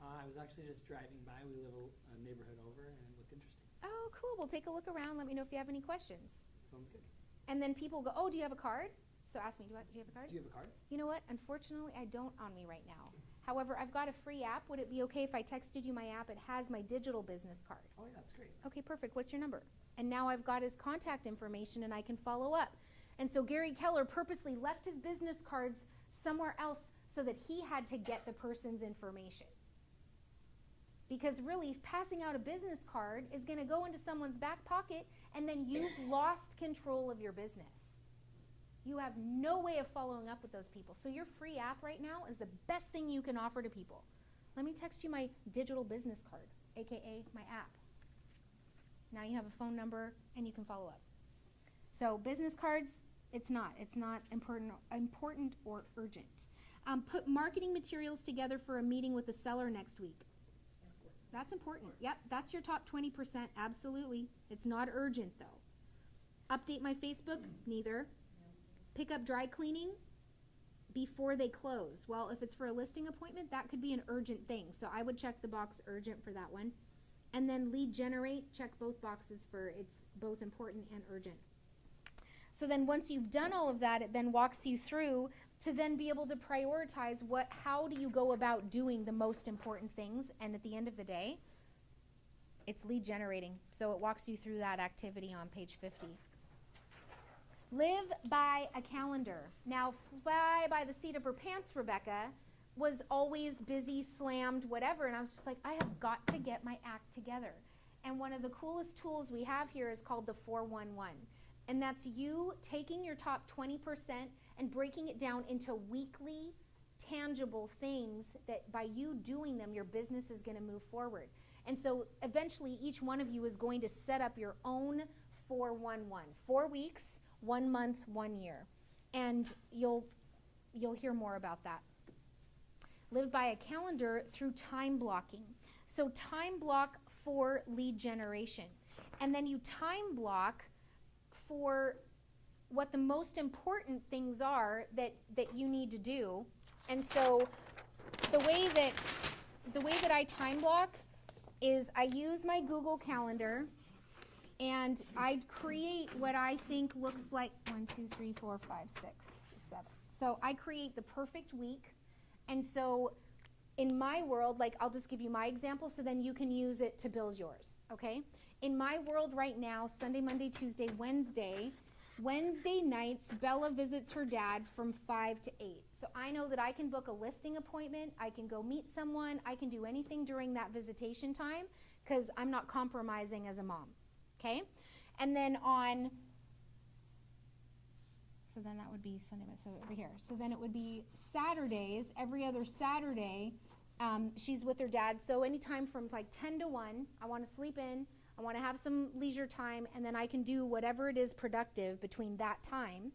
I was actually just driving by. We live a neighborhood over, and it looked interesting. Oh, cool. We'll take a look around. Let me know if you have any questions. Sounds good. And then people go, oh, do you have a card? So ask me, do you have a card? Do you have a card? You know what? Unfortunately, I don't on me right now. However, I've got a free app. Would it be okay if I texted you my app? It has my digital business card. Oh, yeah, that's great. Okay, perfect. What's your number? And now I've got his contact information and I can follow up. And so Gary Keller purposely left his business cards somewhere else so that he had to get the person's information. Because really, passing out a business card is going to go into someone's back pocket and then you've lost control of your business. You have no way of following up with those people. So your free app right now is the best thing you can offer to people. Let me text you my digital business card, aka my app. Now you have a phone number and you can follow up. So business cards, it's not important or urgent. Put marketing materials together for a meeting with the seller next week. That's important. Yep, that's your top 20%, absolutely. It's not urgent though. Update my Facebook, neither. Pick up dry cleaning before they close. Well, if it's for a listing appointment, that could be an urgent thing. So I would check the box urgent for that one. And then lead generate, check both boxes for it's both important and urgent. So then once you've done all of that, it then walks you through to then be able to prioritize how do you go about doing the most important things. And at the end of the day, it's lead generating. So it walks you through that activity on page 50. Live by a calendar. Now, fly by the seat of her pants, Rebecca, was always busy, slammed, whatever. And I was just like, I have got to get my act together. And one of the coolest tools we have here is called the 411. And that's you taking your top 20% and breaking it down into weekly, tangible things that by you doing them, your business is going to move forward. And so eventually each one of you is going to set up your own 411. 4 weeks, 1 month, 1 year. And you'll hear more about that. Live by a calendar through time blocking. So time block for lead generation. And then you time block for what the most important things are that you need to do. And so the way that I time block is I use my Google Calendar and I create what I think looks like 1, 2, 3, 4, 5, 6, 7. So I create the perfect week. And so in my world, like I'll just give you my example so then you can use it to build yours, okay? In my world right now, Sunday, Monday, Tuesday, Wednesday nights, Bella visits her dad from 5 to 8. So I know that I can book a listing appointment, I can go meet someone, I can do anything during that visitation time because I'm not compromising as a mom, okay? And then so then that would be Sunday, so over here. So then it would be Saturdays, every other Saturday, she's with her dad. So anytime from like 10 to 1, I want to sleep in, I want to have some leisure time, and then I can do whatever it is productive between that time.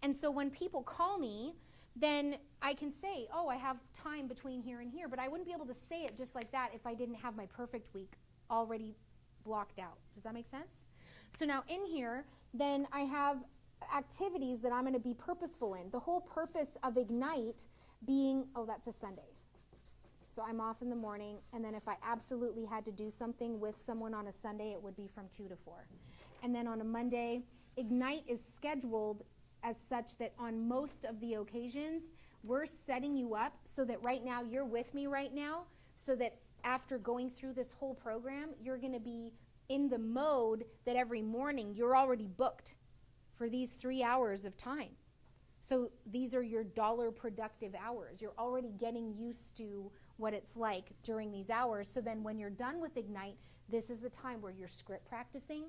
And so when people call me, then I can say, oh, I have time between here and here, but I wouldn't be able to say it just like that if I didn't have my perfect week already blocked out. Does that make sense? So now in here, then I have activities that I'm going to be purposeful in. The whole purpose of Ignite being, oh, that's a Sunday. So I'm off in the morning, and then if I absolutely had to do something with someone on a Sunday, it would be from 2 to 4. And then on a Monday, Ignite is scheduled as such that on most of the occasions, we're setting you up so that right now, you're with me right now, so that after going through this whole program, you're going to be in the mode that every morning you're already booked for these 3 hours of time. So these are your dollar productive hours. You're already getting used to what it's like during these hours. So then when you're done with Ignite, this is the time where you're script practicing,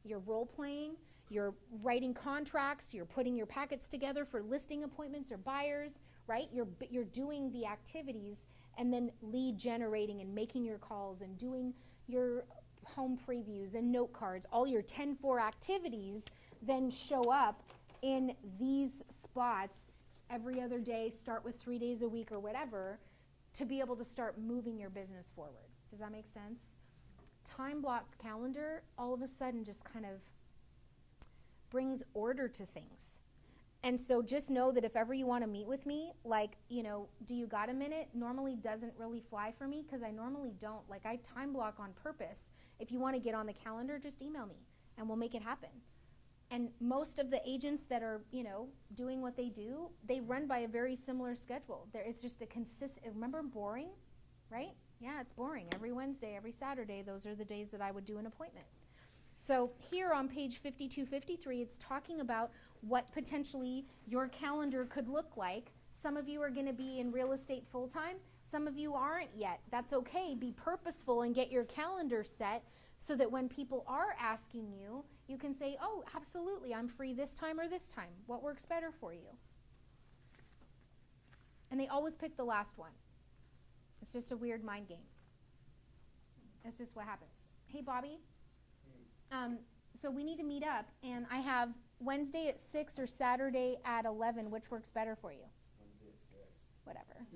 you're role playing, you're writing contracts, you're putting your packets together for listing appointments or buyers, right? You're doing the activities and then lead generating and making your calls and doing your home previews and note cards. All your 10-4 activities then show up in these spots every other day, start with 3 days a week or whatever, to be able to start moving your business forward. Does that make sense? Time block calendar all of a sudden just kind of brings order to things. And so just know that if ever you want to meet with me, like, do you got a minute? Normally doesn't really fly for me because I normally don't. Like, I time block on purpose. If you want to get on the calendar, just email me and we'll make it happen. And most of the agents that are, doing what they do, they run by a very similar schedule. There is just a consistent, remember boring, right? Yeah, it's boring. Every Wednesday, every Saturday, those are the days that I would do an appointment. So here on page 5253, it's talking about what potentially your calendar could look like. Some of you are going to be in real estate full-time. Some of you aren't yet. That's okay. Be purposeful and get your calendar set so that when people are asking you, you can say, oh, absolutely, I'm free this time or this time. What works better for you? And they always pick the last one. It's just a weird mind game. That's just what happens. Hey, Bobby. So we need to meet up, and I have Wednesday at 6 or Saturday at 11. Which works better for you? Wednesday at 6. Whatever.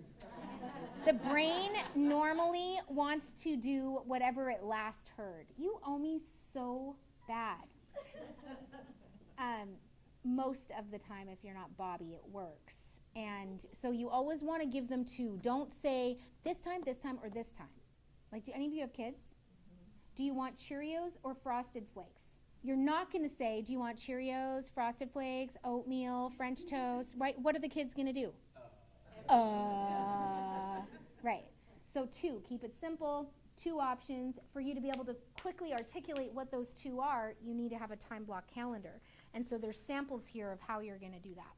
The brain normally wants to do whatever it last heard. You owe me so bad. Most of the time, if you're not Bobby, it works. And so you always want to give them two. Don't say this time, or this time. Like, do any of you have kids? Do you want Cheerios or Frosted Flakes? You're not going to say, do you want Cheerios, Frosted Flakes, oatmeal, French toast, right? What are the kids going to do? Right. So two, keep it simple, two options. For you to be able to quickly articulate what those two are, you need to have a time block calendar. And so there's samples here of how you're going to do that.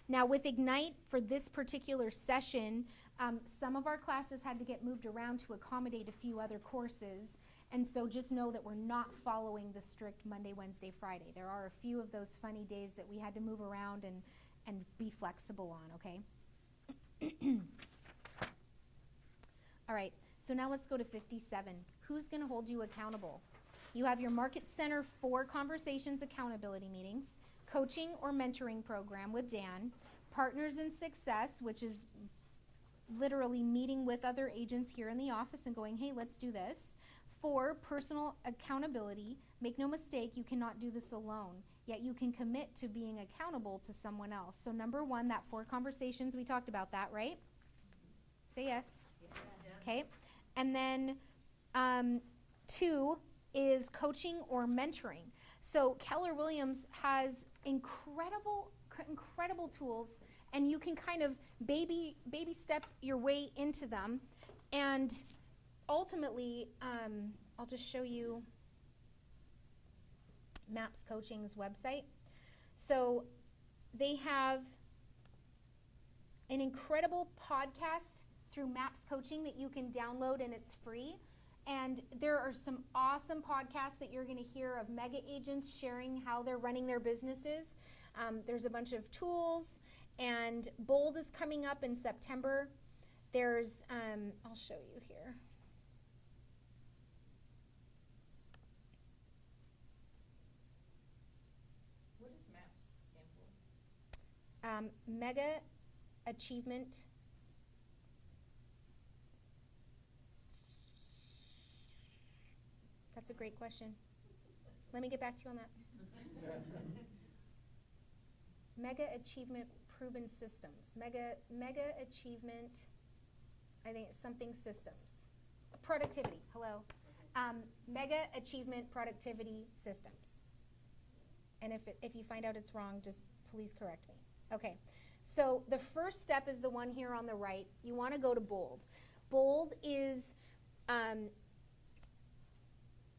Now with Ignite, for this particular session, some of our classes had to get moved around to accommodate a few other courses. And so just know that we're not following the strict Monday, Wednesday, Friday. There are a few of those funny days that we had to move around and be flexible on, okay? All right, so now let's go to 57. Who's going to hold you accountable? You have your Market Center 4 Conversations accountability meetings, coaching or mentoring program with Dan, Partners in Success, which is literally meeting with other agents here in the office and going, hey, let's do this. 4, personal accountability. Make no mistake, you cannot do this alone, yet you can commit to being accountable to someone else. So number 1, that 4 conversations, we talked about that, right? Say yes. Okay. And then 2 is coaching or mentoring. So Keller Williams has incredible tools, and you can kind of baby step your way into them. And ultimately, I'll just show you MAPS Coaching's website. So they have an incredible podcast through MAPS Coaching that you can download, and it's free. And there are some awesome podcasts that you're going to hear of mega agents sharing how they're running their businesses. There's a bunch of tools, and Bold is coming up in September. There's, I'll show you here. What does MAPS stand for? Mega Achievement. That's a great question. Let me get back to you on that. Mega Achievement Proven Systems. Mega Achievement, I think it's something systems. Productivity, hello. Mega Achievement Productivity Systems. And if you find out it's wrong, just please correct me. Okay, so the first step is the one here on the right. You want to go to Bold. Bold is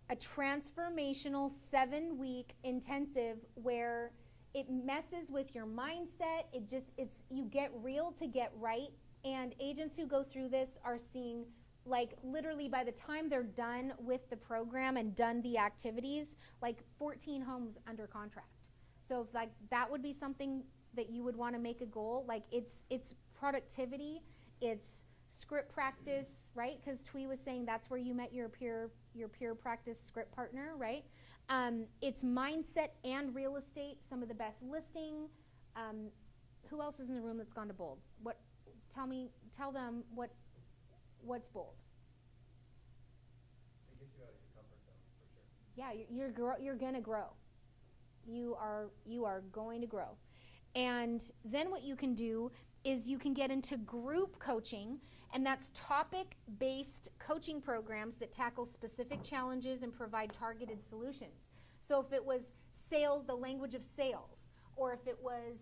a transformational 7-week intensive where it messes with your mindset. You get real to get right. And agents who go through this are seeing, like, literally by the time they're done with the program and done the activities, like 14 homes under contract. So if like that would be something that you would want to make a goal, like it's productivity, it's script practice, right? Because Twee was saying that's where you met your peer practice script partner, right? It's mindset and real estate, some of the best listing. Who else is in the room that's gone to Bold? Tell them what's Bold. It gets you out of your comfort zone, for sure. Yeah, you're gonna grow. You are going to grow. And then what you can do is you can get into group coaching, and that's topic-based coaching programs that tackle specific challenges and provide targeted solutions. So if it was sales, the language of sales, or if it was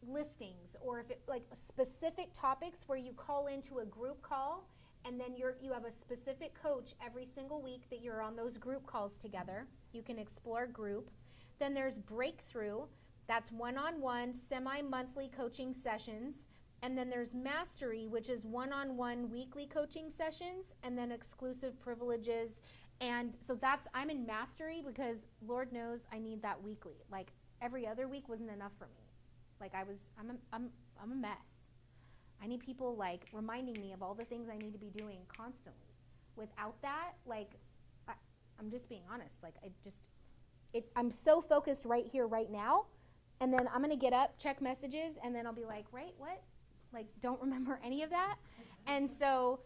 listings, or if it like specific topics where you call into a group call, and then you have a specific coach every single week that you're on those group calls together. You can explore group. Then there's Breakthrough. That's one-on-one, semi-monthly coaching sessions. And then there's Mastery, which is one-on-one weekly coaching sessions, and then exclusive privileges. And so I'm in Mastery because Lord knows I need that weekly. Like every other week wasn't enough for me. Like I'm a mess. I need people like reminding me of all the things I need to be doing constantly. Without that, like I'm just being honest. Like I'm so focused right here, right now. And then I'm going to get up, check messages, and then I'll be like, right, what? Like, don't remember any of that. And so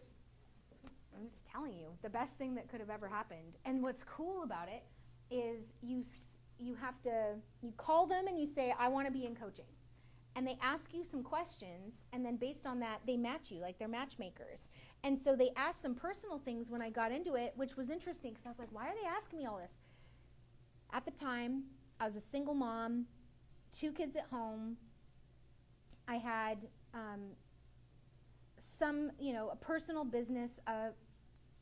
I'm just telling you, the best thing that could have ever happened. And what's cool about it is you call them and you say, I want to be in coaching. And they ask you some questions, and then based on that, they match you, like they're matchmakers. And so they asked some personal things when I got into it, which was interesting because I was like, why are they asking me all this? At the time, I was a single mom, 2 kids at home. I had a personal business, a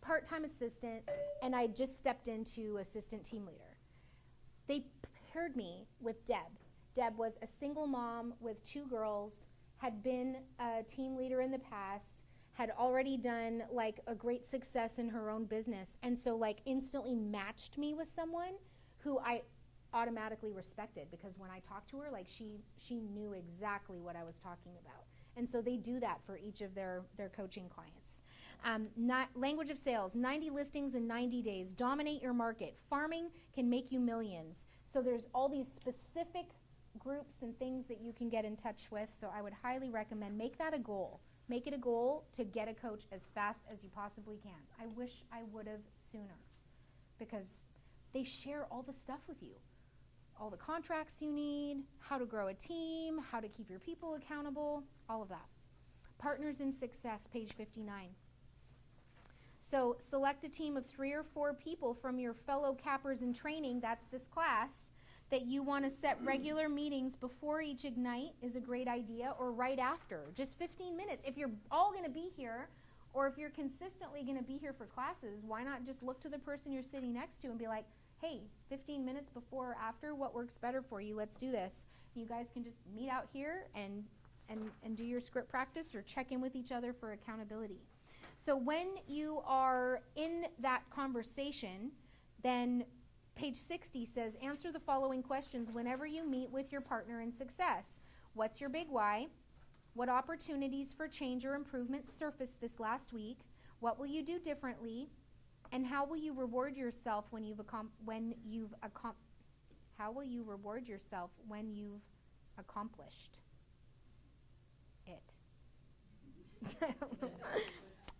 part-time assistant, and I just stepped into assistant team leader. They paired me with Deb. Deb was a single mom with 2 girls, had been a team leader in the past, had already done like a great success in her own business, and so like instantly matched me with someone who I automatically respected, because when I talked to her, like she knew exactly what I was talking about. And so they do that for each of their coaching clients. Language of sales, 90 listings in 90 days, dominate your market. Farming can make you millions. So there's all these specific groups and things that you can get in touch with. So I would highly recommend, make that a goal. Make it a goal to get a coach as fast as you possibly can. I wish I would have sooner, because they share all the stuff with you. All the contracts you need, how to grow a team, how to keep your people accountable, all of that. Partners in Success, page 59. So select a team of 3 or 4 people from your fellow cappers in training, that's this class, that you want to set regular meetings before each Ignite is a great idea, or right after, just 15 minutes. If you're all going to be here, or if you're consistently going to be here for classes, why not just look to the person you're sitting next to and be like, hey, 15 minutes before or after, what works better for you? Let's do this. You guys can just meet out here and do your script practice or check in with each other for accountability. So when you are in that conversation, then page 60 says, answer the following questions whenever you meet with your partner in success. What's your big why? What opportunities for change or improvement surfaced this last week? What will you do differently? And how will you reward yourself when you've accomplished it?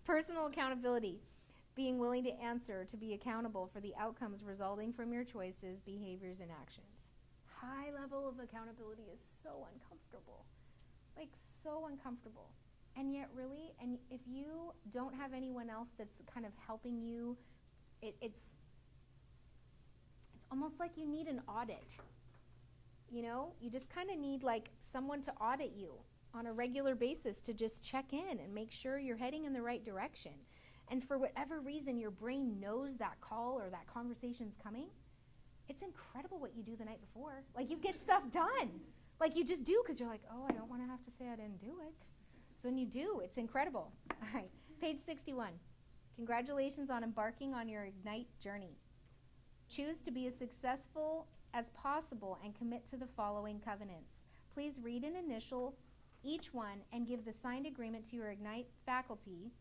Personal accountability. Being willing to answer, to be accountable for the outcomes resulting from your choices, behaviors, and actions. High level of accountability is so uncomfortable. Like, so uncomfortable. And yet, really, and if you don't have anyone else that's kind of helping you, it's almost like you need an audit. You know, you just kind of need like someone to audit you on a regular basis to just check in and make sure you're heading in the right direction. and for whatever reason your brain knows that call or that conversation's coming, it's incredible what you do the night before. Like, you get stuff done. Like, you just do, because you're like, oh, I don't want to have to say I didn't do it. So when you do, it's incredible. All right, page 61. Congratulations on embarking on your Ignite journey. Choose to be as successful as possible and commit to the following covenants. Please read and initial each one and give the signed agreement to your Ignite faculty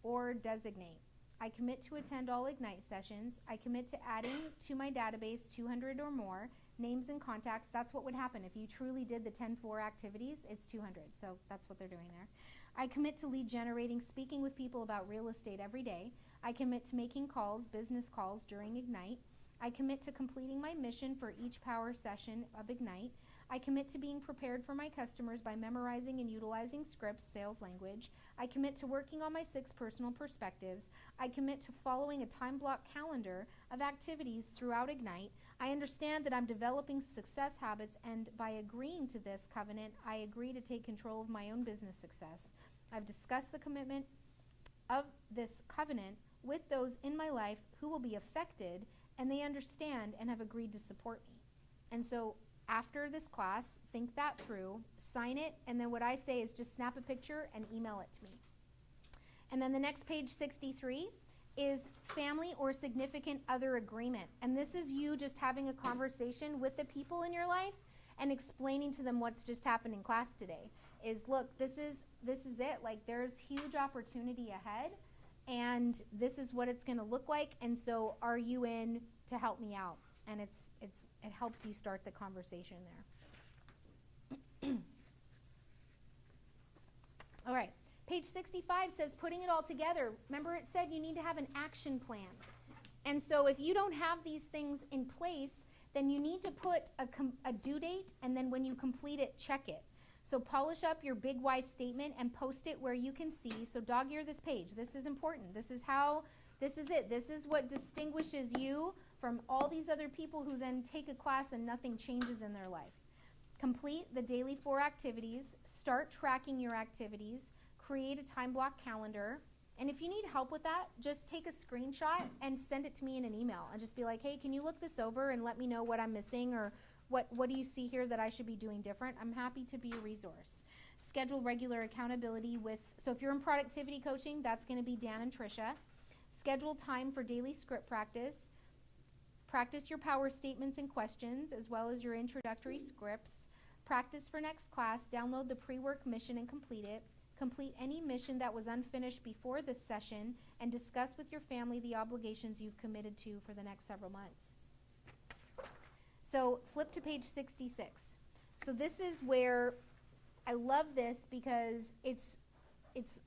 or designate. I commit to attend all Ignite sessions. I commit to adding to my database 200 or more names and contacts. That's what would happen if you truly did the 10-4 activities. It's 200, so that's what they're doing there. I commit to lead generating, speaking with people about real estate every day. I commit to making calls, business calls during Ignite. I commit to completing my mission for each power session of Ignite. I commit to being prepared for my customers by memorizing and utilizing scripts, sales language. I commit to working on my 6 personal perspectives. I commit to following a time block calendar of activities throughout Ignite. I understand that I'm developing success habits, and by agreeing to this covenant, I agree to take control of my own business success. I've discussed the commitment of this covenant with those in my life who will be affected, and they understand and have agreed to support me. And so after this class, think that through, sign it, and then what I say is just snap a picture and email it to me. And then the next page, 63, is family or significant other agreement. And this is you just having a conversation with the people in your life and explaining to them what's just happened in class today. Is, look, this is it. Like, there's huge opportunity ahead, and this is what it's going to look like. And so, are you in to help me out? And it helps you start the conversation there. All right. Page 65 says putting it all together. Remember, it said you need to have an action plan. And so if you don't have these things in place, then you need to put a due date, and then when you complete it, check it. So polish up your big why statement and post it where you can see. So dog ear this page. This is important. This is it. This is what distinguishes you from all these other people who then take a class and nothing changes in their life. Complete the daily 4 activities. Start tracking your activities. Create a time block calendar. And if you need help with that, just take a screenshot and send it to me in an email. And just be like, hey, can you look this over and let me know what I'm missing, or what do you see here that I should be doing different? I'm happy to be a resource. Schedule regular accountability with, so if you're in productivity coaching, that's going to be Dan and Tricia. Schedule time for daily script practice. Practice your power statements and questions, as well as your introductory scripts. Practice for next class. Download the pre-work mission and complete it. Complete any mission that was unfinished before this session, and discuss with your family the obligations you've committed to for the next several months. So flip to page 66. So this is where I love this, because it's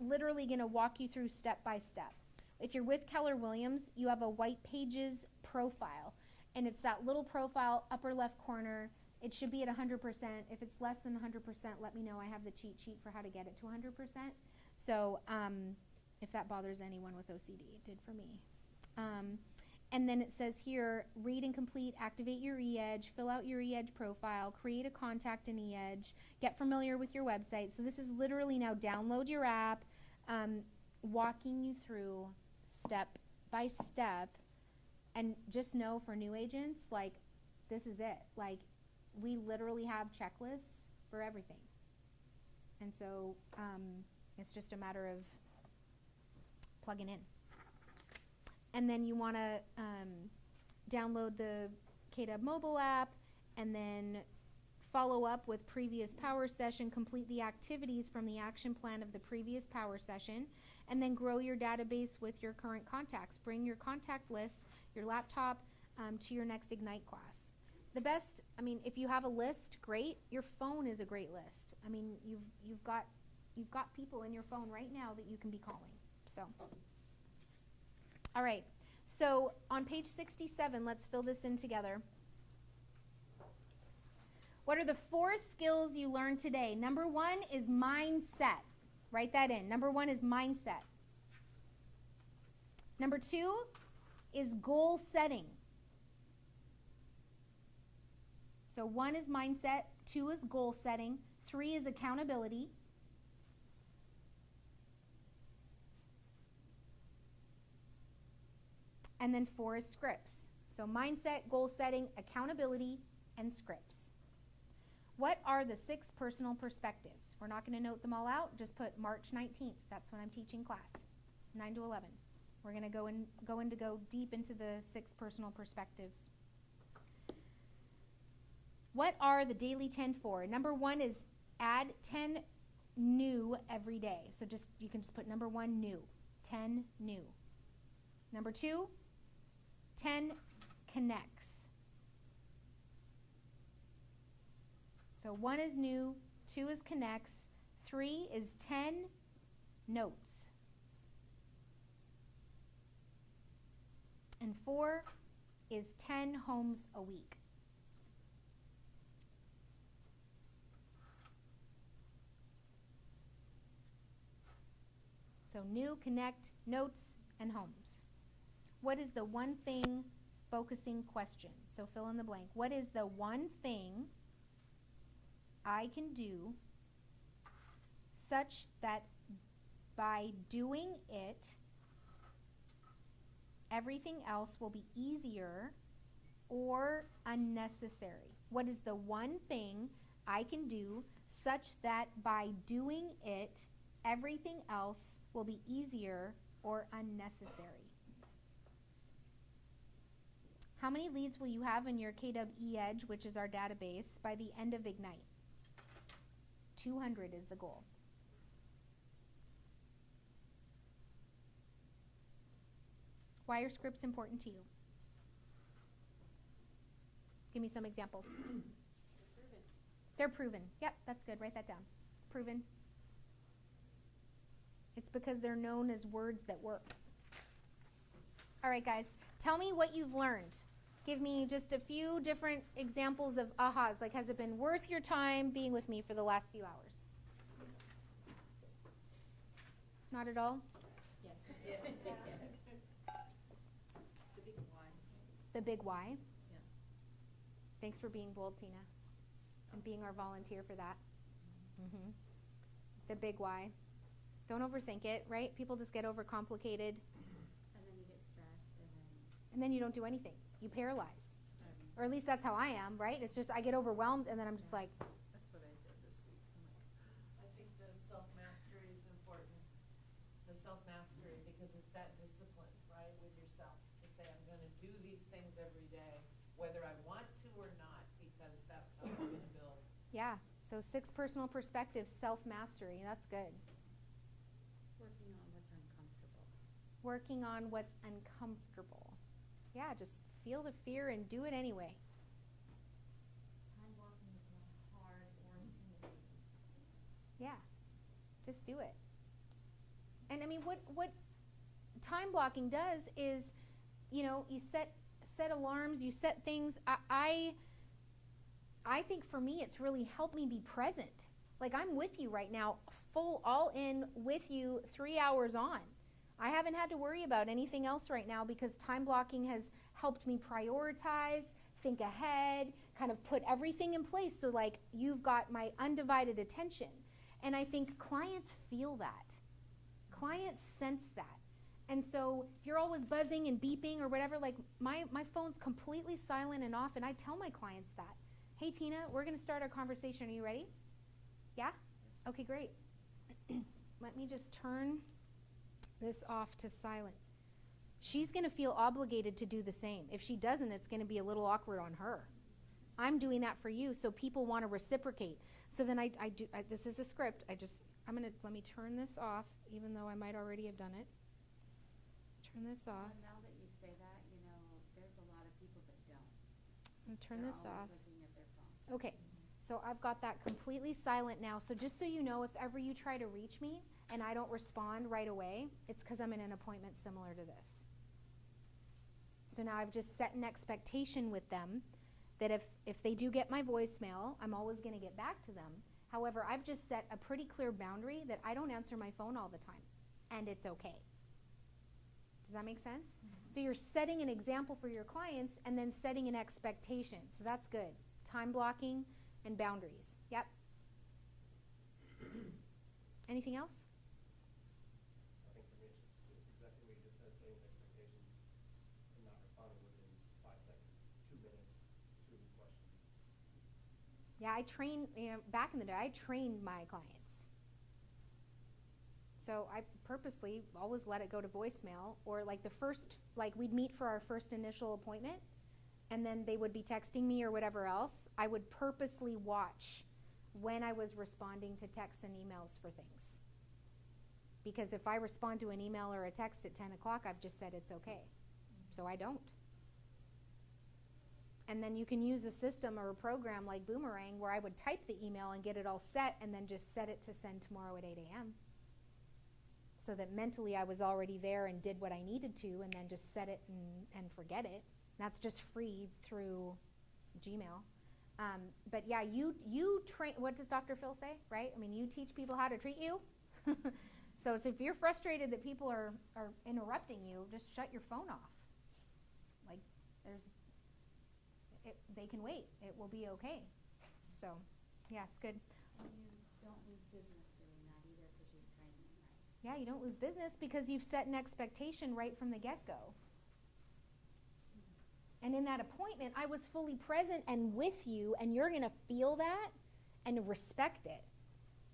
literally going to walk you through step by step. If you're with Keller Williams, you have a White Pages profile, and it's that little profile, upper left corner. It should be at 100%. If it's less than 100%, let me know. I have the cheat sheet for how to get it to 100%. So if that bothers anyone with OCD, it did for me. And then it says here, read and complete, activate your eEdge, fill out your eEdge profile, create a contact in eEdge, get familiar with your website. So this is literally now download your app, walking you through step by step. And just know, for new agents, like, this is it. Like, we literally have checklists for everything. And so it's just a matter of plugging in. And then you want to download the KW mobile app, and then follow up with previous power session, complete the activities from the action plan of the previous power session, and then grow your database with your current contacts. Bring your contact list, your laptop, to your next Ignite class. The best, I mean, if you have a list, great. Your phone is a great list. I mean, you've got people in your phone right now that you can be calling. So, all right. So on page 67, let's fill this in together. What are the 4 skills you learned today? Number 1 is mindset. Write that in. Number 1 is mindset. Number 2 is goal setting. So 1 is mindset, 2 is goal setting, 3 is accountability. And then 4 is scripts. So mindset, goal setting, accountability, and scripts. What are the 6 personal perspectives? We're not going to note them all out. Just put March 19th. That's when I'm teaching class, 9 to 11. We're going to go deep into the 6 personal perspectives. What are the daily 10 for? Number 1 is add 10 new every day. So you can just put number 1 new, 10 new. Number 2, 10 connects. So 1 is new, 2 is connects, 3 is 10 notes. And 4 is 10 homes a week. So new, connect, notes, and homes. What is the one thing focusing question? So fill in the blank. What is the one thing I can do such that by doing it, everything else will be easier or unnecessary? What is the one thing I can do such that by doing it, everything else will be easier or unnecessary? How many leads will you have in your KW Edge, which is our database, by the end of Ignite? 200 is the goal. Why are scripts important to you? Give me some examples. They're proven. Yep, that's good. Write that down. Proven. It's because they're known as words that work. All right, guys, tell me what you've learned. Give me just a few different examples of ahas. Like, has it been worth your time being with me for the last few hours? Not at all? Yes. Yes. The big why. The big why? Yeah. Thanks for being bold, Tina, and being our volunteer for that. Mm-hmm. The big why. Don't overthink it, right? People just get overcomplicated. And then you get stressed, And then you don't do anything. You paralyze. Or at least that's how I am, right? It's just I get overwhelmed and then I'm just like, That's what I did this week. I'm like, I think the self-mastery is important. The self-mastery, because it's that discipline, right, with yourself. To say, I'm gonna do these things every day, whether I want to or not, because that's how I'm gonna build. yeah. So 6 personal perspectives, self-mastery. That's good. working on what's uncomfortable. Working on what's uncomfortable. Yeah, just feel the fear and do it anyway. Time blocking is not hard or intimidating. Yeah, just do it. And I mean, what time blocking does is, you set alarms, you set things. I think for me, it's really helped me be present. Like, I'm with you right now, full all in with you 3 hours on. I haven't had to worry about anything else right now because time blocking has helped me prioritize, think ahead, kind of put everything in place so like you've got my undivided attention. And I think clients feel that. Clients sense that. And so if you're always buzzing and beeping or whatever, like my phone's completely silent and off, and I tell my clients that. Hey Tina, we're gonna start our conversation. Are you ready? Yeah? Okay, great. Let me just turn this off to silent. She's going to feel obligated to do the same. If she doesn't, it's going to be a little awkward on her. I'm doing that for you, so people want to reciprocate. So then this is the script. Let me turn this off, even though I might already have done it. Turn this off. Well, now that you say that, there's a lot of people that don't. I'm going to turn They're this always off. looking at their phone. Okay, so I've got that completely silent now. So just so you know, if ever you try to reach me and I don't respond right away, it's because I'm in an appointment similar to this. So now I've just set an expectation with them that if they do get my voicemail, I'm always going to get back to them. However, I've just set a pretty clear boundary that I don't answer my phone all the time, and it's okay. Does that make sense? Mm-hmm. So you're setting an example for your clients and then setting an expectation. So that's good. Time blocking and boundaries. Yep. Anything else? I think for me, it's exactly what you just said, setting expectations. Yeah, I train, back in the day, I trained my clients. So I purposely always let it go to voicemail, or like we'd meet for our first initial appointment, and then they would be texting me or whatever else. I would purposely watch when I was responding to texts and emails for things. Because if I respond to an email or a text at 10 o'clock, I've just said it's okay. So I don't. And then you can use a system or a program like Boomerang where I would type the email and get it all set and then just set it to send tomorrow at 8 a.m. So that mentally I was already there and did what I needed to, and then just set it and forget it. That's just free through Gmail. But yeah, you train, what does Dr. Phil say, right? I mean, you teach people how to treat you. So if you're frustrated that people are interrupting you, just shut your phone off. Like, they can wait. It will be okay. So, yeah, it's good. And you don't lose business doing that either because you've trained them right. Yeah, you don't lose business because you've set an expectation right from the get-go. And in that appointment, I was fully present and with you, and you're going to feel that and respect it.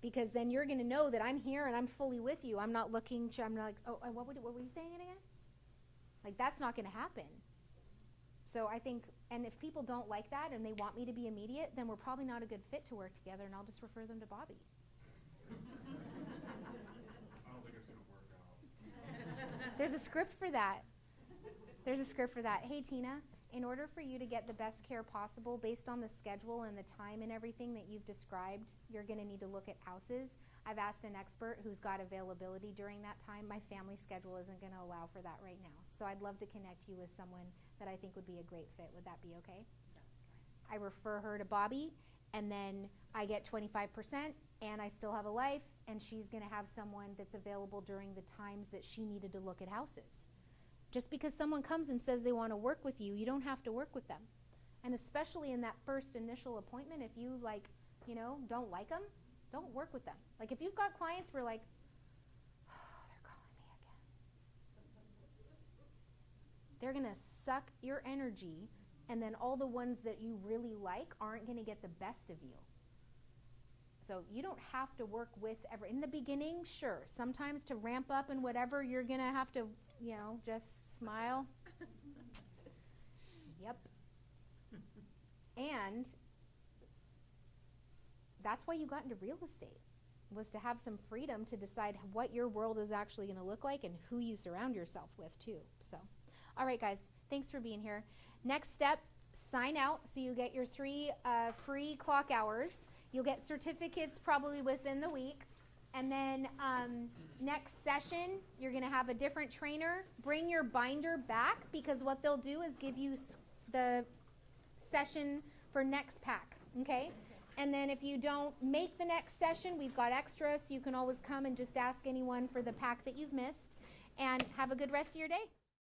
Because then you're going to know that I'm here and I'm fully with you. I'm not looking, I'm not like, oh, what were you saying it again? Like, that's not going to happen. So I think, and if people don't like that and they want me to be immediate, then we're probably not a good fit to work together, and I'll just refer them to Bobby. I don't think it's gonna work out. There's a script for that. There's a script for that. Hey, Tina, in order for you to get the best care possible based on the schedule and the time and everything that you've described, you're going to need to look at houses. I've asked an expert who's got availability during that time. My family schedule isn't going to allow for that right now. So I'd love to connect you with someone that I think would be a great fit. Would that be okay? That's fine. I refer her to Bobby, and then I get 25%, and I still have a life, and she's going to have someone that's available during the times that she needed to look at houses. Just because someone comes and says they want to work with you, you don't have to work with them. And especially in that first initial appointment, if you don't like them, don't work with them. Like if you've got clients who are like, oh, they're calling me again. They're going to suck your energy, and then all the ones that you really like aren't going to get the best of you. So you don't have to work with in the beginning, sure. Sometimes to ramp up and whatever, you're going to have to, just smile. Yep. And that's why you got into real estate, was to have some freedom to decide what your world is actually going to look like and who you surround yourself with too. So, all right, guys, thanks for being here. Next step, sign out so you get your 3 free clock hours. You'll get certificates probably within the week. And then next session, you're going to have a different trainer. Bring your binder back, because what they'll do is give you the session for next pack, okay? And then if you don't make the next session, we've got extra, so you can always come and just ask anyone for the pack that you've missed. And have a good rest of your day.